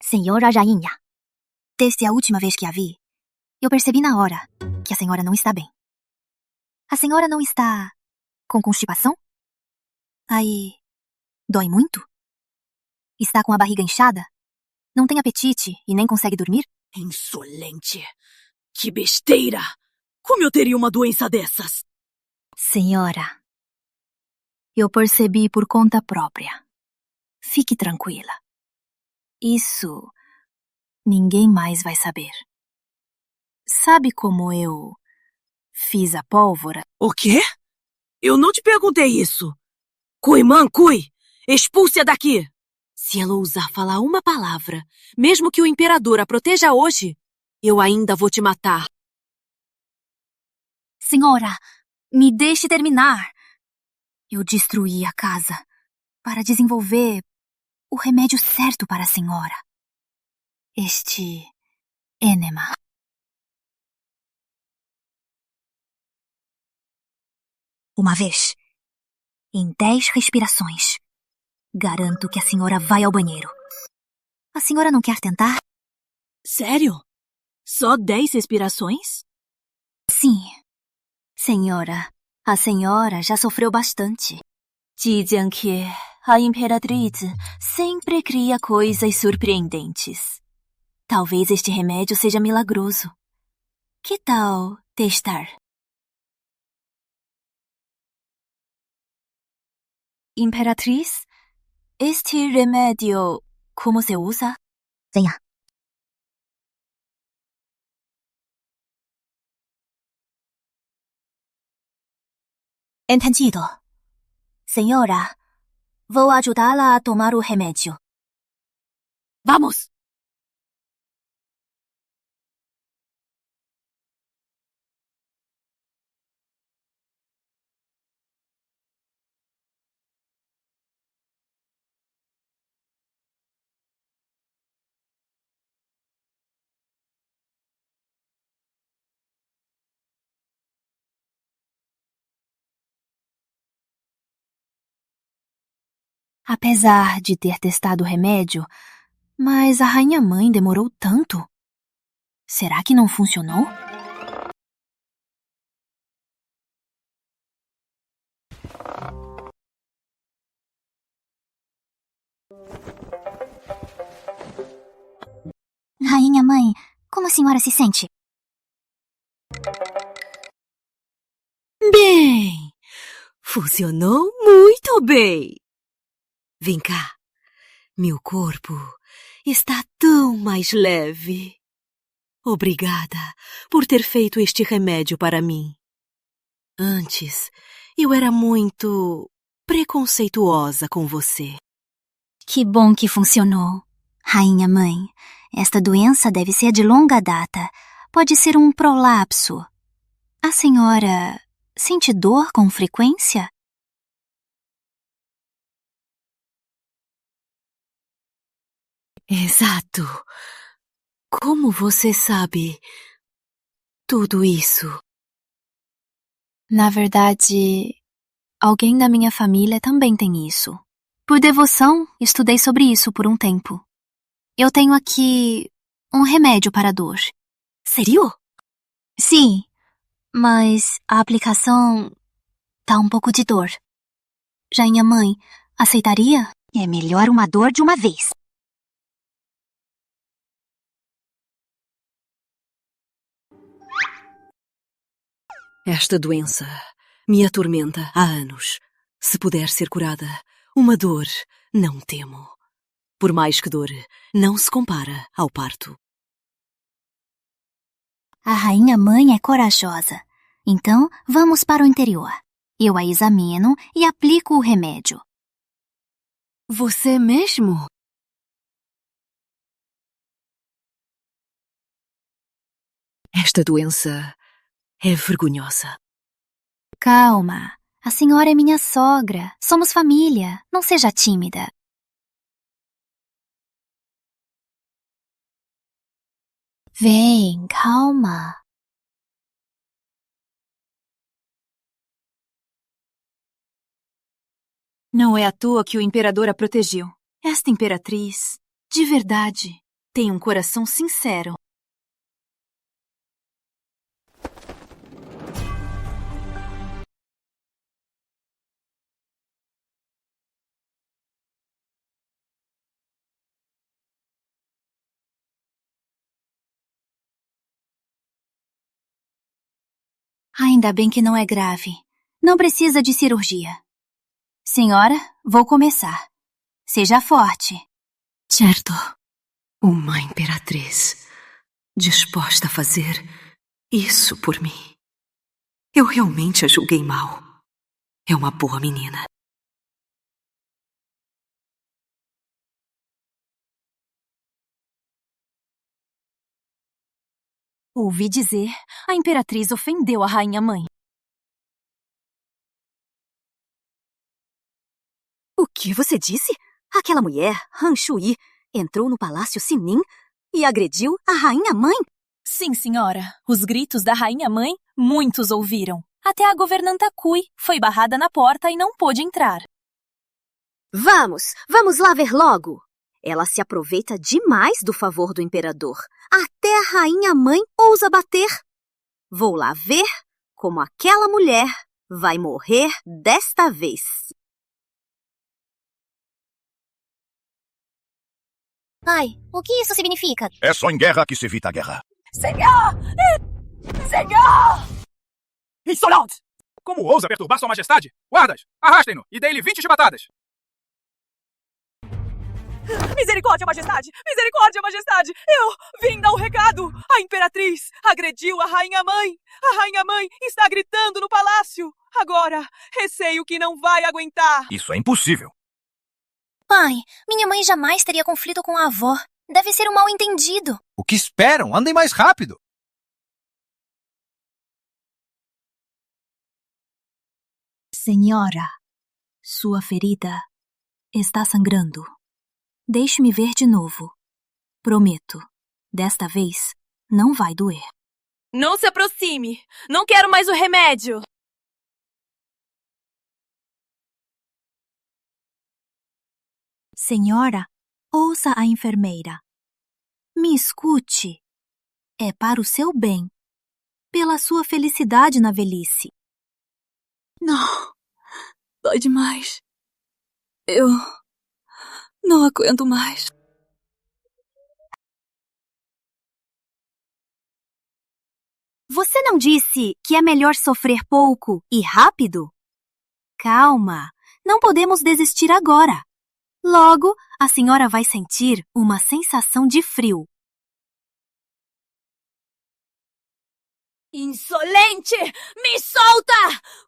Senhora rainha, desde a última vez que a vi, eu percebi na hora que a senhora não está bem. A senhora não está com constipação? Aí, dói muito? Está com a barriga inchada? Não tem apetite e nem consegue dormir? Insolente! Que besteira! Como eu teria uma doença dessas? Senhora, eu percebi por conta própria. Fique tranquila. Isso ninguém mais vai saber. Sabe como eu fiz a pólvora? O quê? Eu não te perguntei isso. Kuiman Kui, expulse-a daqui! Se ela ousar falar uma palavra, mesmo que o imperador a proteja hoje, eu ainda vou te matar. Senhora, me deixe terminar. Eu destruí a casa para desenvolver o remédio certo para a senhora. Este enema. Uma vez, em 10 respirações, garanto que a senhora vai ao banheiro. A senhora não quer tentar? Sério? Só 10 respirações? Sim. Senhora, a senhora já sofreu bastante. Dizem que a Imperatriz sempre cria coisas surpreendentes. Talvez este remédio seja milagroso. Que tal testar? Imperatriz, este remédio, como se usa? Venha. Entendido. Senhora, vou ajudá-la a tomar o remédio. Vamos! Apesar de ter testado o remédio, mas a rainha-mãe demorou tanto. Será que não funcionou? Rainha-mãe, como a senhora se sente? Bem, funcionou muito bem. Vem cá, meu corpo está tão mais leve. Obrigada por ter feito este remédio para mim. Antes, eu era muito preconceituosa com você. Que bom que funcionou. Rainha-mãe, esta doença deve ser de longa data. Pode ser um prolapso. A senhora sente dor com frequência? Exato. Como você sabe tudo isso? Na verdade, alguém da minha família também tem isso. Por devoção, estudei sobre isso por um tempo. Eu tenho aqui um remédio para a dor. Sério? Sim, mas a aplicação tá um pouco de dor. Rainha Mãe, aceitaria? É melhor uma dor de uma vez. Esta doença me atormenta há anos. Se puder ser curada, uma dor não temo. Por mais que dor, não se compara ao parto. A Rainha Mãe é corajosa. Então, vamos para o interior. Eu a examino e aplico o remédio. Você mesmo? Esta doença é vergonhosa. Calma. A senhora é minha sogra. Somos família. Não seja tímida. Vem, calma. Não é à toa que o imperador a protegeu. Esta imperatriz, de verdade, tem um coração sincero. Ainda bem que não é grave. Não precisa de cirurgia. Senhora, vou começar. Seja forte. Certo. Uma imperatriz disposta a fazer isso por mim. Eu realmente a julguei mal. É uma boa menina. Ouvi dizer, a imperatriz ofendeu a rainha mãe. O que você disse? Aquela mulher, Han Shui, entrou no Palácio Sinin e agrediu a rainha mãe? Sim, senhora. Os gritos da rainha mãe, muitos ouviram. Até a governanta Cui foi barrada na porta e não pôde entrar. Vamos lá ver logo. Ela se aproveita demais do favor do imperador. Até a rainha mãe ousa bater. Vou lá ver como aquela mulher vai morrer desta vez. Pai, o que isso significa? É só em guerra que se evita a guerra. Senhor! Senhor! Insolente! Como ousa perturbar sua majestade? Guardas, arrastem-no e dê-lhe 20 chibatadas. Misericórdia, majestade! Misericórdia, majestade! Eu vim dar um recado! A imperatriz agrediu a rainha-mãe! A rainha-mãe está gritando no palácio! Agora, receio que não vai aguentar! Isso é impossível! Pai, minha mãe jamais teria conflito com a avó. Deve ser um mal-entendido. O que esperam? Andem mais rápido! Senhora, sua ferida está sangrando. Deixe-me ver de novo. Prometo, desta vez não vai doer. Não se aproxime! Não quero mais o remédio! Senhora, ouça a enfermeira. Me escute. É para o seu bem. Pela sua felicidade na velhice. Não. Dói demais. Eu não aguento mais. Você não disse que é melhor sofrer pouco e rápido? Calma, não podemos desistir agora. Logo, a senhora vai sentir uma sensação de frio. Insolente! Me solta!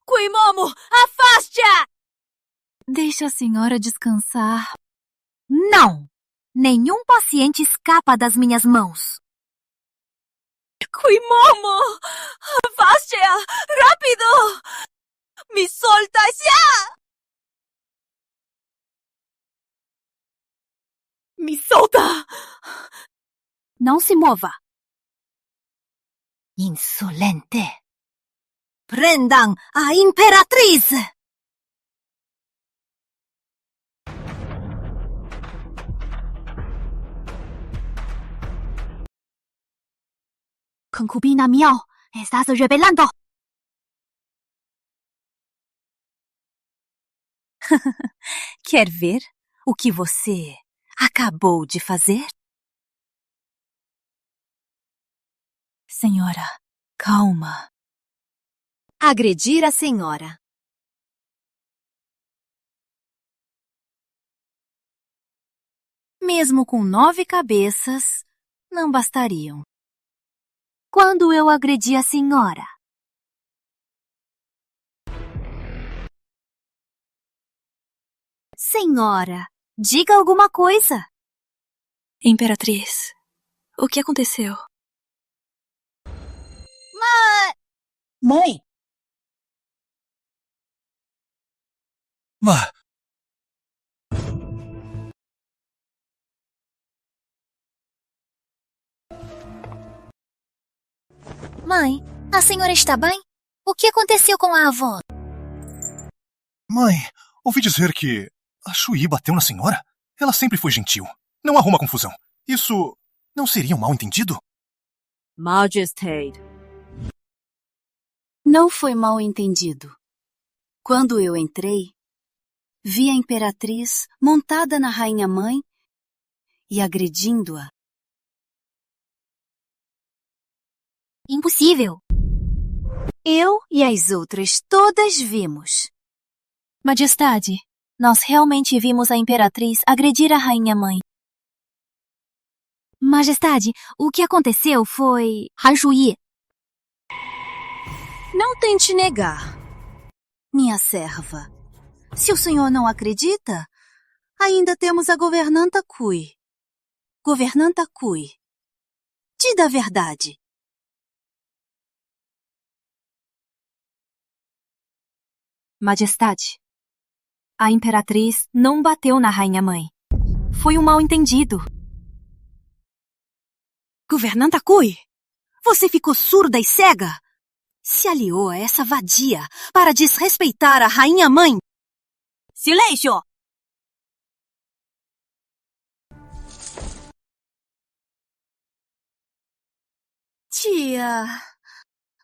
Kuimomo, afaste-a! Deixa a senhora descansar. Não! Nenhum paciente escapa das minhas mãos. Kuimomo! Afaste-a! Rápido! Me solta já! Me solta! Não se mova. Insolente! Prendam a imperatriz! concubina Miao está se rebelando. Quer ver o que você acabou de fazer? Senhora, calma. Agredir a senhora. Mesmo com 9 cabeças, não bastariam. Quando eu agredi a senhora? Senhora, diga alguma coisa. Imperatriz, o que aconteceu? Mãe! Vá. Mãe, a senhora está bem? O que aconteceu com a avó? Mãe, ouvi dizer que a Shui bateu na senhora? Ela sempre foi gentil. Não arruma confusão. Isso não seria um mal-entendido? Majestade. Não foi mal entendido. Quando eu entrei, vi a imperatriz montada na rainha-mãe e agredindo-a. Impossível. Eu e as outras todas vimos. Majestade, nós realmente vimos a imperatriz agredir a rainha-mãe. Majestade, o que aconteceu foi... Han Shui. Não tente negar, minha serva. Se o senhor não acredita, ainda temos a governanta Cui. Governanta Cui, diga a verdade. Majestade, a imperatriz não bateu na rainha-mãe. Foi um mal-entendido. Governanta Cui, você ficou surda e cega? Se aliou a essa vadia para desrespeitar a rainha-mãe. Silêncio! Tia,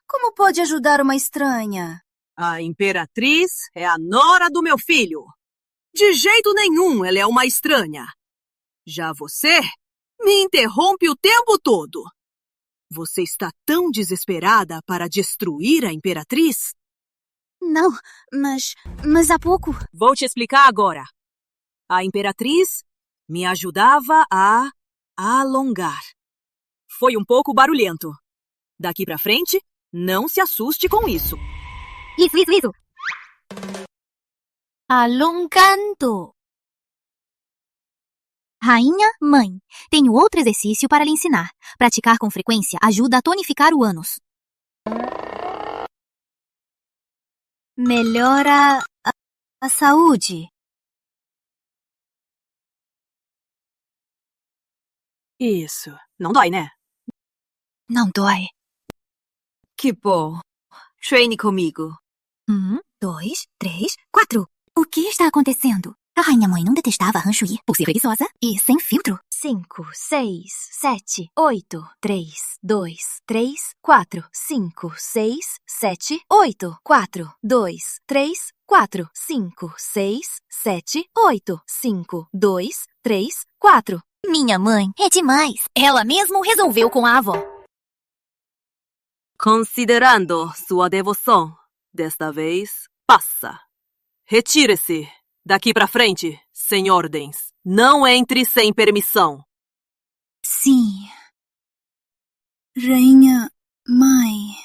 como pode ajudar uma estranha? A imperatriz é a nora do meu filho. De jeito nenhum ela é uma estranha. Já você me interrompe o tempo todo. Você está tão desesperada para destruir a imperatriz? Não, mas há pouco... Vou te explicar agora. A imperatriz me ajudava a alongar. Foi um pouco barulhento. Daqui pra frente, não se assuste com isso. Isso. Alongando. Rainha, mãe, tenho outro exercício para lhe ensinar. Praticar com frequência ajuda a tonificar o ânus. Melhora a saúde. Isso. Não dói, né? Não dói. Que bom. Treine comigo. 1, 2, 3, 4. O que está acontecendo? A rainha-mãe não detestava Han Shui por ser preguiçosa e sem filtro. 5, 6, 7, 8, 3, 2, 3, 4, 5, 6, 7, 8, 4, 2, 3, 4, 5, 6, 7, 8, 5, 2, 3, 4. Minha mãe é demais. Ela mesmo resolveu com a avó. Considerando sua devoção, desta vez, passa. Retire-se. Daqui pra frente, sem ordens. Não entre sem permissão. Sim. Rainha, mãe.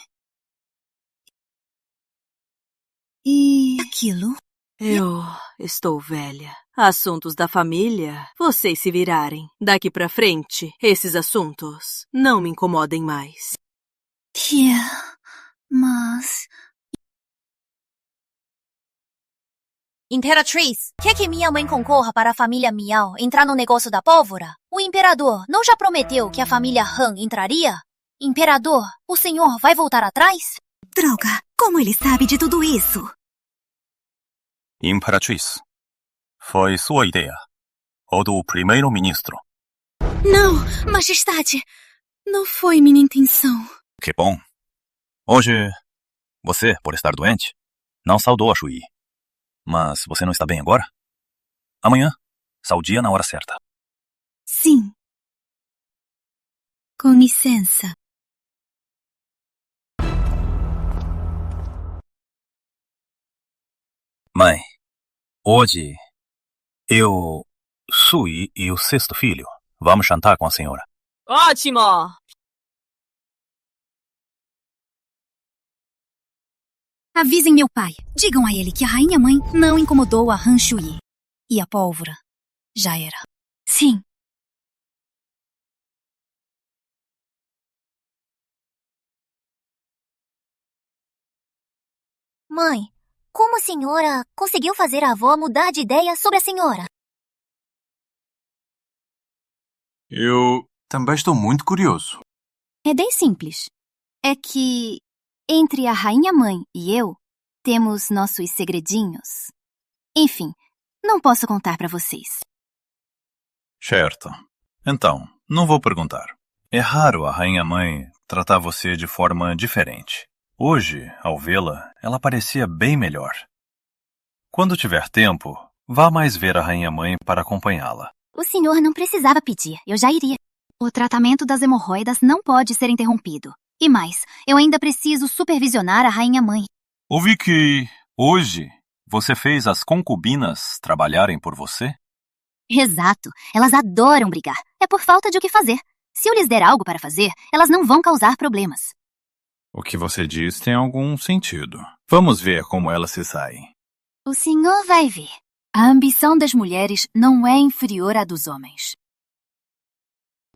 E aquilo? Eu estou velha. Assuntos da família, vocês se virarem. Daqui pra frente, esses assuntos não me incomodem mais. Tia, mas... Imperatriz, quer que minha mãe concorra para a família Miao entrar no negócio da pólvora? O imperador não já prometeu que a família Han entraria? Imperador, o senhor vai voltar atrás? Droga, como ele sabe de tudo isso? Imperatriz, foi sua ideia. Ou do primeiro-ministro. Não, majestade. Não foi minha intenção. Que bom. Hoje, você, por estar doente, não saudou a Shuyi. Mas você não está bem agora? Amanhã, saudia na hora certa. Sim. Com licença. Mãe, hoje, eu, Shuyi e o sexto filho, vamos jantar com a senhora. Ótimo! Avisem meu pai. Digam a ele que a rainha-mãe não incomodou a Han Shuyi. E a pólvora já era. Sim. Mãe, como a senhora conseguiu fazer a avó mudar de ideia sobre a senhora? Eu também estou muito curioso. É bem simples. É que entre a rainha-mãe e eu, temos nossos segredinhos. Enfim, não posso contar pra vocês. Certo. Então, não vou perguntar. É raro a rainha-mãe tratar você de forma diferente. Hoje, ao vê-la, ela parecia bem melhor. Quando tiver tempo, vá mais ver a rainha-mãe para acompanhá-la. O senhor não precisava pedir, eu já iria. O tratamento das hemorroidas não pode ser interrompido. E mais, eu ainda preciso supervisionar a rainha-mãe. Ouvi que, hoje, você fez as concubinas trabalharem por você? Exato, elas adoram brigar. É por falta de o que fazer. Se eu lhes der algo para fazer, elas não vão causar problemas. O que você diz tem algum sentido. Vamos ver como elas se saem. O senhor vai ver. A ambição das mulheres não é inferior à dos homens.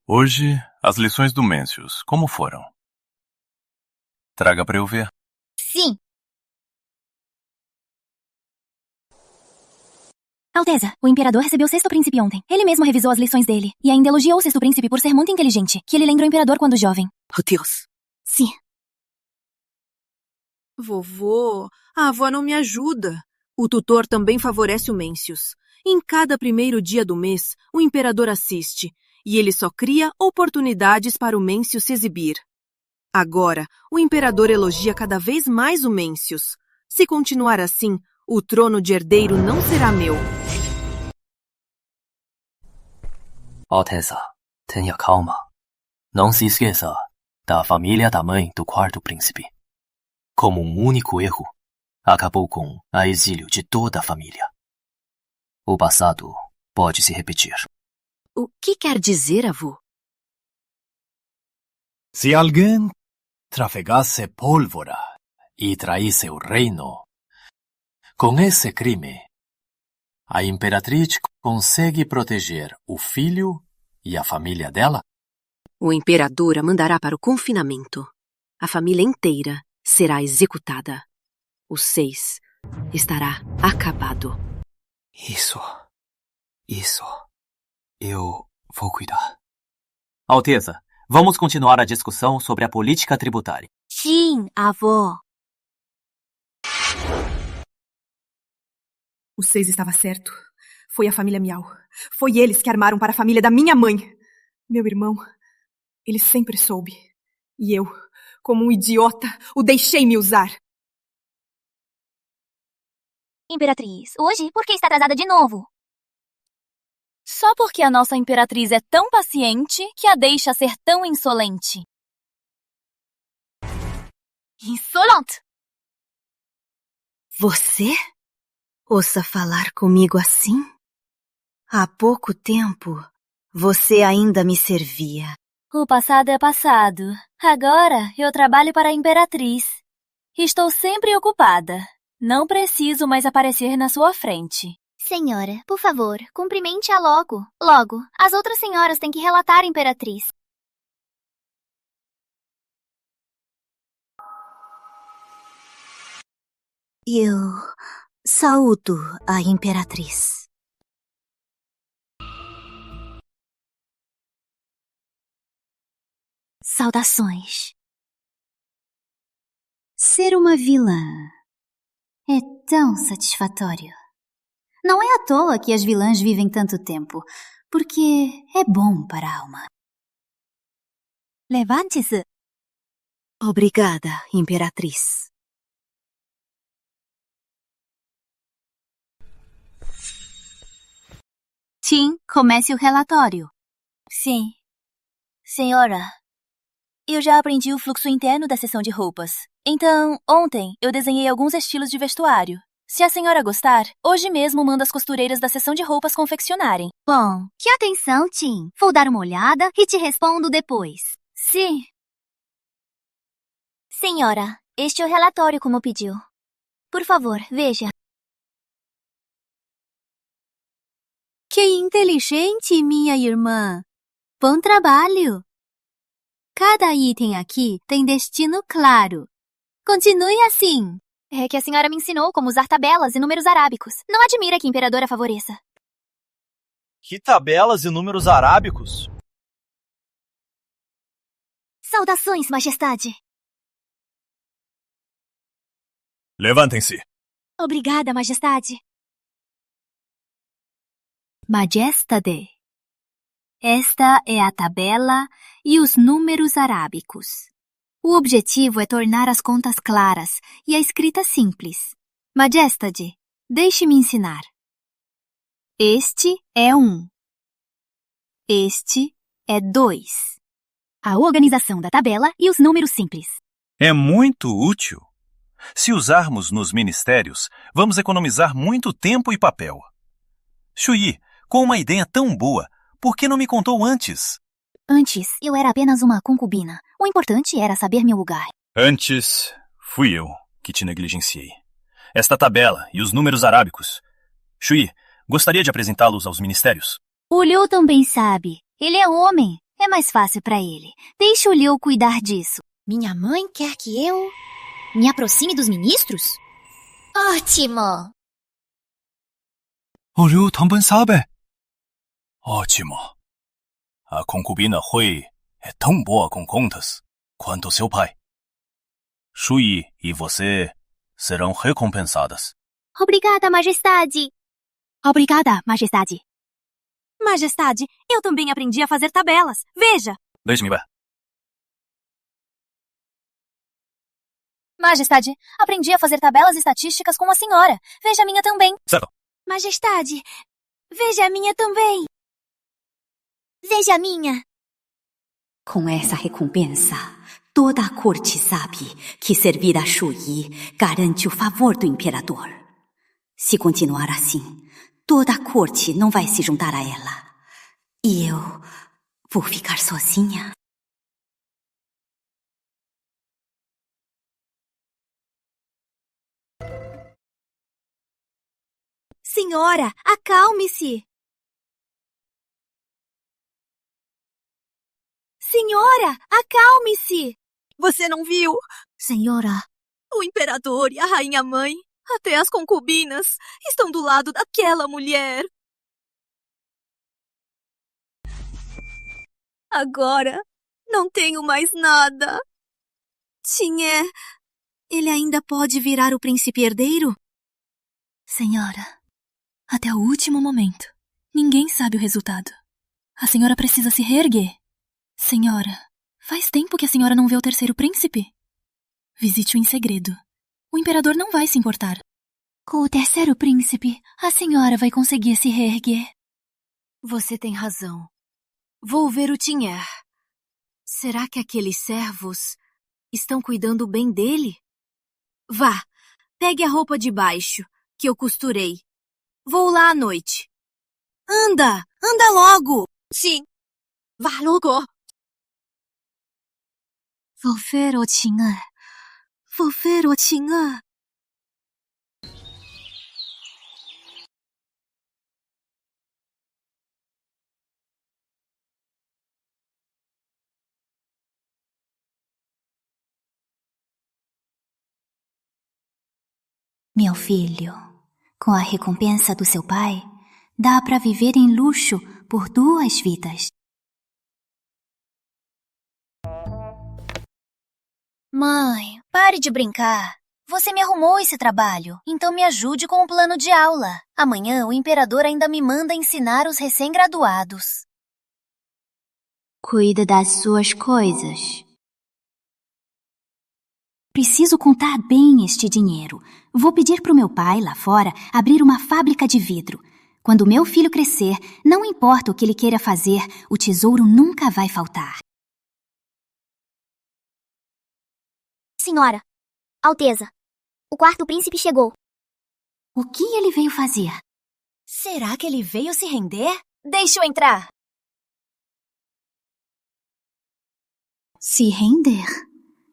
Hoje, as lições do Mencius, como foram? Traga para eu ver. Sim. Alteza, o imperador recebeu o sexto príncipe ontem. Ele mesmo revisou as lições dele. E ainda elogiou o sexto príncipe por ser muito inteligente, que ele lembra o imperador quando jovem. Oh, Deus. Sim. Vovô, a avó não me ajuda. O tutor também favorece o Mencius. Em cada primeiro dia do mês, o imperador assiste, e ele só cria oportunidades para o Mencius se exibir. Agora, o imperador elogia cada vez mais o Mencius. Se continuar assim, o trono de herdeiro não será meu. Alteza, tenha calma. Não se esqueça da família da mãe do quarto príncipe. Como um único erro, acabou com a exílio de toda a família. O passado pode se repetir. O que quer dizer, avô? Se alguém trafegasse pólvora e traísse o reino, com esse crime, a imperatriz consegue proteger o filho e a família dela? O imperador a mandará para o confinamento. A família inteira será executada. O 6 estará acabado. Isso. Eu vou cuidar. Alteza, vamos continuar a discussão sobre a política tributária. Sim, avó. O 6 estava certo. Foi a família Miao. Foi eles que armaram para a família da minha mãe. Meu irmão, ele sempre soube. E eu, como um idiota, o deixei me usar. Imperatriz, hoje por que está atrasada de novo? Só porque a nossa imperatriz é tão paciente que a deixa ser tão insolente. Insolente! Você? Ouça falar comigo assim? Há pouco tempo, você ainda me servia. O passado é passado. Agora eu trabalho para a imperatriz. Estou sempre ocupada. Não preciso mais aparecer na sua frente. Senhora, por favor, cumprimente-a logo. Logo, as outras senhoras têm que relatar a imperatriz. Eu saúdo a imperatriz. Saudações. Ser uma vilã é tão satisfatório. Não é à toa que as vilãs vivem tanto tempo, porque é bom para a alma. Levante-se. Obrigada, Imperatriz. Tim, comece o relatório. Sim. Senhora, eu já aprendi o fluxo interno da seção de roupas. Então, ontem eu desenhei alguns estilos de vestuário. Se a senhora gostar, hoje mesmo mando as costureiras da seção de roupas confeccionarem. Bom, que atenção, Tim. Vou dar uma olhada e te respondo depois. Sim. Senhora, este é o relatório como pediu. Por favor, veja. Que inteligente, minha irmã! Bom trabalho! Cada item aqui tem destino claro. Continue assim. É que a senhora me ensinou como usar tabelas e números arábicos. Não admira que a imperadora favoreça. Que tabelas e números arábicos? Saudações, majestade. Levantem-se. Obrigada, majestade. Majestade. Esta é a tabela e os números arábicos. O objetivo é tornar as contas claras e a escrita simples. Majestade, deixe-me ensinar. Este é 1. Este é 2. A organização da tabela e os números simples. É muito útil. Se usarmos nos ministérios, vamos economizar muito tempo e papel. Shuyi, com uma ideia tão boa, por que não me contou antes? Antes, eu era apenas uma concubina. O importante era saber meu lugar. Antes, fui eu que te negligenciei. Esta tabela e os números arábicos. Shuyi, gostaria de apresentá-los aos ministérios? O Liu também sabe. Ele é homem. É mais fácil para ele. Deixe o Liu cuidar disso. Minha mãe quer que eu me aproxime dos ministros? Ótimo! O Liu também sabe. Ótimo. A concubina Hui é tão boa com contas quanto seu pai. Shuyi e você serão recompensadas. Obrigada, majestade. Obrigada, majestade. Majestade, eu também aprendi a fazer tabelas. Veja! Deixe-me ver. Majestade, aprendi a fazer tabelas estatísticas com a senhora. Veja a minha também. Certo. Majestade, veja a minha também. Veja a minha. Com essa recompensa, toda a corte sabe que servir a Shuyi garante o favor do imperador. Se continuar assim, toda a corte não vai se juntar a ela. E eu vou ficar sozinha. Senhora, acalme-se. Senhora, acalme-se. Você não viu? Senhora. O imperador e a rainha-mãe, até as concubinas, estão do lado daquela mulher. Agora, não tenho mais nada. Tinha... Ele ainda pode virar o príncipe herdeiro? Senhora, até o último momento, ninguém sabe o resultado. A senhora precisa se reerguer. Senhora, faz tempo que a senhora não vê o terceiro príncipe? Visite-o em segredo. O imperador não vai se importar. Com o terceiro príncipe, a senhora vai conseguir se reerguer. Você tem razão. Vou ver o Tinher. Será que aqueles servos estão cuidando bem dele? Vá, pegue a roupa de baixo, que eu costurei. Vou lá à noite. Anda logo! Sim, vá logo. Vou ver o Tinher. Vou ver o Tinher. Meu filho, com a recompensa do seu pai, dá para viver em luxo por 2 vidas. Mãe, pare de brincar. Você me arrumou esse trabalho, então me ajude com o plano de aula. Amanhã o imperador ainda me manda ensinar os recém-graduados. Cuida das suas coisas. Preciso contar bem este dinheiro. Vou pedir pro meu pai, lá fora, abrir uma fábrica de vidro. Quando meu filho crescer, não importa o que ele queira fazer, o tesouro nunca vai faltar. Senhora, Alteza, o quarto príncipe chegou. O que ele veio fazer? Será que ele veio se render? Deixa eu entrar. Se render?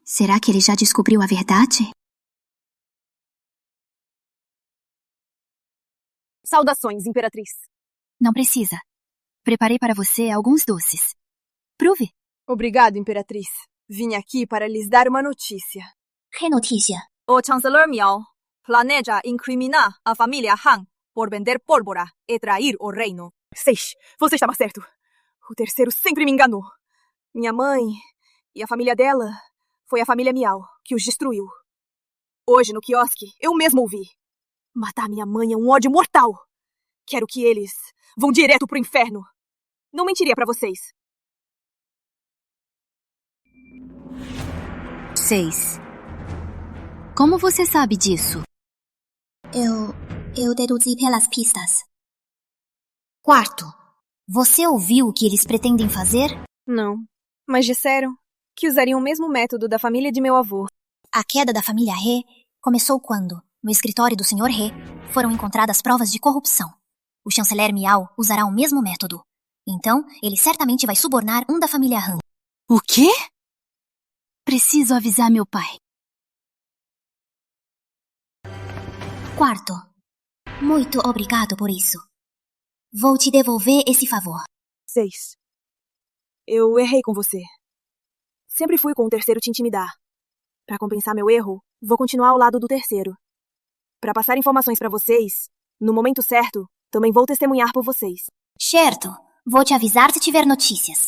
Será que ele já descobriu a verdade? Saudações, Imperatriz. Não precisa. Preparei para você alguns doces. Prove. Obrigado, Imperatriz. Vim aqui para lhes dar uma notícia. Que notícia? O chanceler Miao planeja incriminar a família Han por vender pólvora e trair o reino. 6. Você estava certo. O terceiro sempre me enganou. Minha mãe e a família dela foi a família Miao que os destruiu. Hoje, no quiosque, eu mesmo ouvi. Matar minha mãe é um ódio mortal. Quero que eles vão direto pro inferno. Não mentiria pra vocês. 6. Como você sabe disso? Eu deduzi pelas pistas. Quarto. Você ouviu o que eles pretendem fazer? Não, mas disseram que usariam o mesmo método da família de meu avô. A queda da família He começou quando, no escritório do Sr. He, foram encontradas provas de corrupção. O chanceler Miao usará o mesmo método. Então, ele certamente vai subornar um da família Han. O quê? Preciso avisar meu pai. Quarto. Muito obrigado por isso. Vou te devolver esse favor. 6. Eu errei com você. Sempre fui com o terceiro te intimidar. Para compensar meu erro, vou continuar ao lado do terceiro. Para passar informações para vocês, no momento certo, também vou testemunhar por vocês. Certo. Vou te avisar se tiver notícias.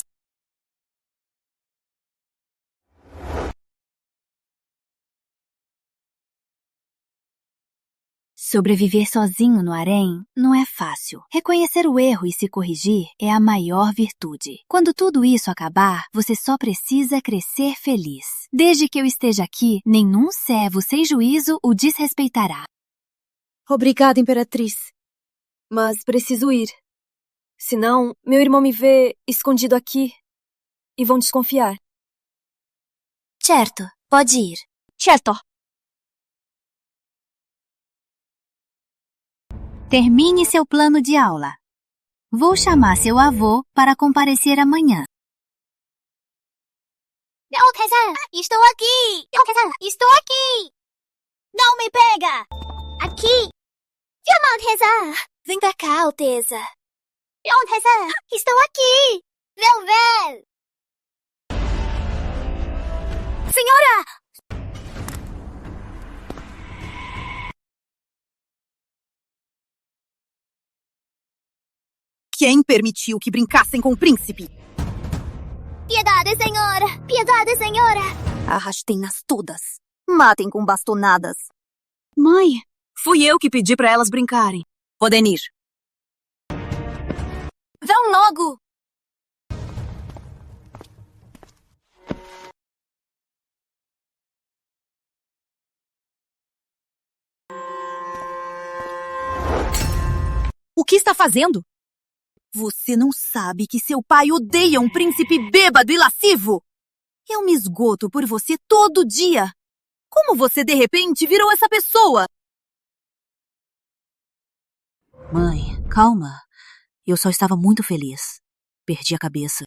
Sobreviver sozinho no harém não é fácil. Reconhecer o erro e se corrigir é a maior virtude. Quando tudo isso acabar, você só precisa crescer feliz. Desde que eu esteja aqui, nenhum servo sem juízo o desrespeitará. Obrigada, Imperatriz. Mas preciso ir. Senão, meu irmão me vê escondido aqui e vão desconfiar. Certo, pode ir. Certo. Termine seu plano de aula. Vou chamar seu avô para comparecer amanhã. Meu Alteza, estou aqui! Meu Alteza, estou aqui! Não me pega! Aqui! Meu Alteza! Vem pra cá, Alteza! Meu Alteza, estou aqui! Vem ver! Senhora! Quem permitiu que brincassem com o príncipe? Piedade, senhora! Piedade, senhora! Arrastem-nas todas. Matem com bastonadas. Mãe, fui eu que pedi para elas brincarem. Podem ir. Vão logo! O que está fazendo? Você não sabe que seu pai odeia um príncipe bêbado e lascivo? Eu me esgoto por você todo dia. Como você, de repente, virou essa pessoa? Mãe, calma. Eu só estava muito feliz. Perdi a cabeça.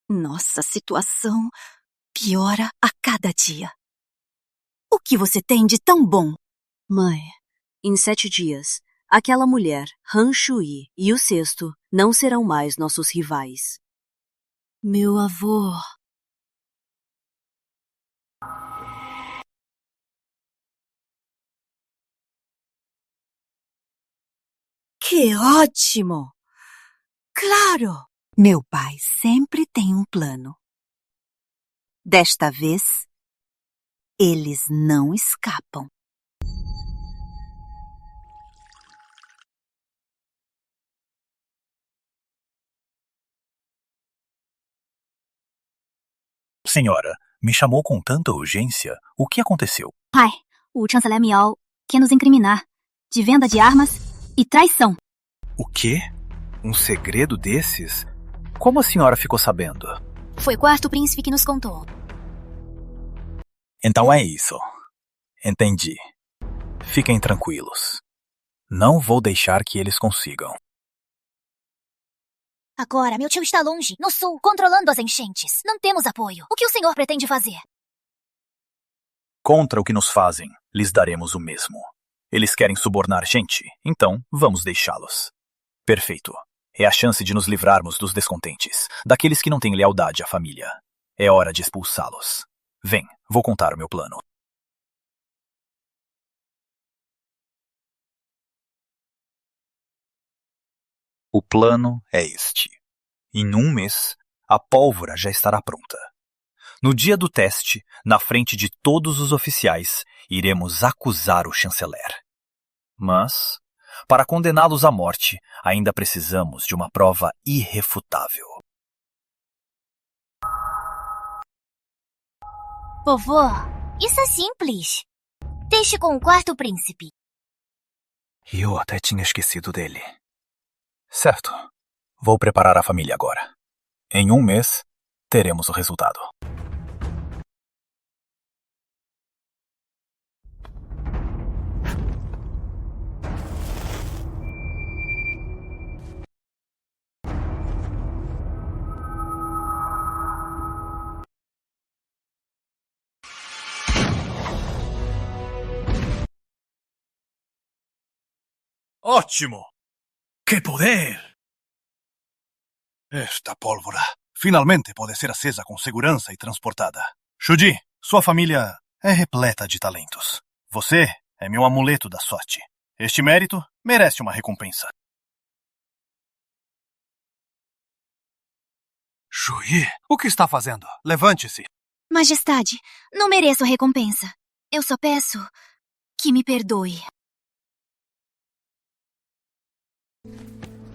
Nossa situação piora a cada dia. O que você tem de tão bom? Mãe, em 7 dias, aquela mulher, Han Shui, e o sexto não serão mais nossos rivais. Meu avô. Que ótimo! Claro! Meu pai sempre tem um plano. Desta vez, eles não escapam. Senhora, Me chamou com tanta urgência. O que aconteceu? Pai, o chanceler Miao quer nos incriminar de venda de armas e traição. O quê? Um segredo desses? Como a senhora ficou sabendo? Foi o quarto príncipe que nos contou. Então é isso. Entendi. Fiquem tranquilos. Não vou deixar que eles consigam. Agora, meu tio está longe, no sul, controlando as enchentes. Não temos apoio. O que o senhor pretende fazer? Contra o que nos fazem, lhes daremos o mesmo. Eles querem subornar gente, então vamos deixá-los. Perfeito. É a chance de nos livrarmos dos descontentes, daqueles que não têm lealdade à família. É hora de expulsá-los. Vem, vou contar o meu plano. O plano é este. Em 1 mês, a pólvora já estará pronta. No dia do teste, na frente de todos os oficiais, iremos acusar o chanceler. Mas, para condená-los à morte, ainda precisamos de uma prova irrefutável. Vovô, isso é simples. Deixe com o quarto príncipe. Eu até tinha esquecido dele. Certo. Vou preparar a família agora. Em 1 mês, teremos o resultado. Ótimo! ¡Qué poder! Esta pólvora finalmente pode ser acesa com segurança e transportada. Shuji, sua família é repleta de talentos. Você é meu amuleto da sorte. Este mérito merece uma recompensa. Shuyi, o que está fazendo? Levante-se. Majestade, não mereço recompensa. Eu só peço que me perdoe.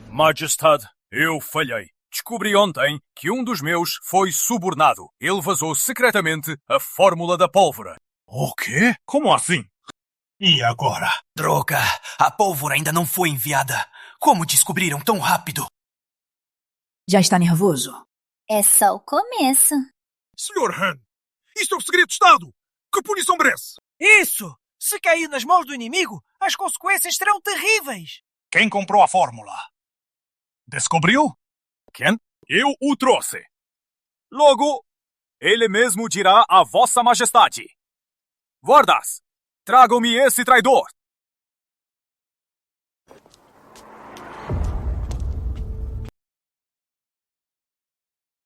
Majestade, eu falhei. Descobri ontem que um dos meus foi subornado. Ele vazou secretamente a fórmula da pólvora. O quê? Como assim? E agora? Droga! A pólvora ainda não foi enviada. Como descobriram tão rápido? Já está nervoso? É só o começo. Sr. Han, isto é um segredo de Estado. Que punição merece? Isso! Se cair nas mãos do inimigo, as consequências serão terríveis. Quem comprou a fórmula? Descobriu? Quem? Eu o trouxe. Logo, ele mesmo dirá a vossa majestade. Guardas, tragam-me esse traidor.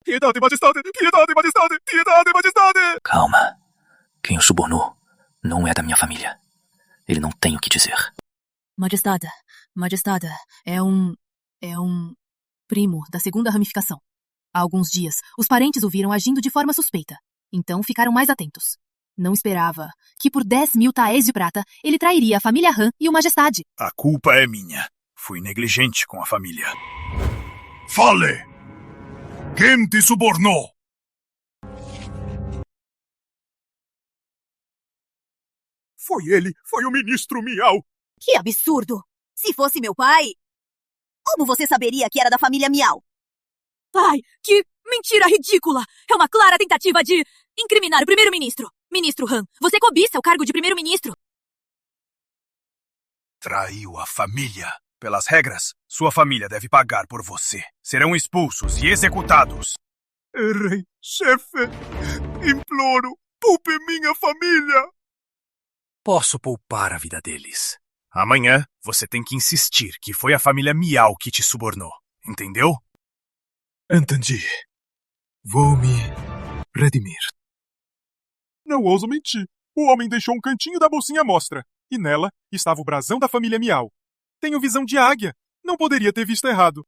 Piedade, majestade! Piedade, majestade! Piedade, majestade! Calma. Quem o subornou não é da minha família. Ele não tem o que dizer. Majestade, é um primo da segunda ramificação. Há alguns dias, os parentes o viram agindo de forma suspeita. Então ficaram mais atentos. Não esperava que por 10.000 taéis de prata ele trairia a família Han e o Majestade. A culpa é minha. Fui negligente com a família. Fale! Quem te subornou? Foi ele, foi o ministro Miao. Que absurdo! Se fosse meu pai, como você saberia que era da família Miao? Pai, que mentira ridícula! É uma clara tentativa de incriminar o primeiro-ministro. Ministro Han, você cobiça o cargo de primeiro-ministro. Traiu a família. Pelas regras, sua família deve pagar por você. Serão expulsos e executados. Errei, chefe. Imploro, poupe minha família. Posso poupar a vida deles. Amanhã, você tem que insistir que foi a família Miao que te subornou. Entendeu? Entendi. Vou me redimir. Não ouso mentir. O homem deixou um cantinho da bolsinha à mostra. E nela estava o brasão da família Miao. Tenho visão de águia. Não poderia ter visto errado.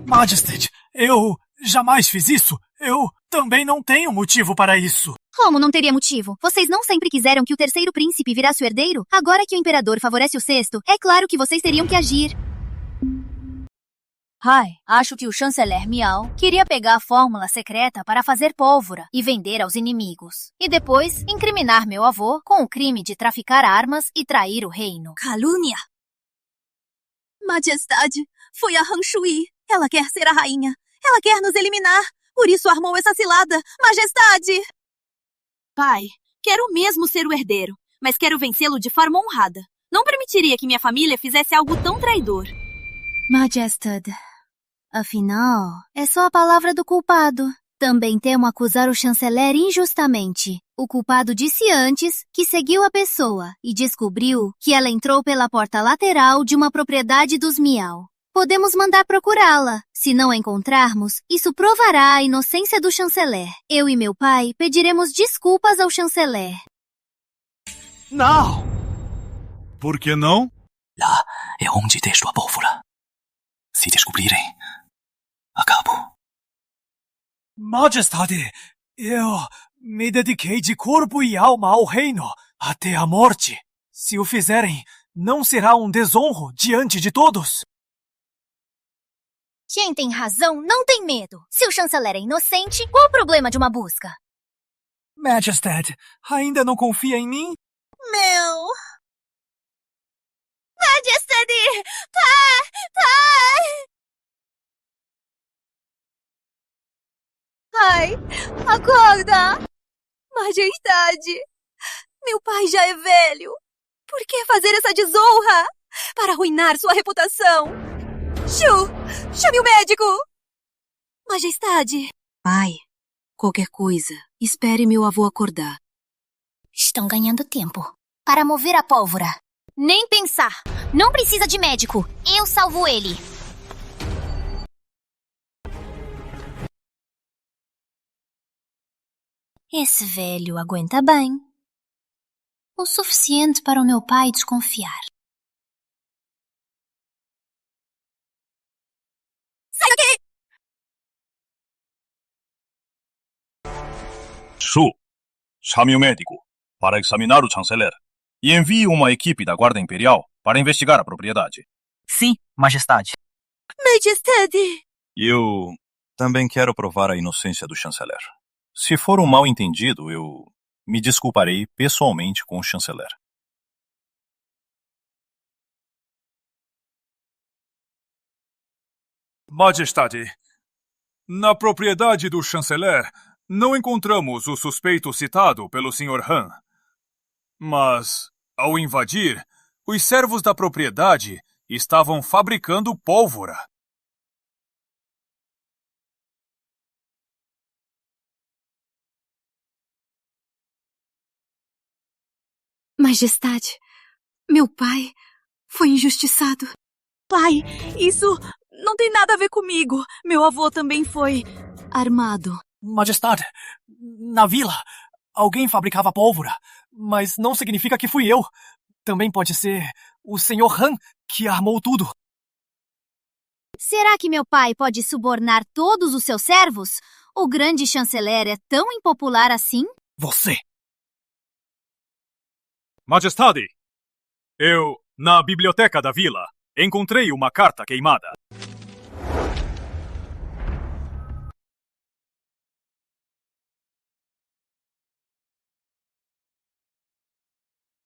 Majestade, eu jamais fiz isso. Eu também não tenho motivo para isso. Como não teria motivo? Vocês não sempre quiseram que o terceiro príncipe virasse o herdeiro? Agora que o imperador favorece o sexto, é claro que vocês teriam que agir. Acho que o chanceler Miao queria pegar a fórmula secreta para fazer pólvora e vender aos inimigos. E depois incriminar meu avô com o crime de traficar armas e trair o reino. Calúnia! Majestade, foi a Han Shui. Ela quer ser a rainha. Ela quer nos eliminar. Por isso armou essa cilada. Majestade! Pai, quero mesmo ser o herdeiro, mas quero vencê-lo de forma honrada. Não permitiria que minha família fizesse algo tão traidor. Majestade, afinal, é só a palavra do culpado. Também temo acusar o chanceler injustamente. O culpado disse antes que seguiu a pessoa e descobriu que ela entrou pela porta lateral de uma propriedade dos Miao. Podemos mandar procurá-la. Se não a encontrarmos, isso provará a inocência do chanceler. Eu e meu pai pediremos desculpas ao chanceler. Não! Por que não? Lá é onde deixo a pólvora. Se descobrirem, acabo. Majestade, eu me dediquei de corpo e alma ao reino até a morte. Se o fizerem, não será um desonro diante de todos? Quem tem razão não tem medo. Se o chanceler é inocente, qual o problema de uma busca? Majestade, ainda não confia em mim? Meu... Majestade! Pai! Pai! Acorda! Majestade! Meu pai já é velho. Por que fazer essa desonra? Para arruinar sua reputação. Chame o médico! Majestade! Pai, qualquer coisa, espere meu avô acordar. Estão ganhando tempo. Para mover a pólvora. Nem pensar. Não precisa de médico. Eu salvo ele. Esse velho aguenta bem. O suficiente para o meu pai desconfiar. Sai daqui! Shu, chame o médico para examinar o chanceler e envie uma equipe da Guarda Imperial para investigar a propriedade. Sim, Majestade. Majestade! Eu também quero provar a inocência do chanceler. Se for um mal-entendido, eu me desculparei pessoalmente com o chanceler. Majestade, na propriedade do chanceler, não encontramos o suspeito citado pelo Sr. Han. Mas, ao invadir, os servos da propriedade estavam fabricando pólvora. Majestade, meu pai foi injustiçado. Pai, isso não tem nada a ver comigo. Meu avô também foi armado. Majestade, na vila, alguém fabricava pólvora, mas não significa que fui eu. Também pode ser o Sr. Han que armou tudo. Será que meu pai pode subornar todos os seus servos? O grande chanceler é tão impopular assim? Você! Majestade, eu, na biblioteca da vila, encontrei uma carta queimada.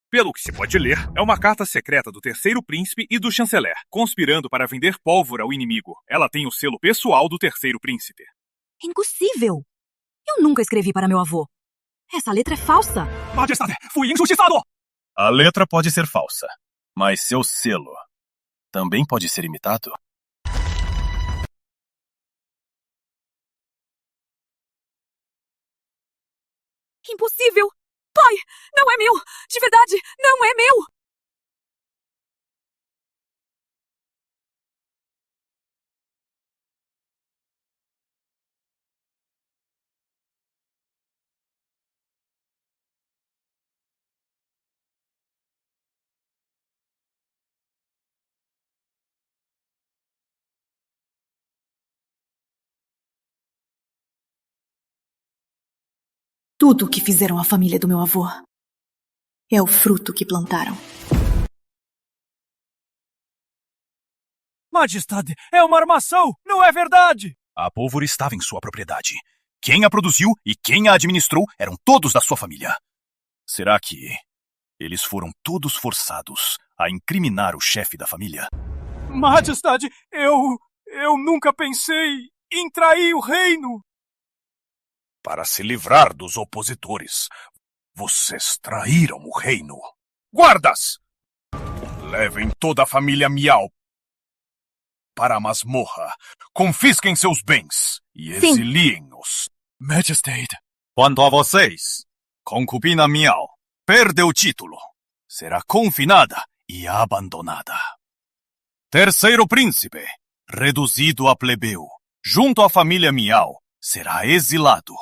Pelo que se pode ler, é uma carta secreta do terceiro príncipe e do chanceler, conspirando para vender pólvora ao inimigo. Ela tem o selo pessoal do terceiro príncipe. Impossível! Eu nunca escrevi para meu avô. Essa letra é falsa. Majestade, fui injustiçado! A letra pode ser falsa, mas seu selo também pode ser imitado? Impossível! Pai, não é meu! De verdade, não é meu! Tudo o que fizeram à família do meu avô é o fruto que plantaram. Majestade, é uma armação! Não é verdade! A pólvora estava em sua propriedade. Quem a produziu e quem a administrou eram todos da sua família. Será que eles foram todos forçados a incriminar o chefe da família? Majestade, eu nunca pensei em trair o reino. Para se livrar dos opositores, vocês traíram o reino. Guardas! Levem toda a família Miao para a masmorra. Confisquem seus bens e exiliem-os. Majestade. Quanto a vocês, concubina Miao perdeu o título. Será confinada e abandonada. Terceiro príncipe, reduzido a plebeu, junto à família Miao, será exilado.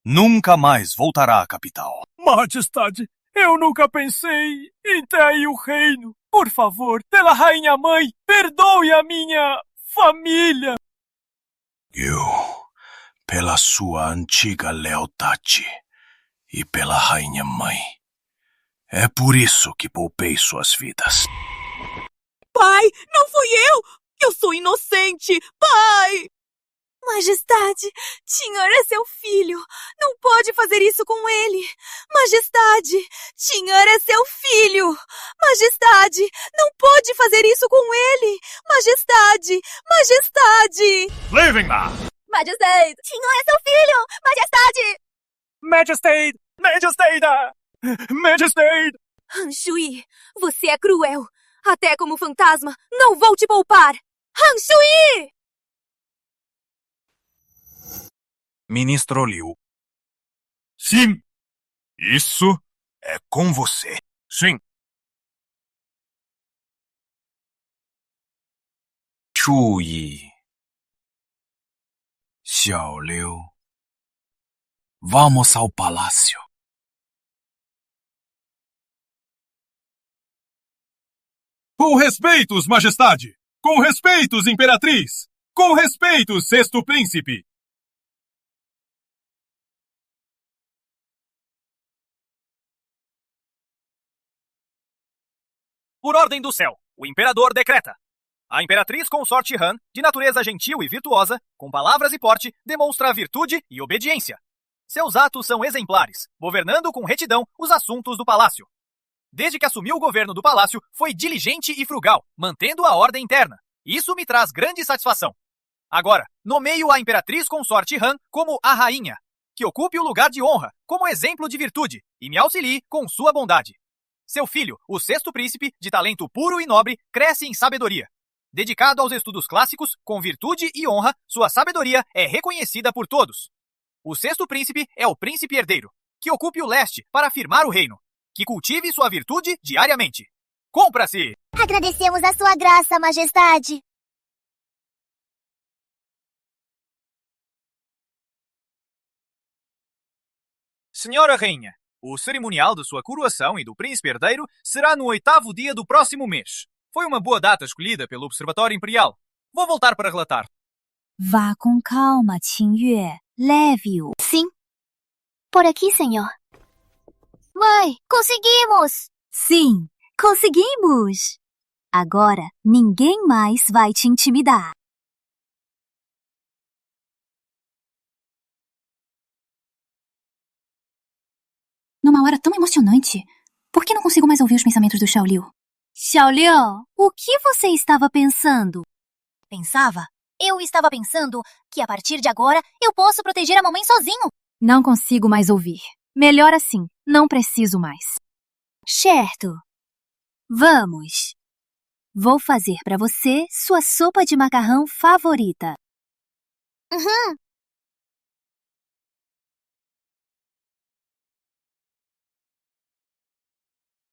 Nunca mais voltará à capital. Majestade, eu nunca pensei em trair o reino. Por favor, pela rainha mãe, perdoe a minha família. Eu, pela sua antiga lealdade e pela rainha mãe, é por isso que poupei suas vidas. Pai, não fui eu! Eu sou inocente! Pai! Majestade, Tinhor é seu filho. Não pode fazer isso com ele. Majestade, Tinhor é seu filho. Majestade, não pode fazer isso com ele. Majestade, Majestade. Levem-na! Majestade, Tinhor é seu filho. Majestade. Majestade, Majestade, Majestade. Han Shui, você é cruel. Até como fantasma, não vou te poupar. Han Shui! Ministro Liu. Sim. Isso é com você. Sim. Chu Yi. Xiao Liu. Vamos ao palácio. Com respeitos, majestade! Com respeitos, imperatriz! Com respeitos, sexto príncipe! Por ordem do céu, o imperador decreta. A imperatriz consorte Han, de natureza gentil e virtuosa, com palavras e porte, demonstra virtude e obediência. Seus atos são exemplares, governando com retidão os assuntos do palácio. Desde que assumiu o governo do palácio, foi diligente e frugal, mantendo a ordem interna. Isso me traz grande satisfação. Agora, nomeio a imperatriz consorte Han como a rainha, que ocupe o lugar de honra, como exemplo de virtude, e me auxilie com sua bondade. Seu filho, o sexto príncipe, de talento puro e nobre, cresce em sabedoria. Dedicado aos estudos clássicos, com virtude e honra, sua sabedoria é reconhecida por todos. O sexto príncipe é o príncipe herdeiro, que ocupe o leste para afirmar o reino, que cultive sua virtude diariamente. Compra-se! Agradecemos a sua graça, majestade. Senhora rainha, o cerimonial de sua coroação e do príncipe herdeiro será no 8º dia do próximo mês. Foi uma boa data escolhida pelo Observatório Imperial. Vou voltar para relatar. Vá com calma, Qingyue. Leve-o. Sim. Por aqui, senhor. Mãe, conseguimos! Sim, conseguimos! Agora, ninguém mais vai te intimidar. Numa hora tão emocionante, por que não consigo mais ouvir os pensamentos do Xiao Liu? Xiao Liu, o que você estava pensando? Pensava? Eu estava pensando que a partir de agora eu posso proteger a mamãe sozinho. Não consigo mais ouvir. Melhor assim, não preciso mais. Certo. Vamos. Vou fazer para você sua sopa de macarrão favorita. Uhum.